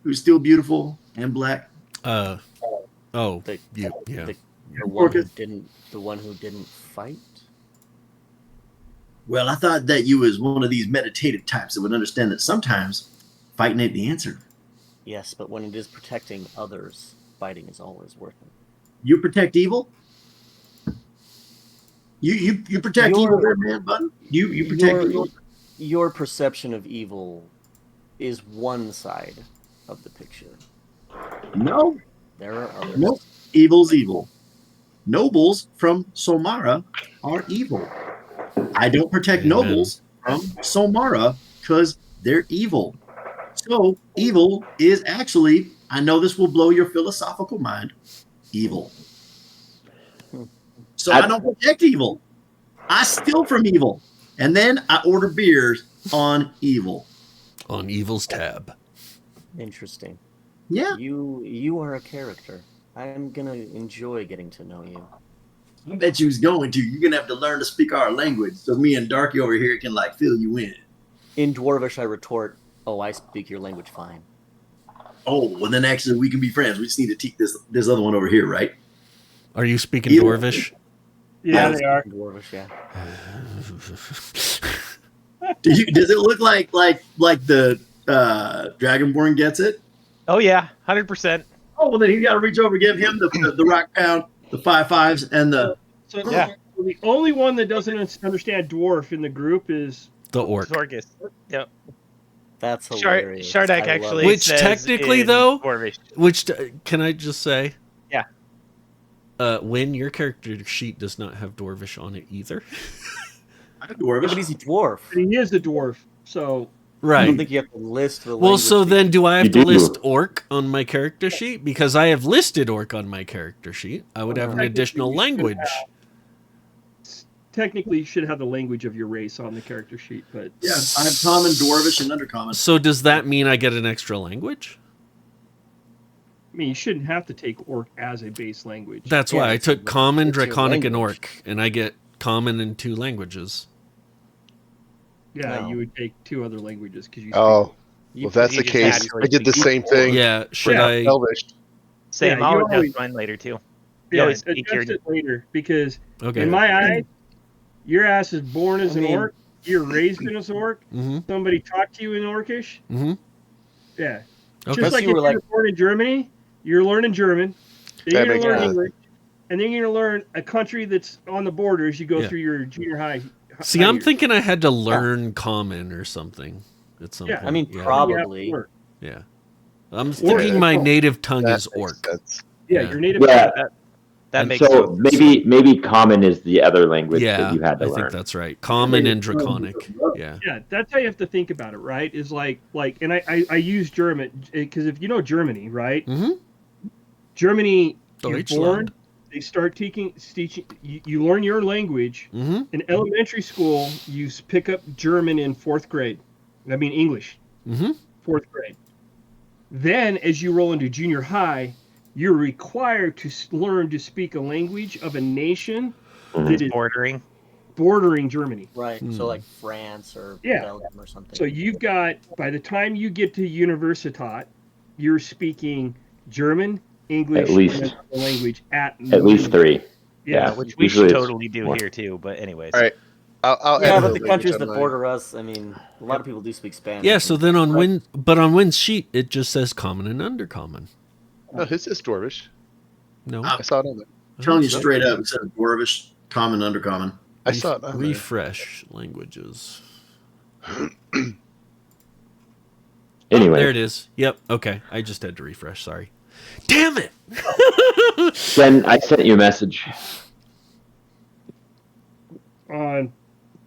Who's still beautiful and black? Yeah. The one who didn't fight. Well, I thought that you was one of these meditative types that would understand that sometimes fighting ain't the answer. Yes, but when it is protecting others, fighting is always worth it. You protect evil? You protect evil there, man bun? You protect evil? Your perception of evil is one side of the picture. No. There are others. No. Evil's evil. Nobles from Solmara are evil. I don't protect nobles from Solmara because they're evil. So evil is actually, I know this will blow your philosophical mind, evil. So I don't protect evil. I steal from evil. And then I order beers on evil. On evil's tab. Interesting. Yeah. You are a character. I'm gonna enjoy getting to know you. I bet you was going to. You're gonna have to learn to speak our language so me and Darky over here can like fill you in. In Dwarvish, I retort, Oh, I speak your language fine. Oh, well then actually we can be friends. We just need to teach this other one over here, right? Are you speaking Either- Dwarvish? Yeah, Yeah. they are. Dwarvish, yeah. Does it look like the Dragonborn gets it? Oh yeah, 100%. Oh, well then he's got to reach over, give him the rock pound, the 5/5s, and the. So Yeah. the only one that doesn't understand dwarf in the group is The orc. Zorgus. Yep. That's hilarious. Shardak I love actually it. Which says technically, in though- Dwarvish. Which can I just say? Yeah. When your character sheet does not have Dwarvish on it either. But Dwarvish. he's a dwarf. but he is a dwarf. So I Right. don't think you have to list the Well, so language. then do I have You to do. list orc on my character sheet? Because I have listed orc on my character sheet. I would have an additional language. technically you should have the language of your race on the character sheet, but Yeah, I have common, dwarvish, and undercommon. So does that mean I get an extra language? I mean you shouldn't have to take orc as a base language. That's Yeah, why I it's took your- common, it's your draconic, and language. orc, and I get common in 2 languages. Yeah, No. you would take 2 other languages because you. Oh, You- well, if that's you the just case, naturally I did the speak same thing. Yeah, should Yeah, I? Elvish. Same. Yeah, I'll you adjust always- mine later too. You Yeah, always speak your. adjust it later because Okay. in my eyes, your ass is born as I an mean- orc. You're raised in an orc. Mm-hmm. Somebody talked to you in Orcish. Mm-hmm. Yeah. Okay. Just like you if were you're like- born in Germany, you're learning German. Then That you're makes gonna learn sense. English, and then you're gonna learn a country that's on the border as you go Yeah. through your junior high. See, high I'm years. thinking I had to learn common or something at some Yeah, point. I mean, yeah. You have to probably. learn. Yeah. I'm thinking my native tongue That is makes orc. sense. Yeah, Yeah. your native. Yeah. That And makes So sense. maybe common is the other language Yeah, that you had to I learn. think that's right. Common and draconic. Yeah. Yeah, that's how you have to think about it, right? Is like, and I use German because if you know Germany, right? Mm-hmm. Germany, you're Deutschland. born. They start teaching. You learn your language. Mm-hmm. In elementary school, you pick up German in 4th grade. I mean English, Mm-hmm. 4th grade. Then, as you roll into junior high, you're required to learn to speak a language of a nation that is Bordering. bordering Germany. Right. Hmm. So like France or Yeah. Belgium or something. So you've got, by the time you get to Universitat, you're speaking German, English, At least- and another language at Least 3. Yeah, Which we Usually should it's totally do more. here too. But anyways. All right. I'll yeah, add but a the language countries on that mine. border us, I mean, a lot of people do speak Spanish. Yeah, so then on Wynn's sheet it just says common and undercommon. No, his is Dwarvish. No. I saw it on there. I'm telling you So- straight up, instead of dwarvish, common, undercommon. I saw it on there. Refresh languages. Anyway, There it is. Yep. Okay. I just had to refresh. Sorry. Damn it. Jen, I sent you a message on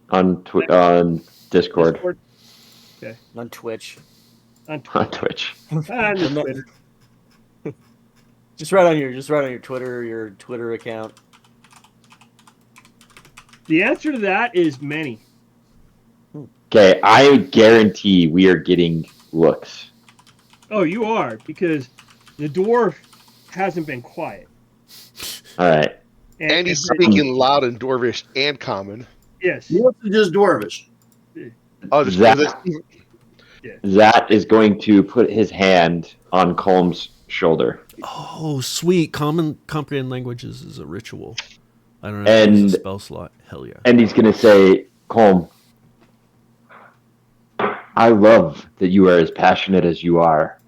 on Discord, Discord, on Twitch. on on Twitch. Twitter. Just write on your Twitter account. The answer to that is many. Okay, I guarantee we are getting looks. Oh, you are, because the dwarf hasn't been quiet. All right. And he's speaking loud in Dwarvish and common. Yes. He wants to just dwarvish. Oh, this, Zach. this, Zat is going to put his hand on Colm's shoulder. Oh, sweet. Common comprehend languages is a ritual. I don't know. And- If it's a spell slot. Hell yeah. And he's going to say, Colm, I love that you are as passionate as you are.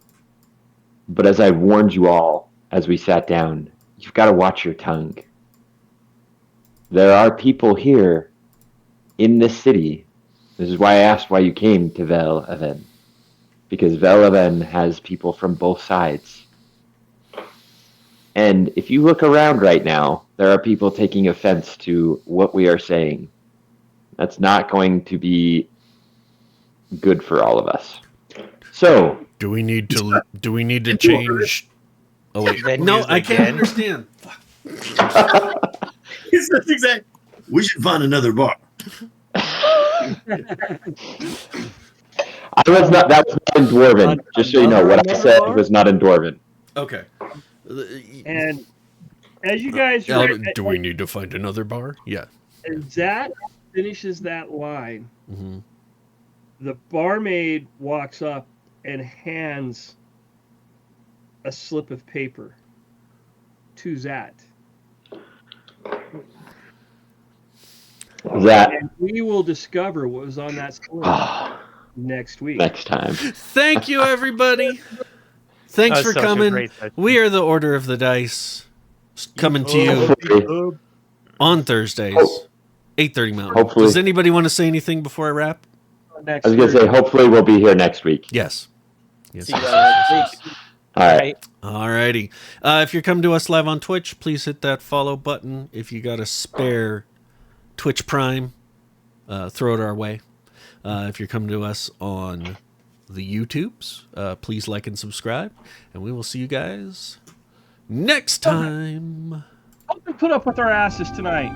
But as I warned you all as we sat down, you've got to watch your tongue. There are people here in this city. This is why I asked why you came to Vel-Aven. Because Vel-Aven has people from both sides. And if you look around right now, there are people taking offense to what we are saying. That's not going to be good for all of us. So, Do we need to change? Oh wait. Venues No, I can't again? understand. He says exactly. We should find another bar. that was not in Dwarven. Just so you know, what I said was not in Dwarven. Okay. And as you guys Do we need to find another bar? Yeah. as Zat finishes that line, Mm-hmm. The barmaid walks up and hands a slip of paper to Zat. That And we will discover what was on that slip next week. next time. Thank you, everybody. Thanks That was for such a coming. great session. We are the Order of the Dice, coming to you Hopefully, on Thursdays, Oh. 8:30 Mountain. Hopefully. Does anybody want to say anything before I wrap? Next I was gonna say, hopefully we'll be here next week. Yes. Yes. See you guys next week. All right. Alrighty. If you're coming to us live on Twitch, please hit that follow button. If you got a spare Twitch Prime, throw it our way. If you're coming to us on the YouTubes, please like and subscribe. And we will see you guys next time. Hope you put up with our asses tonight.